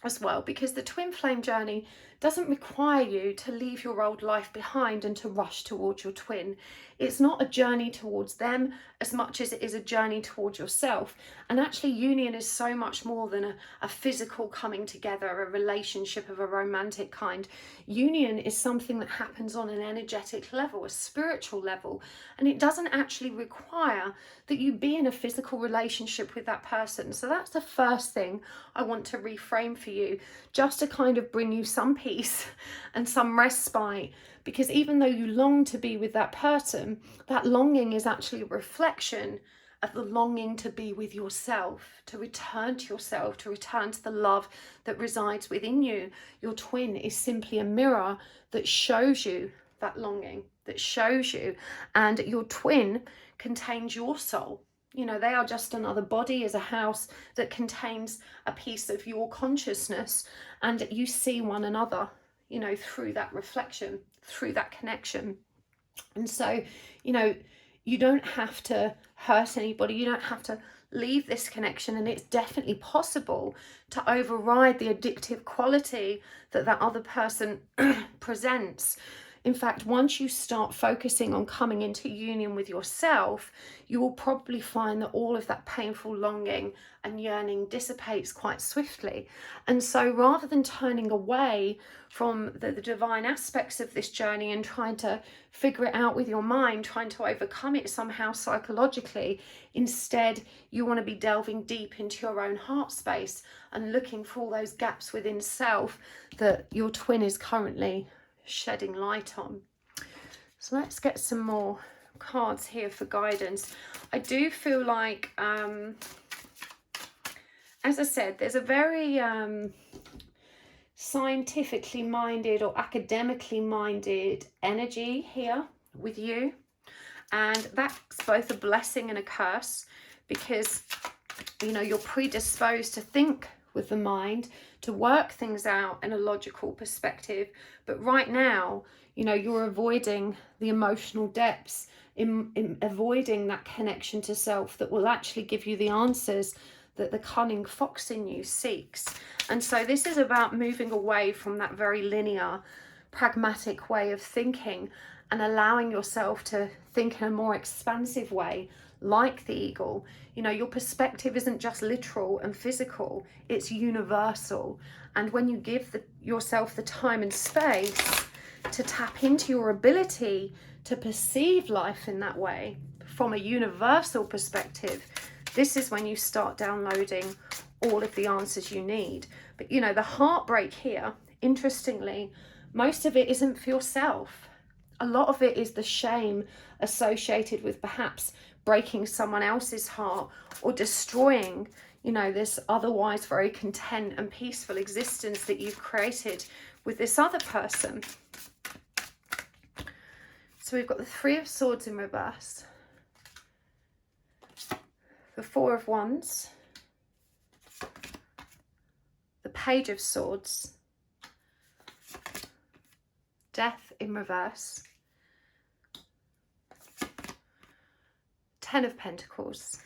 as well, because the twin flame journey doesn't require you to leave your old life behind and to rush towards your twin. It's not a journey towards them as much as it is a journey towards yourself. And actually, union is so much more than a physical coming together, a relationship of a romantic kind. Union is something that happens on an energetic level, a spiritual level, and it doesn't actually require that you be in a physical relationship with that person. So that's the first thing I want to reframe for you, just to kind of bring you some peace and some respite. Because even though you long to be with that person, that longing is actually a reflection of the longing to be with yourself, to return to yourself, to return to the love that resides within you. Your twin is simply a mirror that shows you that longing, that shows you. And your twin contains your soul. You know, they are just another body, as a house that contains a piece of your consciousness, and you see one another, you know, through that reflection, through that connection. And so, you know, you don't have to hurt anybody, you don't have to leave this connection, and it's definitely possible to override the addictive quality that that other person presents. In fact, once you start focusing on coming into union with yourself, you will probably find that all of that painful longing and yearning dissipates quite swiftly. And so rather than turning away from the divine aspects of this journey and trying to figure it out with your mind, trying to overcome it somehow psychologically, instead you want to be delving deep into your own heart space and looking for all those gaps within self that your twin is currently shedding light on. So let's get some more cards here for guidance. I do feel like, as I said, there's a very scientifically minded or academically minded energy here with you, and that's both a blessing and a curse, because you know you're predisposed to think with the mind, to work things out in a logical perspective, but right now you know you're avoiding the emotional depths, in avoiding that connection to self that will actually give you the answers that the cunning fox in you seeks. And so this is about moving away from that very linear, pragmatic way of thinking and allowing yourself to think in a more expansive way, like the eagle. You know, your perspective isn't just literal and physical, it's universal. And when you give yourself the time and space to tap into your ability to perceive life in that way, from a universal perspective, this is when you start downloading all of the answers you need. But you know, the heartbreak here, interestingly, most of it isn't for yourself. A lot of it is the shame associated with perhaps breaking someone else's heart or destroying, you know, this otherwise very content and peaceful existence that you've created with this other person. So we've got the Three of Swords in reverse, the Four of Wands, the Page of Swords, Death in reverse, Ten of Pentacles,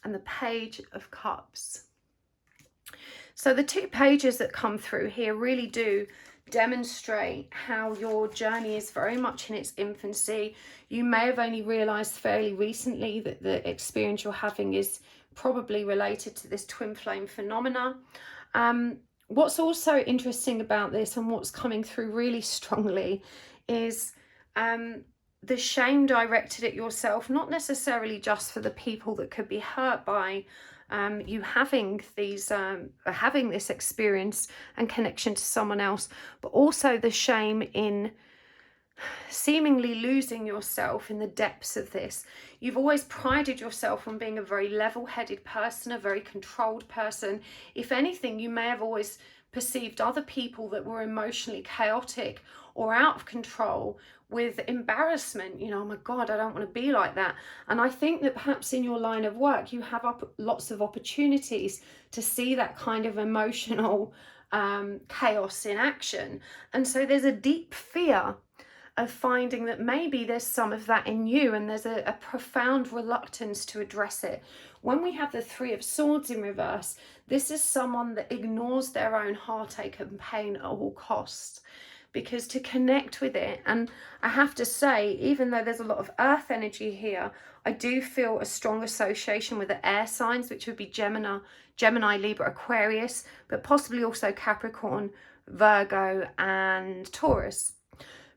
and the Page of Cups. So the two pages that come through here really do demonstrate how your journey is very much in its infancy. You may have only realized fairly recently that the experience you're having is probably related to this twin flame phenomena. What's also interesting about this, and what's coming through really strongly, is the shame directed at yourself, not necessarily just for the people that could be hurt by you having these having this experience and connection to someone else, but also the shame in seemingly losing yourself in the depths of this. You've always prided yourself on being a very level-headed person, a very controlled person. If anything, you may have always perceived other people that were emotionally chaotic or out of control with embarrassment. You know, oh my God, I don't want to be like that. And I think that perhaps in your line of work, you have lots of opportunities to see that kind of emotional chaos in action. And so there's a deep fear of finding that maybe there's some of that in you, and there's a profound reluctance to address it. When we have the Three of Swords in reverse, this is someone that ignores their own heartache and pain at all costs, because to connect with it, and I have to say, even though there's a lot of earth energy here, I do feel a strong association with the air signs, which would be Gemini, Libra, Aquarius, but possibly also Capricorn, Virgo and Taurus.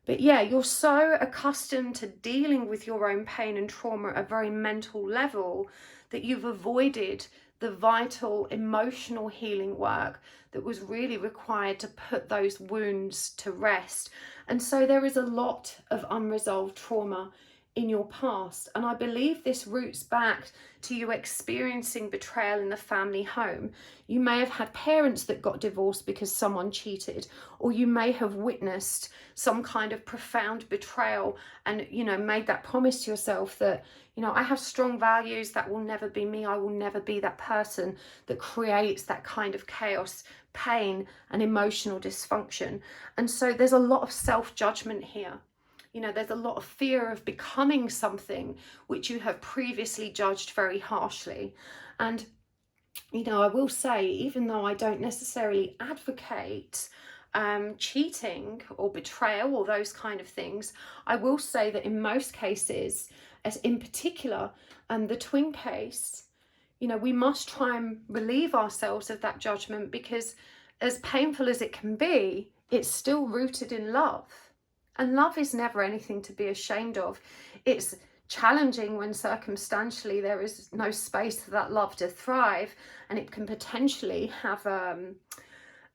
But yeah, you're so accustomed to dealing with your own pain and trauma at a very mental level that you've avoided the vital emotional healing work that was really required to put those wounds to rest. And so there is a lot of unresolved trauma in your past. And I believe this roots back to you experiencing betrayal in the family home. You may have had parents that got divorced because someone cheated, or you may have witnessed some kind of profound betrayal and, you know, made that promise to yourself that, you know, I have strong values, that will never be me, I will never be that person that creates that kind of chaos, pain and emotional dysfunction. And so there's a lot of self-judgment here. You know, there's a lot of fear of becoming something which you have previously judged very harshly. And, you know, I will say, even though I don't necessarily advocate cheating or betrayal or those kind of things, I will say that in most cases, as in particular the twin case, you know, we must try and relieve ourselves of that judgment, because as painful as it can be, it's still rooted in love. And love is never anything to be ashamed of. It's challenging when circumstantially there is no space for that love to thrive, and it can potentially have a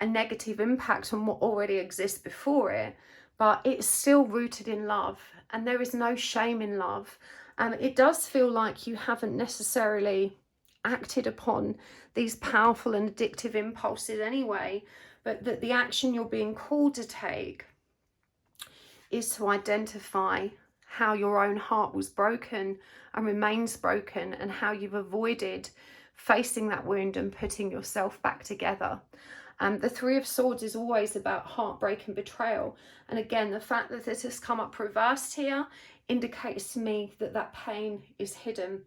negative impact on what already exists before it. But it's still rooted in love, and there is no shame in love. And it does feel like you haven't necessarily acted upon these powerful and addictive impulses anyway, but that the action you're being called to take is to identify how your own heart was broken and remains broken, and how you've avoided facing that wound and putting yourself back together. The Three of Swords is always about heartbreak and betrayal. And again, the fact that this has come up reversed here indicates to me that that pain is hidden.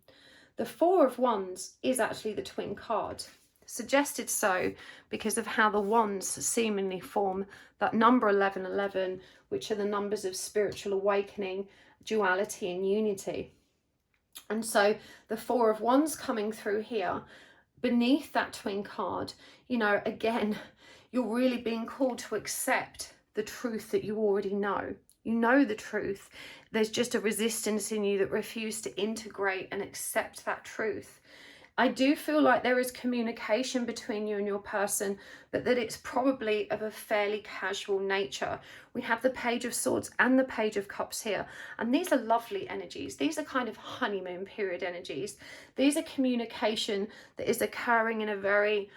The Four of Wands is actually the twin card. Suggested so because of how the wands seemingly form that number 1111, which are the numbers of spiritual awakening, duality and unity. And so the Four of Wands coming through here beneath that twin card, you know, again, you're really being called to accept the truth that you already know. You know the truth. There's just a resistance in you that refuses to integrate and accept that truth. I do feel like there is communication between you and your person, but that it's probably of a fairly casual nature. We have the Page of Swords and the Page of Cups here, and these are lovely energies. These are kind of honeymoon period energies. These are communication that is occurring in a very,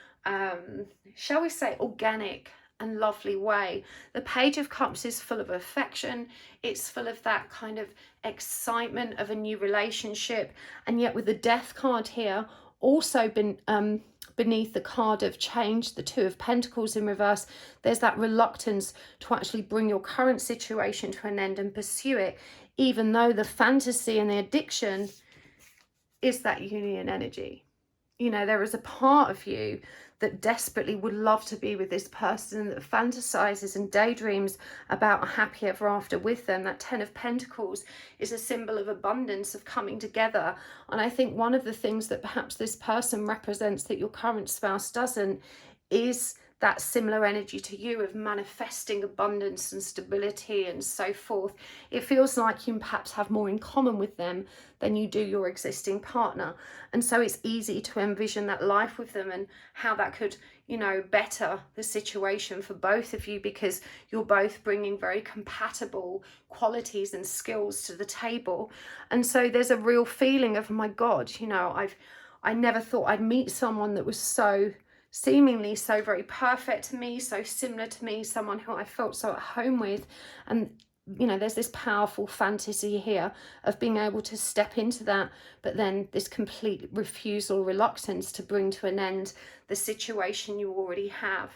shall we say, organic and lovely way. The Page of Cups is full of affection. It's full of that kind of excitement of a new relationship, and yet with the Death card here, also been beneath the card of change, the Two of Pentacles in reverse, there's that reluctance to actually bring your current situation to an end and pursue it, even though the fantasy and the addiction is that union energy. You know, there is a part of you that desperately would love to be with this person, that fantasizes and daydreams about a happy ever after with them. That Ten of Pentacles is a symbol of abundance, of coming together. And I think one of the things that perhaps this person represents that your current spouse doesn't is that similar energy to you of manifesting abundance and stability and so forth. It feels like you perhaps have more in common with them than you do your existing partner. And so it's easy to envision that life with them and how that could, you know, better the situation for both of you, because you're both bringing very compatible qualities and skills to the table. And so there's a real feeling of, oh my God, you know, I never thought I'd meet someone that was so seemingly so very perfect to me, so similar to me, someone who I felt so at home with. And you know, there's this powerful fantasy here of being able to step into that, but then this complete refusal, reluctance to bring to an end the situation you already have.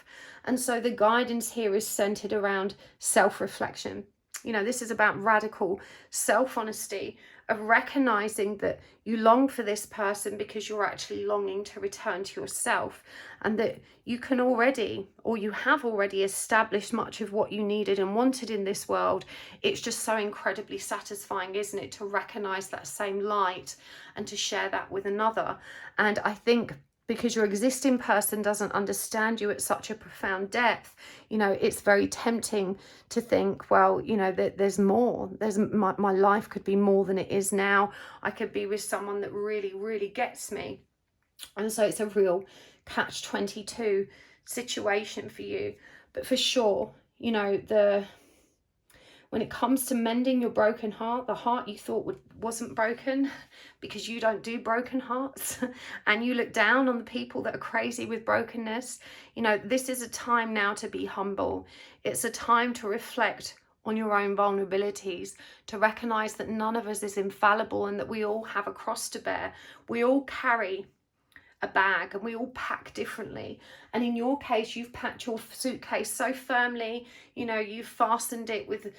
And so the guidance here is centered around self-reflection. You know, this is about radical self-honesty, of recognizing that you long for this person because you're actually longing to return to yourself, and that you can already, or you have already established much of what you needed and wanted in this world. It's just so incredibly satisfying, isn't it, to recognize that same light and to share that with another. And I think because your existing person doesn't understand you at such a profound depth, you know, it's very tempting to think, well, you know, that there's more. My life could be more than it is now. I could be with someone that really, really gets me. And so it's a real catch-22 situation for you. But for sure, you know, When it comes to mending your broken heart, the heart you thought wasn't broken, because you don't do broken hearts, and you look down on the people that are crazy with brokenness, you know, this is a time now to be humble. It's a time to reflect on your own vulnerabilities, to recognize that none of us is infallible and that we all have a cross to bear. We all carry a bag and we all pack differently. And in your case, you've packed your suitcase so firmly, you know, you've fastened it with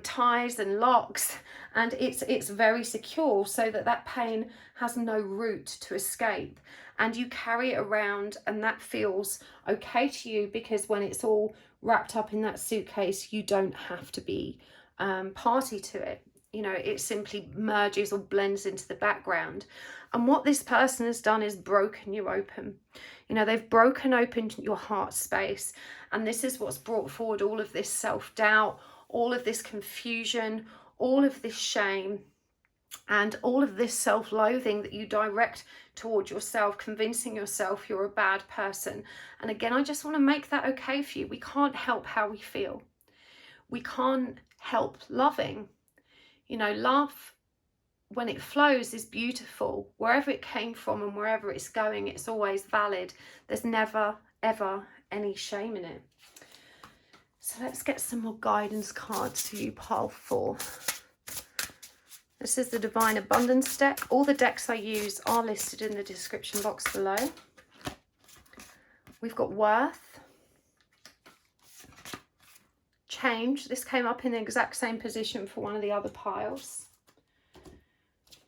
ties and locks, and it's very secure, so that pain has no route to escape, and you carry it around, and that feels okay to you, because when it's all wrapped up in that suitcase, you don't have to be party to it. You know, it simply merges or blends into the background. And what this person has done is broken you open. You know, they've broken open your heart space, and this is what's brought forward all of this self-doubt, all of this confusion, all of this shame, and all of this self-loathing that you direct towards yourself, convincing yourself you're a bad person. And again, I just want to make that okay for you. We can't help how we feel. We can't help loving. You know, love, when it flows, is beautiful. Wherever it came from and wherever it's going, it's always valid. There's never, ever any shame in it. So let's get some more guidance cards for you, pile 4. This is the Divine Abundance deck. All the decks I use are listed in the description box below. We've got Worth, Change. This came up in the exact same position for one of the other piles.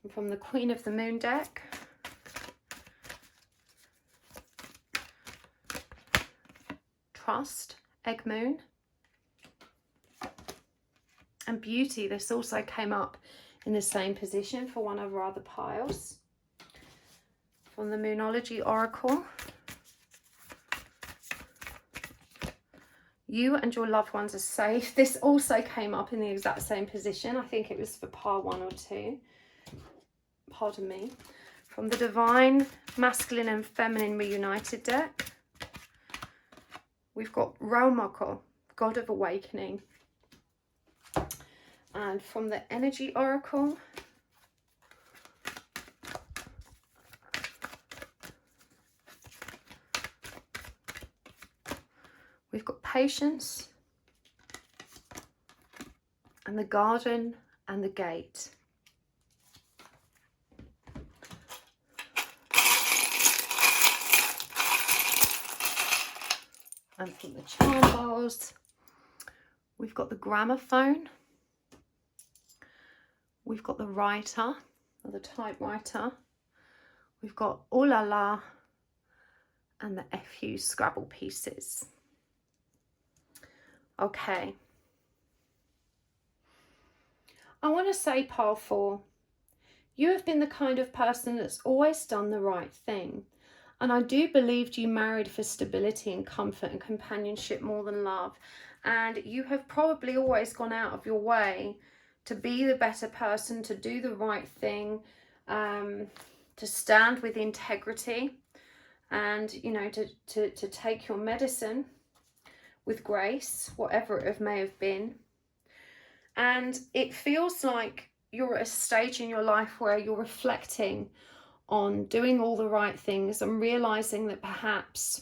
And from the Queen of the Moon deck, Trust, Egg Moon, and Beauty. This also came up in the same position for one of our other piles. From the Moonology Oracle, You and your loved ones are safe. This also came up in the exact same position. I think it was for pile 1 or 2. Pardon me. From the Divine Masculine and Feminine Reunited deck, we've got Reunited, God of Awakening. And from the Energy Oracle, we've got Patience, and the Garden and the Gate. And from the charm bowls, we've got the Gramophone, we've got the Writer, or the Typewriter, we've got Ooh La La, and the FU Scrabble pieces. Okay. I want to say, pile 4, you have been the kind of person that's always done the right thing. And I do believe you married for stability and comfort and companionship more than love. And you have probably always gone out of your way to be the better person, to do the right thing, to stand with integrity, and, you know, to take your medicine with grace, whatever it may have been. And it feels like you're at a stage in your life where you're reflecting on doing all the right things and realizing that perhaps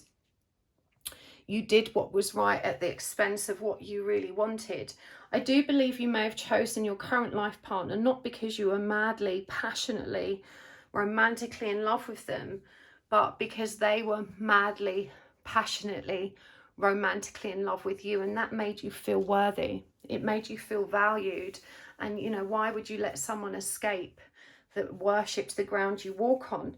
you did what was right at the expense of what you really wanted. I do believe you may have chosen your current life partner not because you were madly, passionately, romantically in love with them, but because they were madly, passionately, romantically in love with you, and that made you feel worthy. It made you feel valued. And, you know, why would you let someone escape that worships the ground you walk on?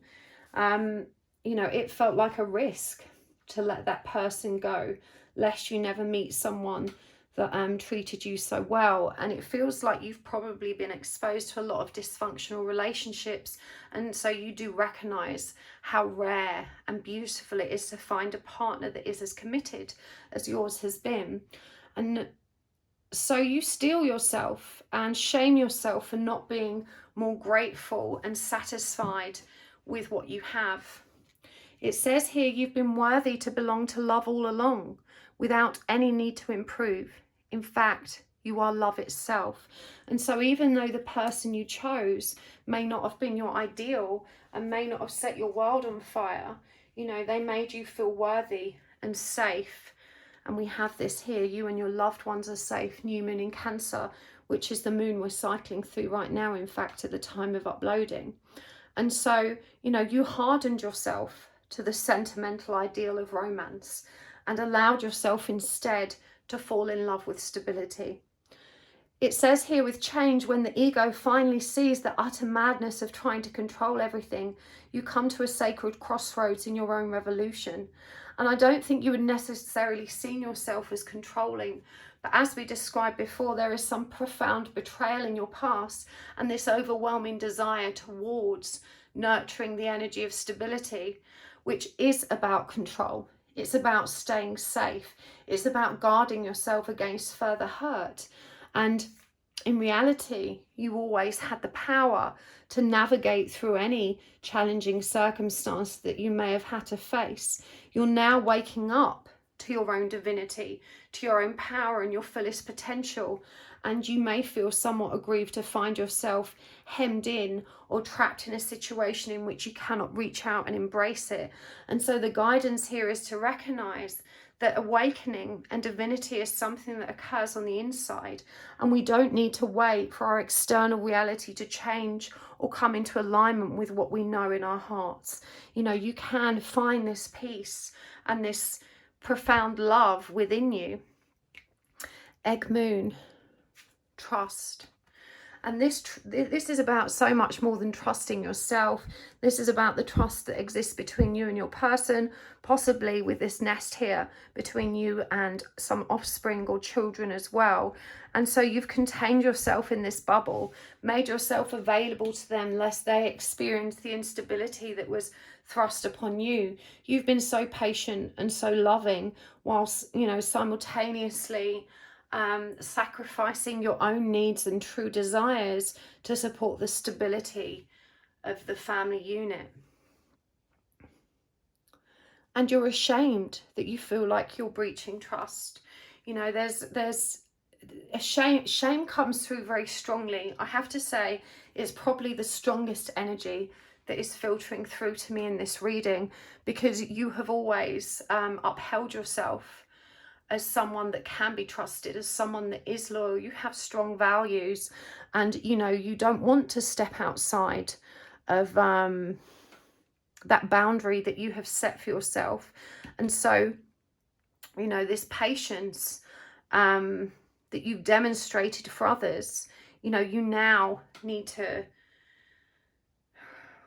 You know, it felt like a risk to let that person go, lest you never meet someone that treated you so well. And it feels like you've probably been exposed to a lot of dysfunctional relationships, and so you do recognize how rare and beautiful it is to find a partner that is as committed as yours has been. And so you steel yourself and shame yourself for not being more grateful and satisfied with what you have. It says here you've been worthy to belong to love all along, without any need to improve. In fact, You are love itself. And so even though the person you chose may not have been your ideal and may not have set your world on fire, you know, they made you feel worthy and safe. And we have this here, you and your loved ones are safe. New moon in Cancer, which is the moon we're cycling through right now, in fact, at the time of uploading. And so, you know, you hardened yourself to the sentimental ideal of romance and allowed yourself instead to fall in love with stability. It says here, with change, when the ego finally sees the utter madness of trying to control everything, you come to a sacred crossroads in your own revolution. And I don't think you would necessarily see yourself as controlling, but as we described before, there is some profound betrayal in your past and this overwhelming desire towards nurturing the energy of stability, which is about control. It's about staying safe. It's about guarding yourself against further hurt. And in reality, you always had the power to navigate through any challenging circumstance that you may have had to face. You're now waking up to your own divinity, to your own power and your fullest potential. And you may feel somewhat aggrieved to find yourself hemmed in or trapped in a situation in which you cannot reach out and embrace it. And so the guidance here is to recognize that awakening and divinity is something that occurs on the inside, and we don't need to wait for our external reality to change or come into alignment with what we know in our hearts. You know, you can find this peace and this profound love within you. Egg moon, trust. And this is about so much more than trusting yourself. This is about the trust that exists between you and your person, possibly with this nest here between you and some offspring or children as well. And so you've contained yourself in this bubble, made yourself available to them lest they experience the instability that was thrust upon you. You've been so patient and so loving, whilst, you know, simultaneously sacrificing your own needs and true desires to support the stability of the family unit. And you're ashamed that you feel like you're breaching trust. You know, there's a shame comes through very strongly. I have to say, it's probably the strongest energy that is filtering through to me in this reading, because you have always upheld yourself as someone that can be trusted, as someone that is loyal. You have strong values, and you know, you don't want to step outside of that boundary that you have set for yourself. And so, you know, this patience that you've demonstrated for others, you know, you now need to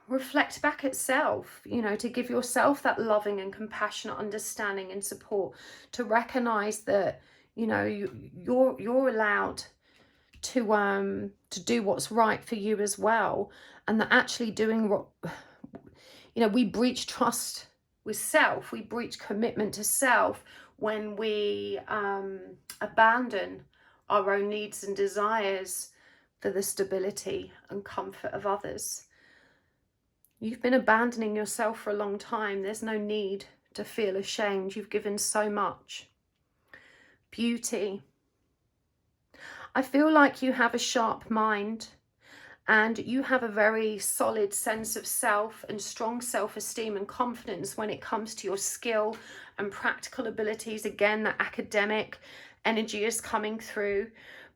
reflect back at self, you know, to give yourself that loving and compassionate understanding and support, to recognize that, you know, you're allowed to do what's right for you as well, and that actually doing what, you know, we breach trust with self, we breach commitment to self when we abandon our own needs and desires for the stability and comfort of others. You've been abandoning yourself for a long time. There's no need to feel ashamed. You've given so much. Beauty. I feel like you have a sharp mind, and you have a very solid sense of self and strong self-esteem and confidence when it comes to your skill and practical abilities. Again, that academic energy is coming through,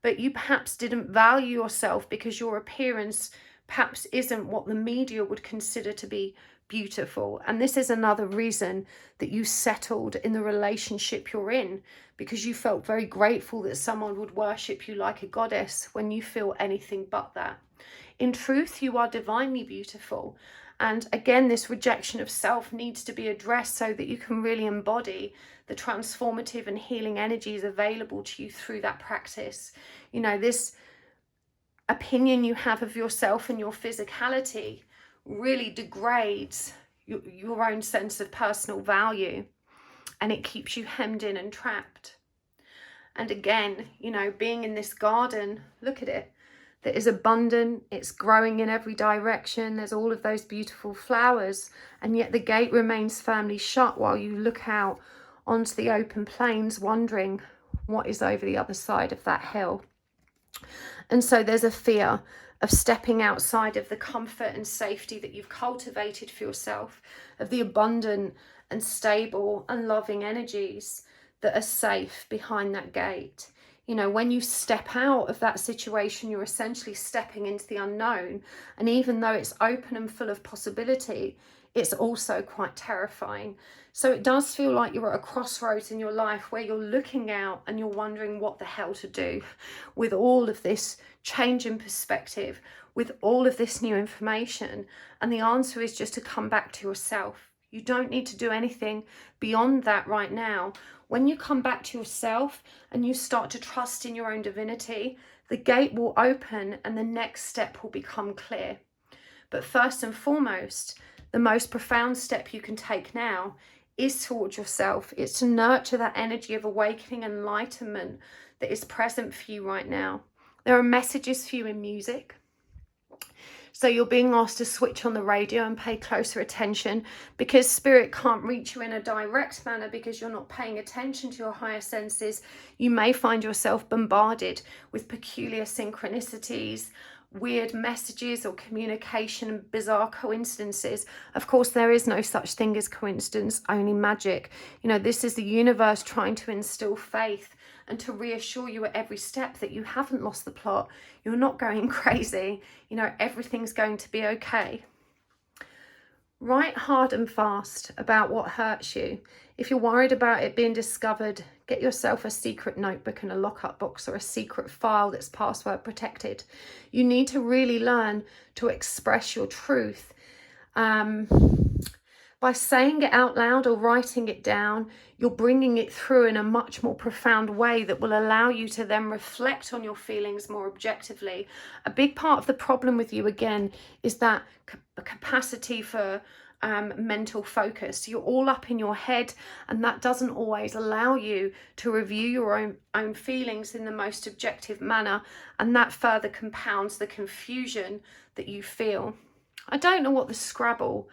but you perhaps didn't value yourself because your appearance perhaps isn't what the media would consider to be beautiful. And this is another reason that you settled in the relationship you're in, because you felt very grateful that someone would worship you like a goddess when you feel anything but that. In truth, you are divinely beautiful. And again, this rejection of self needs to be addressed so that you can really embody the transformative and healing energies available to you through that practice. You know, this opinion you have of yourself and your physicality really degrades your own sense of personal value, and it keeps you hemmed in and trapped. And again, you know, being in this garden, look at it, that is abundant, it's growing in every direction, there's all of those beautiful flowers, and yet the gate remains firmly shut while you look out onto the open plains, wondering what is over the other side of that hill. And so there's a fear of stepping outside of the comfort and safety that you've cultivated for yourself, of the abundant and stable and loving energies that are safe behind that gate. You know, when you step out of that situation, you're essentially stepping into the unknown. And even though it's open and full of possibility, it's also quite terrifying. So it does feel like you're at a crossroads in your life where you're looking out and you're wondering what the hell to do with all of this change in perspective, with all of this new information. And the answer is just to come back to yourself. You don't need to do anything beyond that right now. When you come back to yourself and you start to trust in your own divinity, the gate will open and the next step will become clear. But first and foremost, the most profound step you can take now is towards yourself. It's to nurture that energy of awakening and enlightenment that is present for you right now. There are messages for you in music. So you're being asked to switch on the radio and pay closer attention, because spirit can't reach you in a direct manner because you're not paying attention to your higher senses. You may find yourself bombarded with peculiar synchronicities, weird messages or communication and bizarre coincidences. Of course, there is no such thing as coincidence, only magic. You know, this is the universe trying to instill faith and to reassure you at every step that you haven't lost the plot. You're not going crazy. You know, everything's going to be okay. Write hard and fast about what hurts you. If you're worried about it being discovered, get yourself a secret notebook and a lockup box or a secret file that's password protected. You need to really learn to express your truth. By saying it out loud or writing it down, you're bringing it through in a much more profound way that will allow you to then reflect on your feelings more objectively. A big part of the problem with you, again, is that capacity for mental focus. You're all up in your head, and that doesn't always allow you to review your own feelings in the most objective manner, and that further compounds the confusion that you feel. I don't know what the Scrabble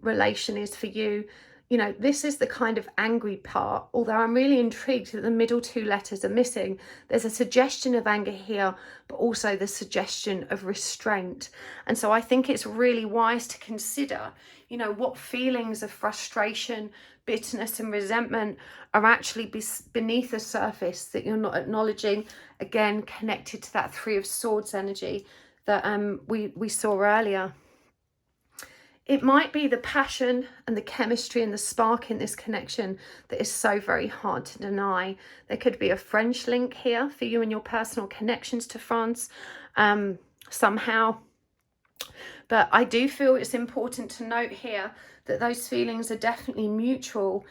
relation is for you. You know, this is the kind of angry part, although I'm really intrigued that the middle two letters are missing. There's a suggestion of anger here, but also the suggestion of restraint. And so I think it's really wise to consider, you know, what feelings of frustration, bitterness and resentment are actually beneath the surface that you're not acknowledging. Again, connected to that Three of Swords energy that we saw earlier. It might be the passion and the chemistry and the spark in this connection that is so very hard to deny. There could be a French link here for you and your personal connections to France somehow. But I do feel it's important to note here that those feelings are definitely mutual,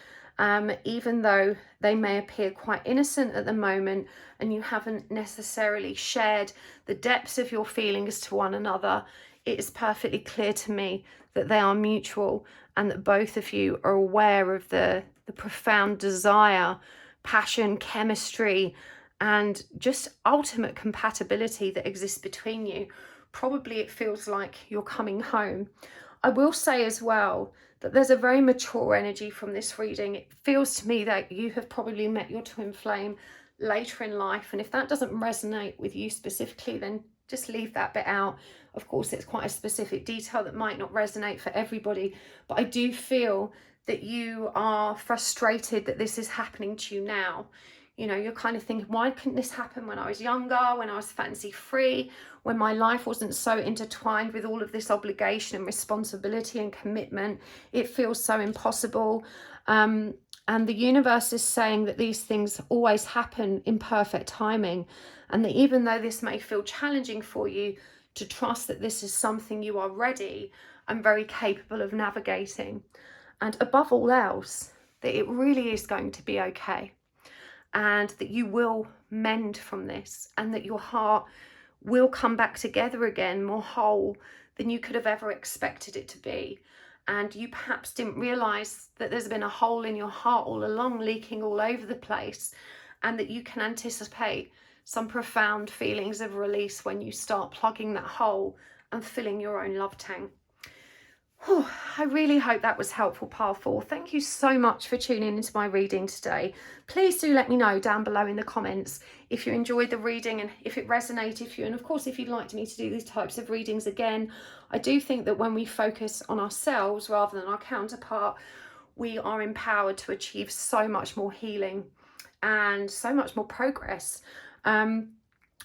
even though they may appear quite innocent at the moment and you haven't necessarily shared the depths of your feelings to one another. It is perfectly clear to me that they are mutual and that both of you are aware of the profound desire, passion, chemistry, and just ultimate compatibility that exists between you. Probably it feels like you're coming home. I will say as well that there's a very mature energy from this reading. It feels to me that you have probably met your twin flame later in life, and if that doesn't resonate with you specifically, then just leave that bit out. Of course, it's quite a specific detail that might not resonate for everybody, but I do feel that you are frustrated that this is happening to you now. You know, you're kind of thinking, why couldn't this happen when I was younger, when I was fancy free, when my life wasn't so intertwined with all of this obligation and responsibility and commitment? It feels so impossible. And the universe is saying that these things always happen in perfect timing, and that even though this may feel challenging for you, to trust that this is something you are ready and very capable of navigating. And above all else, that it really is going to be okay, and that you will mend from this, and that your heart will come back together again more whole than you could have ever expected it to be. And you perhaps didn't realize that there's been a hole in your heart all along, leaking all over the place, and that you can anticipate some profound feelings of release when you start plugging that hole and filling your own love tank. I really hope that was helpful, pile 4. Thank you so much for tuning into my reading today. Please do let me know down below in the comments if you enjoyed the reading and if it resonated for you. And of course, if you'd like me to do these types of readings again, I do think that when we focus on ourselves rather than our counterpart, we are empowered to achieve so much more healing and so much more progress.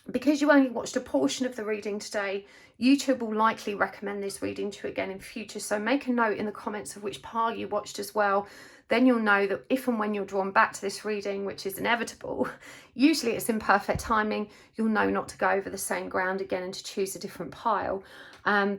Because you only watched a portion of the reading today, YouTube will likely recommend this reading to you again in future. So make a note in the comments of which part you watched as well. Then you'll know that if and when you're drawn back to this reading, which is inevitable, usually it's in perfect timing, you'll know not to go over the same ground again and to choose a different pile.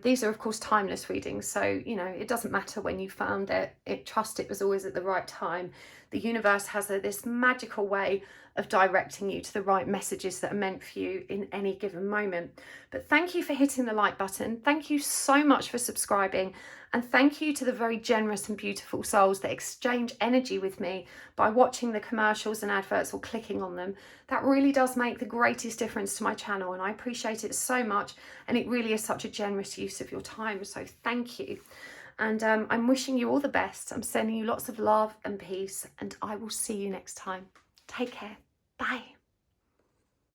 These are, of course, timeless readings. So, you know, it doesn't matter when you found it. Trust it was always at the right time. The universe has this magical way of directing you to the right messages that are meant for you in any given moment. But thank you for hitting the like button. Thank you so much for subscribing. And thank you to the very generous and beautiful souls that exchange energy with me by watching the commercials and adverts or clicking on them. That really does make the greatest difference to my channel, and I appreciate it so much. And it really is such a generous use of your time. So thank you. And I'm wishing you all the best. I'm sending you lots of love and peace, and I will see you next time. Take care.